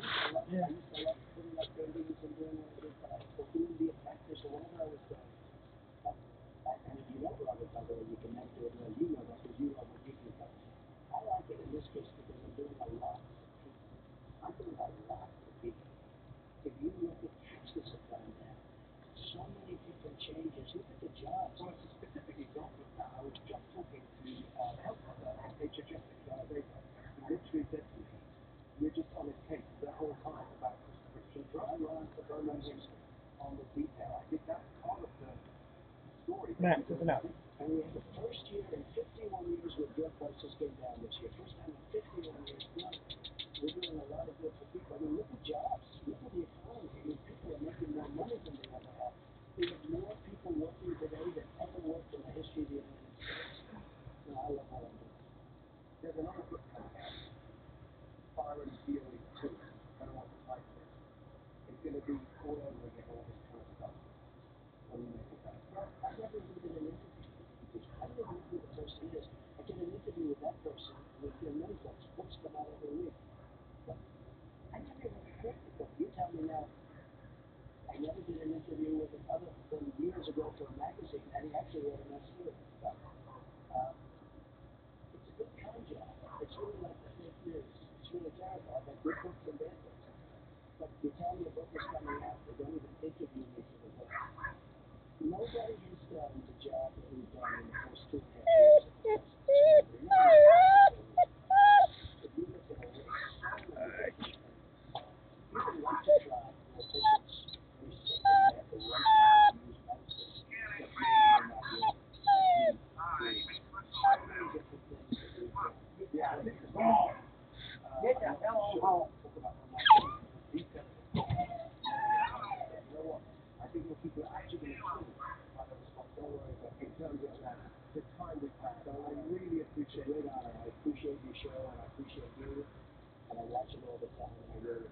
I like it in this case because I'm doing a lot for people. I'm doing a lot for people. If you look at taxes have gone down, so many different changes. Look at the jobs. Well, it's a specific example of that. I was just talking to health HHS examiner. He literally said to me, you're just on his case the whole time about prescription drugs. I run for Berlin on the detail. I think that's part of the story. Matt, it's enough. And we had the first year in 51 years where drug prices came down this year. First time in 51 years. We're doing a lot of good for people. I mean, look at jobs. Look at the economy. I mean, people are making more money than they ever have. We have more people working today than ever worked in the history of the United States. You know, I love what I'm doing. There's another book coming out, Fire and Fury 2. I don't know what the title is. It's going to be all over again, all this kind of stuff. What do you make of that? Well, I've never even did an interview because I don't even know who the person is. I did an interview with that person. There's been many books. Books come out every week. But I never even heard the book. You tell me now. I never did an interview with him other than years ago for a magazine, and he actually wrote a nice story. But, it's a good con job. It's really like the fake news. It's really terrible. I've had good books and bad books. But you tell me a book is coming out, they don't even interview me for the book. Nobody has done the job that we've done in the first 2.5 years of the presidency. If you look at a race, so many different things. Even right to try, where a person's very sick and they have the right now to use medicine that may or may not work. So many different things that we've done. Yeah, I think it's wrong. Get the hell on home. Talk about the details. You know what? I think we'll keep it actually in the by the response. Don't worry about it. In terms of that, the time we've had. So I really appreciate it. I appreciate your show and I appreciate you. And I watch it all the time. And I really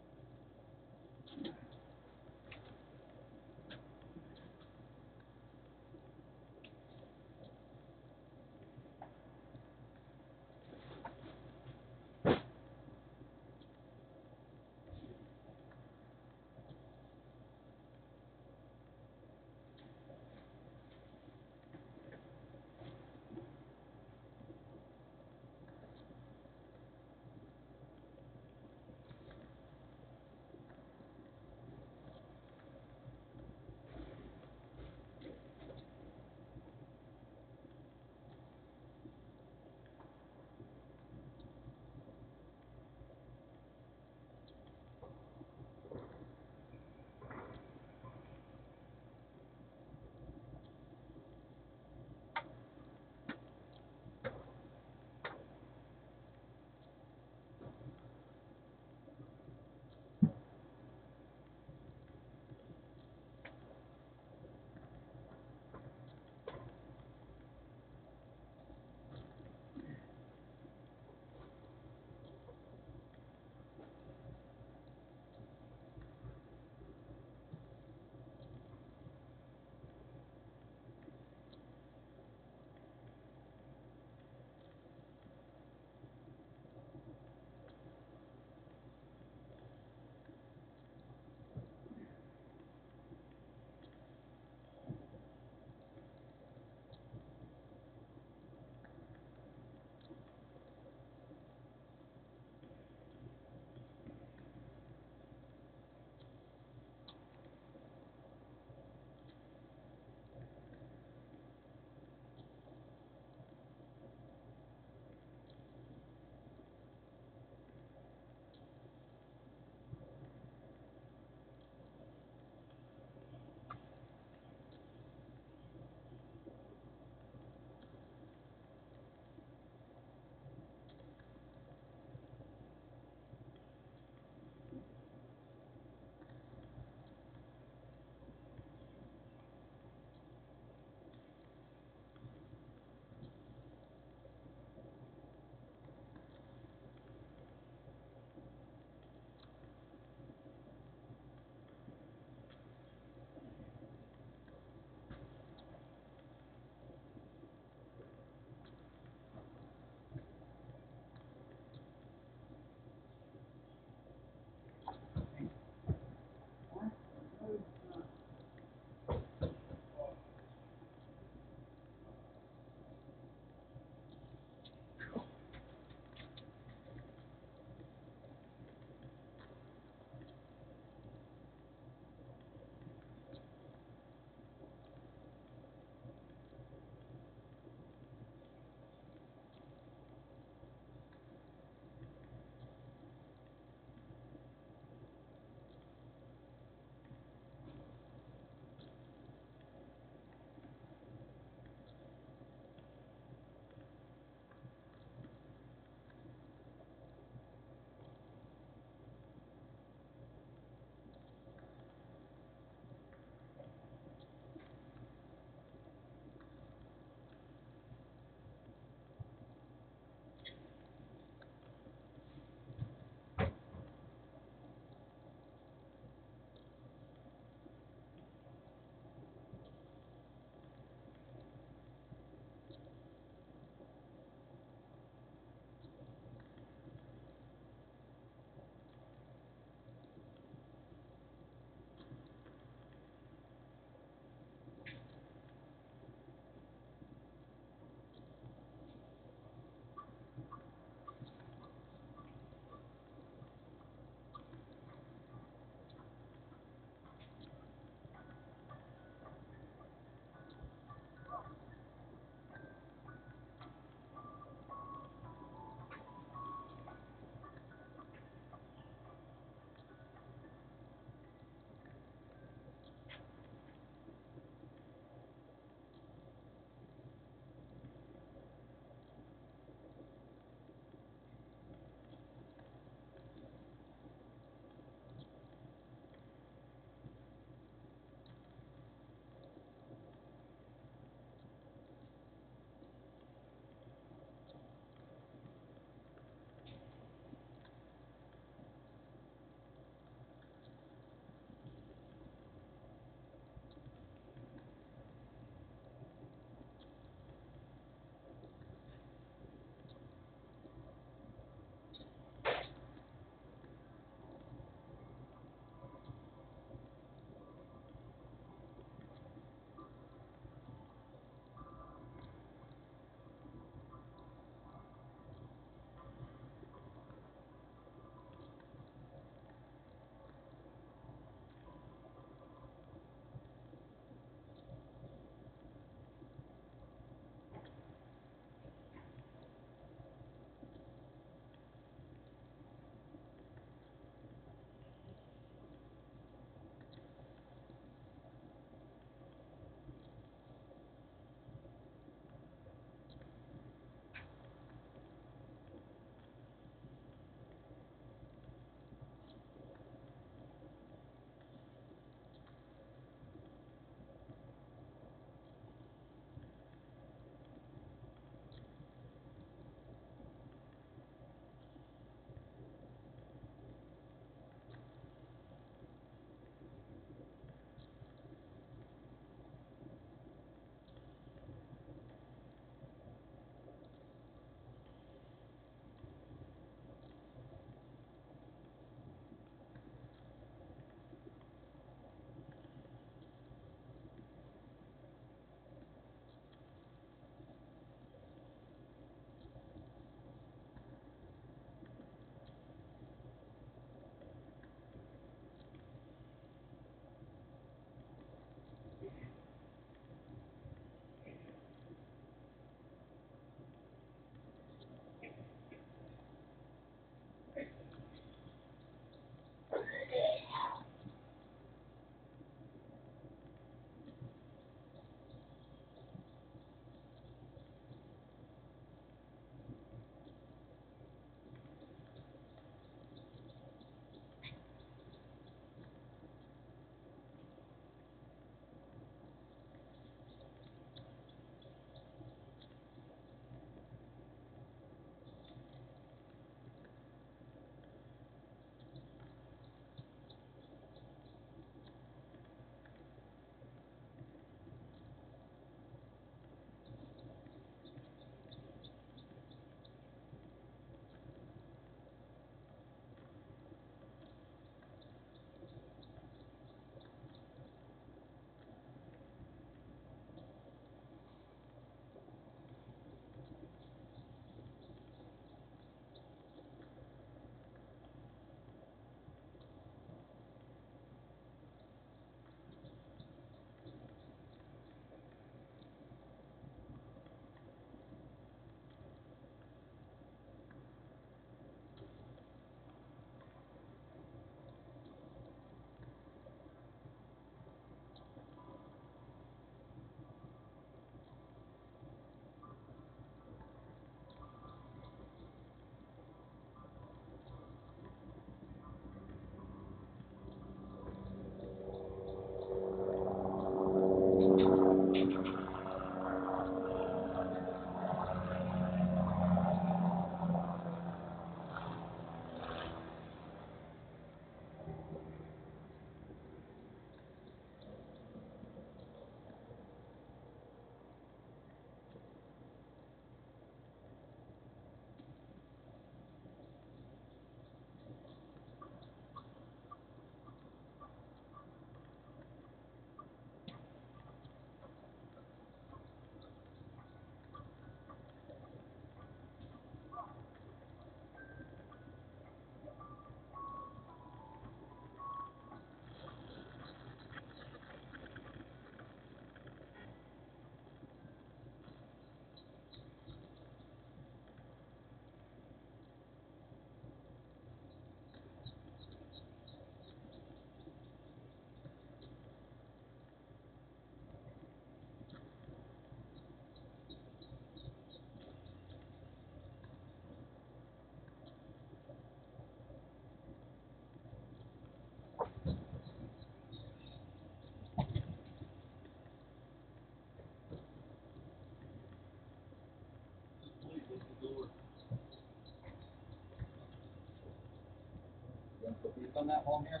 You've done that long here?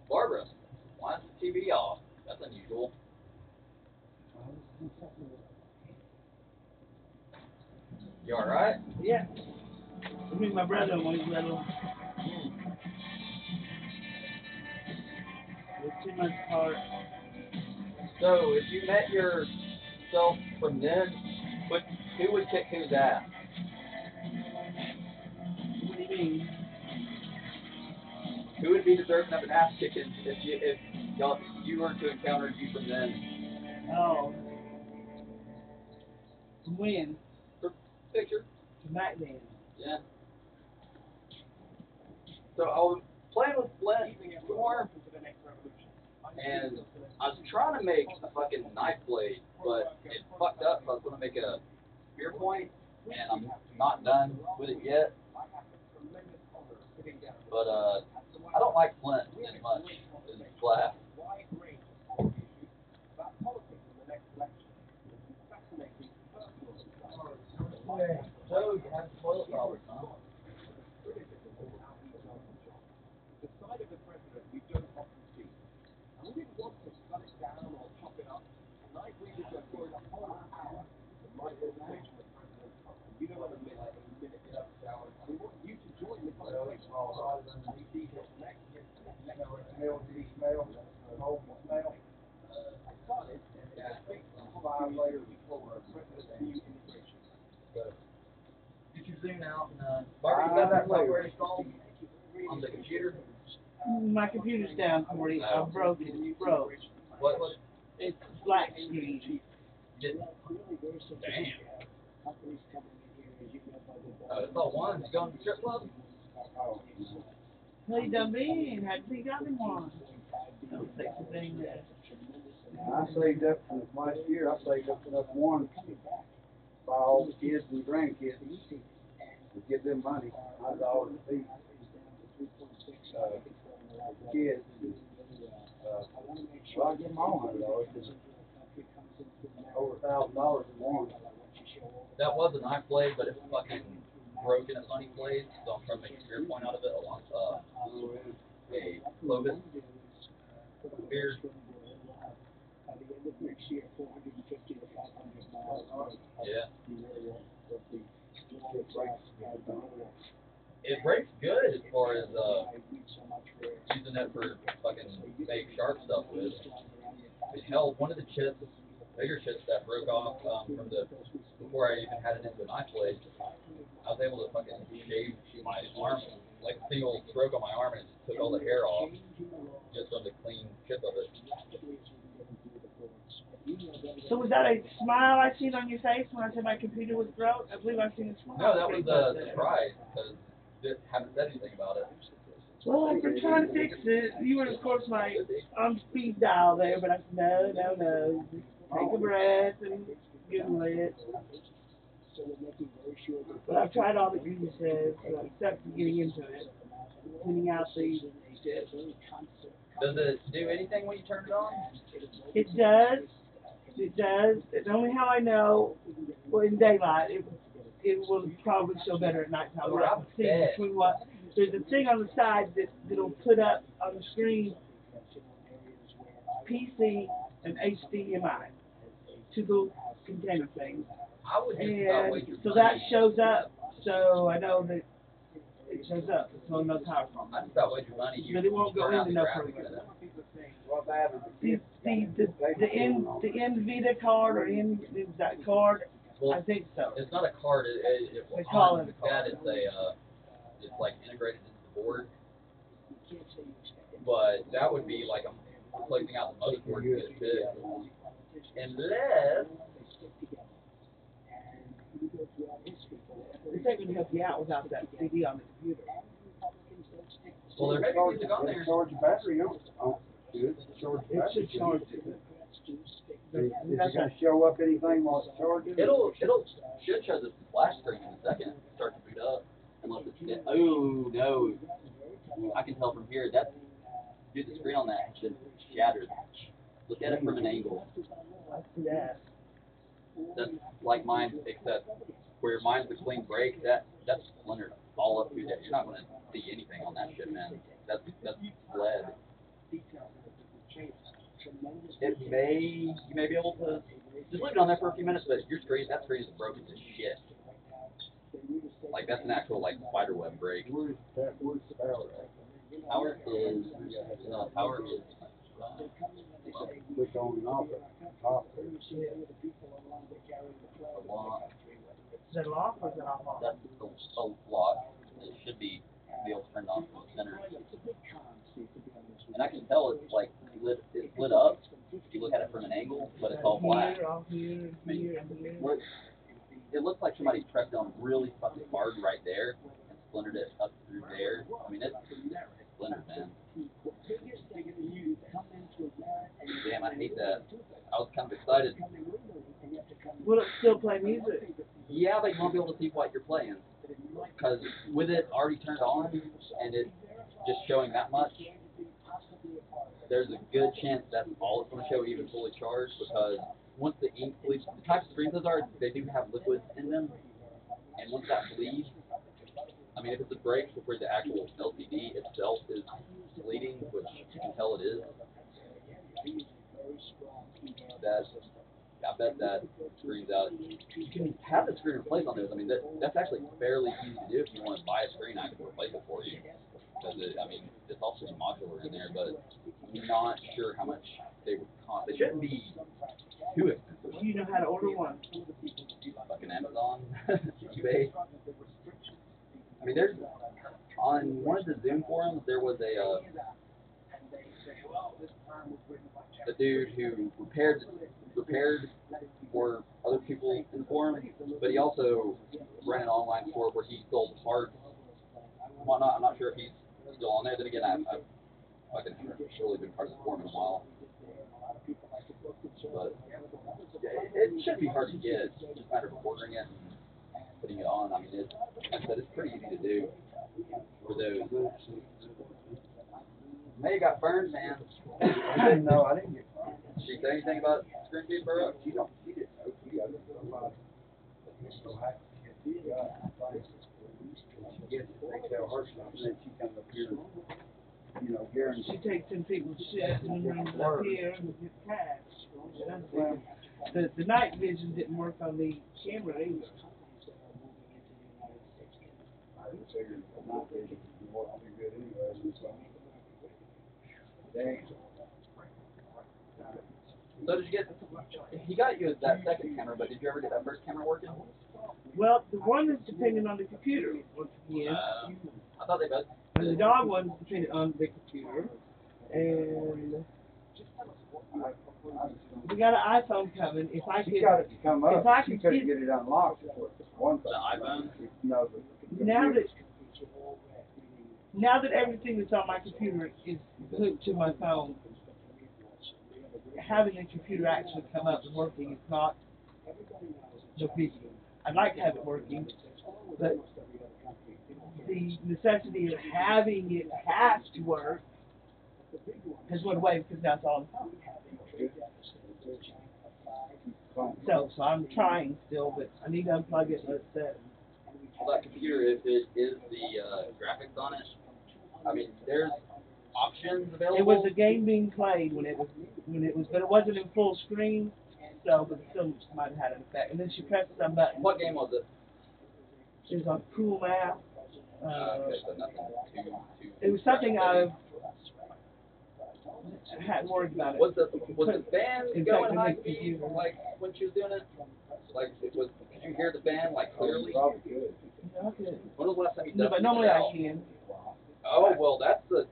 Barbara, why is the TV off? That's unusual. You alright? Yeah. I mean, my brother when he was little. We're 2 months apart. So, if you met yourself from then, who would kick whose ass? What do you mean? Who would be deserving of an ass kicking if you were to encounter you from then? Oh. From when? For picture. From back then. Yeah. So I was playing with Flint before, and I was trying to make a fucking knife blade, but it fucked up, so I was going to make a spear point, and I'm not done with it yet. But I don't like Flint as much as glass. So you have toilet problems, huh? The side of the president we don't often see. And we didn't want to cut it down or chop it up. Tonight we decided for a whole hour to my conversation with President Trump. We don't want to miss a minute in this hour. We want you to join the conversation. I started and speak to 5 layers before President's new immigration. Get your Zoom out and Barbara, you got that software installed on the computer? My computer's down for you. I broke it. It's broke. What? It's black screen. Damn. It's all one. You going to the strip club? Well, you done been. Had to be got him one. Don't say the thing there. I saved up from last year. I saved up enough one by all the kids and grandkids to give them money. $100 a piece. Kids. Well, I give them all $100 because over $1,000 in one. That was a knife blade, but it fucking broke in a funny place, so I'm trying to make a spear point out of it along a Clovis spear. Yeah. It breaks good as far as using it for fucking make sharp stuff with. It held one of the chips, bigger chips that broke off from the before I even had it into a knife blade. I was able to fucking shave my arm, like a single stroke on my arm, and it just took all the hair off just on the clean chip of it. So was that a smile I seen on your face when I said my computer was broke? I believe I seen a smile. No, that was a surprise because you haven't said anything about it. Well, I've been trying to fix it. You were, of course, on speed dial there, but I said, no. Take a breath and Google it. But I've tried all that you said, except for getting into it. Cleaning out the... Does it do anything when you turn it on? It does. It does. It's only how I know. Well, in daylight, it will probably show better at nighttime. Where I can see between what. There's a thing on the side that'll put up on the screen PC and HDMI. Two little container things. And so that shows up. So I know that it shows up. It's on no power phone. I just thought wager money. But it won't go into no program. The NVIDIA card or that card, well, I think so. It's not a card. They call it a card. It's like integrated into the board. But that would be like I'm replacing out the motherboard to get it fixed. Unless this ain't gonna help you out without that CD on the computer. well, there may be music on there. Charge the battery on it. It should charge it. Is it going to show up anything while it's charging? It'll should show the flash screen in a second. Start to boot up. Unless it's dead. Oh no! I can tell from here that the screen on that should shatter. Look at it from an angle. I see that. That's like mine, except where mine's a clean break, that's splintered all up through there. You're not going to see anything on that shit, man. That's lead. You may be able to just leave it on there for a few minutes, but that screen is broken to shit. Like, that's an actual, like, spider web break. Where's the power at? Power is Switch on and off at the top there. Is it off or is it off? That's a lock. It should be able to turn on from the center. And I can tell it's like it's lit up if you look at it from an angle, but it's all black. It looks like somebody pressed on really fucking hard right there and splintered it up through there. I mean, it's splintered, man. Damn, I hate that. I was kind of excited. Will it still play music? Yeah, but you won't be able to see what you're playing. Because with it already turned on and it just showing that much, there's a good chance that's all it's going to show even fully charged, because once the ink bleeds, the type of screens those are, they do have liquids in them, and once that bleeds, I mean, if it's a break where the actual LCD itself is bleeding, which you can tell it is, I bet that screen's out. You can have the screen replaced on those. I mean, that's actually fairly easy to do. If you want to buy a screen, I can replace it for you. Because it's also modular in there, but I'm not sure how much they would cost. They shouldn't be too expensive. You know how to order one. Fucking Amazon, eBay. I mean, there's on one of the Zoom forums there was a dude who repaired for other people in the forum, but he also ran an online store where he sold parts. Well, I'm not sure if he's still on there. Then again, I've fucking really been part of the forum in a while. But it should be hard to get. It's just a matter of ordering it and putting it on. I mean, like I said, it's pretty easy to do for those. May got burned, man. No, I didn't get burned. Did she say anything about screen feed, bro? She didn't know. She got it. She gets it, they tell her something, and she comes up here, guaranteed. She takes some people's shit and brings it up here and gets cash. That's why the night vision didn't work on the camera either. I didn't figure the night vision wasn't too good anyway, so. Dang. So did you get? He got you that second camera, but did you ever get that first camera working? Well, the one is dependent on the computer once again. I thought they both. And the dog one's dependent on the computer, and we got an iPhone coming. If I could, She got it to come up. If I She could couldn't get it unlocked. One thing. The iPhone. Now that everything that's on my computer is hooked to my phone, having the computer actually come up and working is not no biggie. I'd like to have it working, but the necessity of having it have to work has went away because now it's all on the phone. So I'm trying still, but I need to unplug it and let it set. Well, that computer, if it is the graphics on it, I mean, there's options available. It was a game being played when it was, but it wasn't in full screen, so but it still might have had an effect. And then she pressed some button. What game was it? It was on Cool Math. Okay, so nothing too. It was something I hadn't worried about it. Was the fan going high speed like when she was doing it? Like it was? Could you hear the fan like clearly? No, I couldn't. When was the last time you? No, but normally I can. Oh well, that's the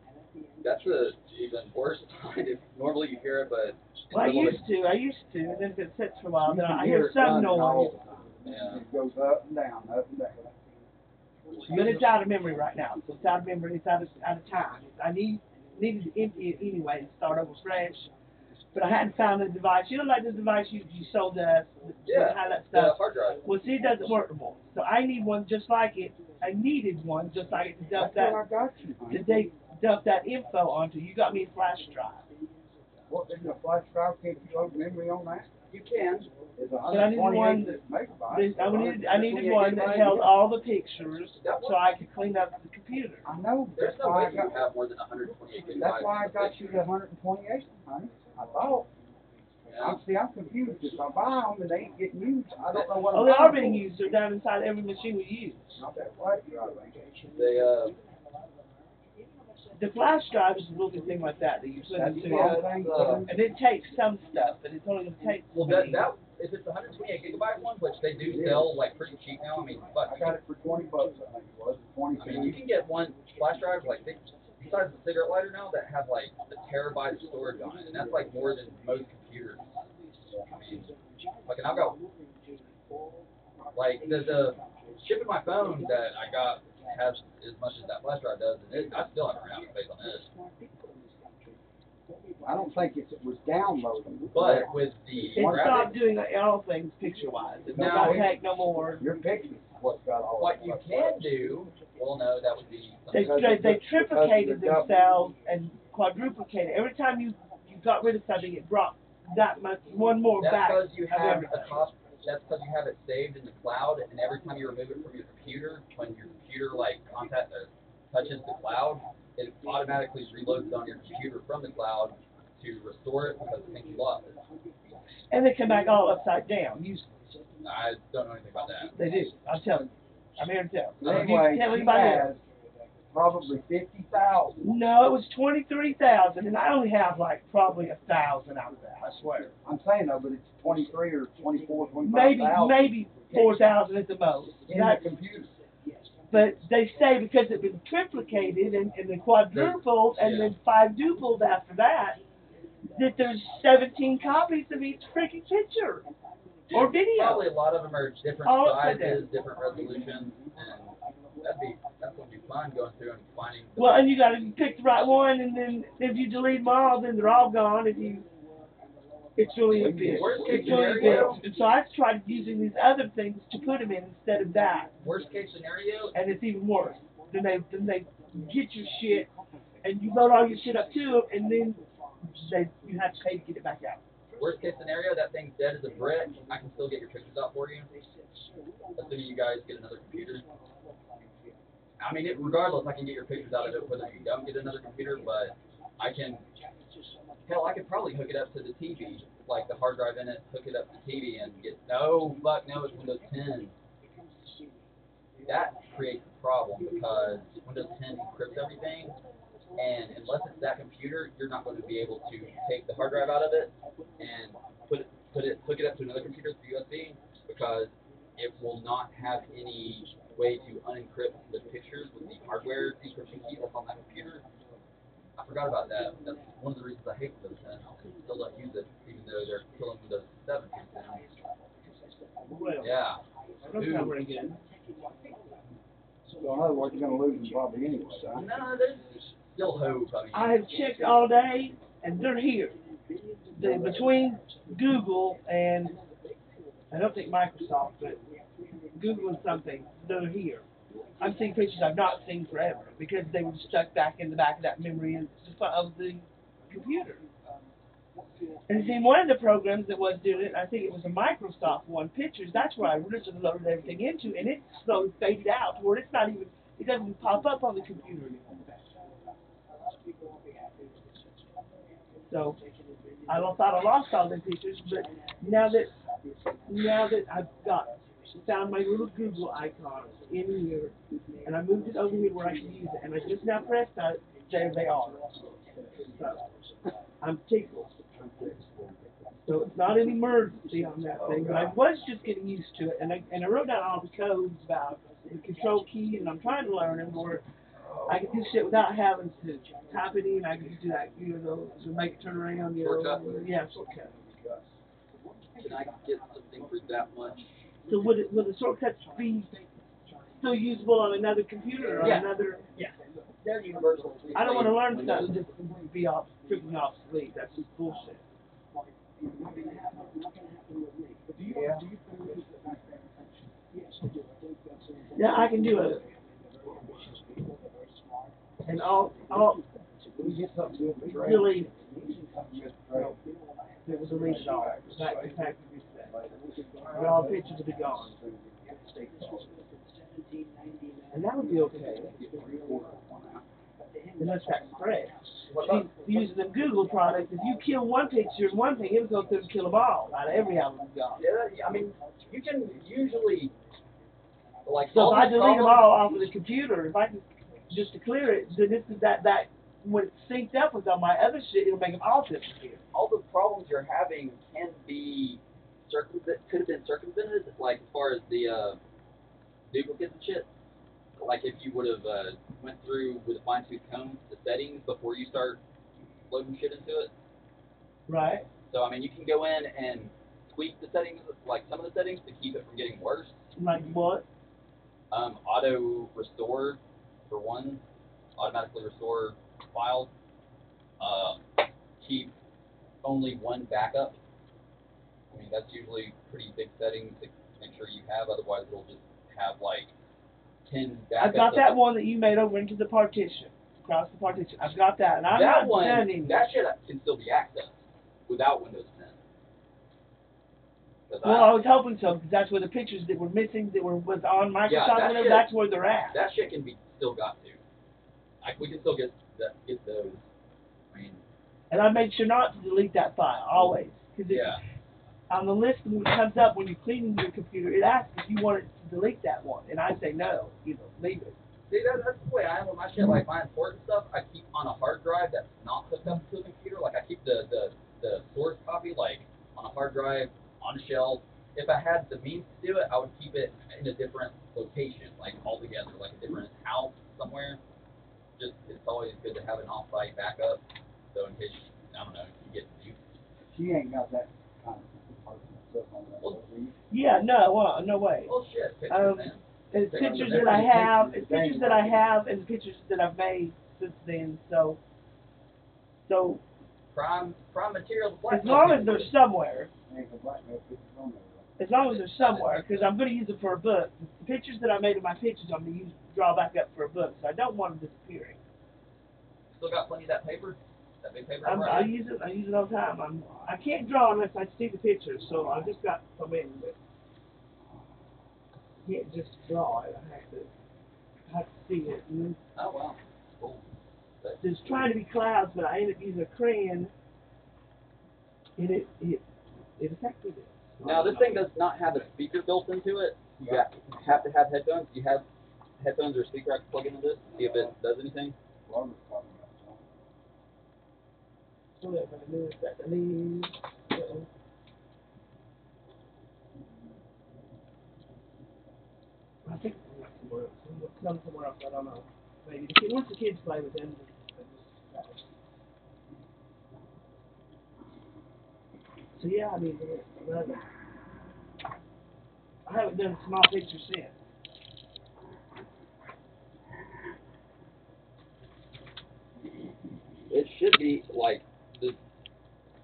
even worse sign. Normally you hear it, but. Well, I used to, and then if it sits for a while, then I hear some noise. Yeah. It goes up and down, up and down. But it's out of memory right now, so it's out of memory, it's out of time. I needed to empty it anyway and start over fresh. But I hadn't found the device. You know, like the device you sold us, how that stuff. Hard drive. Well, see, it doesn't work anymore. So I need one just like it. I needed one just like it to dump that. I got you. They dump that info onto. You got me a flash drive. What, isn't a flash drive? Can't you load memory on that? You can. It's But I needed one 128 megabytes. I needed one that held all the pictures so I could clean up the computer. I know. There's no way you have more than 128 gigabytes. That's why I got you the 128, honey. I thought. I'm confused. If I buy them and they ain't getting used, I don't know what I'm they are buying being used. They're down inside every machine we use. Not that flash drive. They The flash drive is a little thing like that you put That's into the it, thing. and it takes some stuff, but it's only going to take. well, that if it's 128 gigabyte one, which they do sell like pretty cheap now. I mean, fuck. I got it for $20. I think it was 20. I mean, you can get one flash drive like besides the cigarette lighter now that have like a terabyte of storage on it, and that's like more than most computers. I mean, like, and I've got like the chip in my phone that I got has as much as that flash drive does, and I still haven't run out of space on this. I don't think it was downloading. But with the It stopped doing all things picture-wise. It don't take no more. Your picture what's got all what you can do, well, no, that would be something. They triplicated themselves and quadruplicated. Every time you got rid of something, it brought that much, one more That's back. because you have a cost. That's because you have it saved in the cloud, and every time you remove it from your computer, when your computer touches the cloud, it automatically reloads on your computer from the cloud to restore it because it thinks you lost it. And they come back all upside down. I don't know anything about that. They do. I'm telling you. I'm here to tell. Anyway, you tell she anybody has probably 50,000. No, it was 23,000, and I only have like probably 1,000 out of that. I swear. I'm saying though, but it's 23 or 24, 25,000. Maybe 4,000 at the most. In the computer. But they say because it's been triplicated and then quadrupled and then quadrupled after that there's 17 copies of each freaking picture or video. Probably a lot of them are different sizes, different resolutions, and that's gonna be fun going through and finding. Well, and you got to pick the right one, and then if you delete them all, then they're all gone. It's really a bitch. It's really a bitch. And so I tried using these other things to put them in instead of that. Worst case scenario. And it's even worse. Then they get your shit, and you load all your shit up to them, and then you have to pay to get it back out. Worst case scenario, that thing's dead as a brick. I can still get your pictures out for you, assuming you guys get another computer. I mean, regardless, I can get your pictures out of it whether you don't get another computer, but I can. Hell, I could probably hook it up to the TV, like the hard drive in it, hook it up to the TV and get. No, it's Windows 10. That creates a problem because Windows 10 encrypts everything. And unless it's that computer, you're not going to be able to take the hard drive out of it and hook it up to another computer through USB because it will not have any way to unencrypt the pictures with the hardware encryption key that's on that computer. I forgot about that. That's one of the reasons I hate Windows 10 and still don't use it, even though they're killing Windows 7 too soon. Well, yeah. That's not very good. So in other words, you're going to lose them probably anyway, right? No, there's still hope. I have checked all day, and they're here. Between Google and, I don't think Microsoft, but Google and something, they're here. I've seen pictures I've not seen forever because they were stuck back in the back of that memory of the computer. And see, one of the programs that was doing it, I think it was a Microsoft one, Pictures, that's where I originally loaded everything into, and it slowly faded out to where it's not even, it doesn't even pop up on the computer anymore. So, I thought I lost all the pictures, but now that I've found my little Google icon in here, and I moved it over here where I can use it, and I just now pressed it, there they are. So, I'm tickled. So it's not an emergency on that thing, but I was just getting used to it, and I wrote down all the codes about the control key, and I'm trying to learn them where I can do shit without having to type it in. I can just do that, to make it turn around. Shortcut. Yeah, shortcut. Can I get something for that much? So would the shortcuts be still usable on another computer or another? Yeah. They're universal. I don't want to learn something just to be freaking obsolete. That's just bullshit. Yeah, I can do it. And all really, It was deleted all. Back to factory reset. And all the pictures would be gone. And that would be okay. Unless that spread. Using the Google product, if you kill one picture and one thing, it would go through and kill them all out of every album you got. Yeah, I mean, you can usually, like, So all if I these delete them problems- all off of the computer, if I can just to clear it, then this is that when it's synced up with all my other shit, it'll make them all disappear. all the problems you're having can be could have been circumvented, like as far as the duplicates and shit. Like if you would have went through with a fine-tooth comb the settings before you start loading shit into it. Right. So I mean, you can go in and tweak the settings, like some of the settings, to keep it from getting worse. Like what? Auto restore for one, automatically restore files. Keep only one backup. I mean, that's usually pretty big setting to make sure you have. Otherwise, it'll just have like 10 backups. I've got that one that you made over into the partition, across the partition. I've got that, and I'm that not one, done anything. that shit can still be accessed without Windows 10. Well, I was hoping so, because that's where the pictures that were missing, that was on Microsoft, that whatever, shit- that's where they're at. That shit can be still got to. Like, we can still get those. I mean, And I made sure not to delete that file, always. Because on the list when it comes up when you're cleaning your computer, it asks if you want it to delete that one. And I say no, leave it. see, that's the way I am with my shit. Like, my important stuff, I keep on a hard drive that's not hooked up to a computer. Like, I keep the source copy, like, on a hard drive, on a shelf. If I had the means to do it, I would keep it in a different location, like, altogether, like a different house somewhere. Just, it's always good to have an off-site backup. So in case, I don't know, you get nuked. She ain't got that kind of personal stuff on that. Well, Yeah, no way. Well, shit, pictures, man. It's Pictures pictures are that I have, pictures, it's pictures that I have, and pictures that I've made since then. So Prime material. as long as they're somewhere, Ain't no blackmail pictures on there. as long as they're somewhere, because I'm going to use it for a book. The pictures that I made of my pictures, I'm going to draw back up for a book. So I don't want them disappearing. Still got plenty of that paper? That big paper? I use it all the time. I can't draw unless I see the pictures, so I just got so many. But I can't just draw it. I have to see it. And Oh, wow. Cool. there's trying to be clouds, but I ended up using a crayon, and it affected it. Now, this thing does not have a speaker built into it. You have to have headphones. Do you have headphones or a speaker I can plug into this to see if it does anything? Well, it's talking about So if I lose that, I leave. I think it's somewhere else. Some somewhere else. I don't know. Maybe once the kids play with them. So yeah, I mean, I haven't done small pictures since. It should be, like, the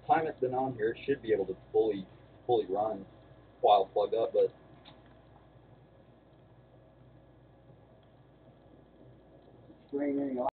time it's been on here, it should be able to fully run while plugged up, but screen any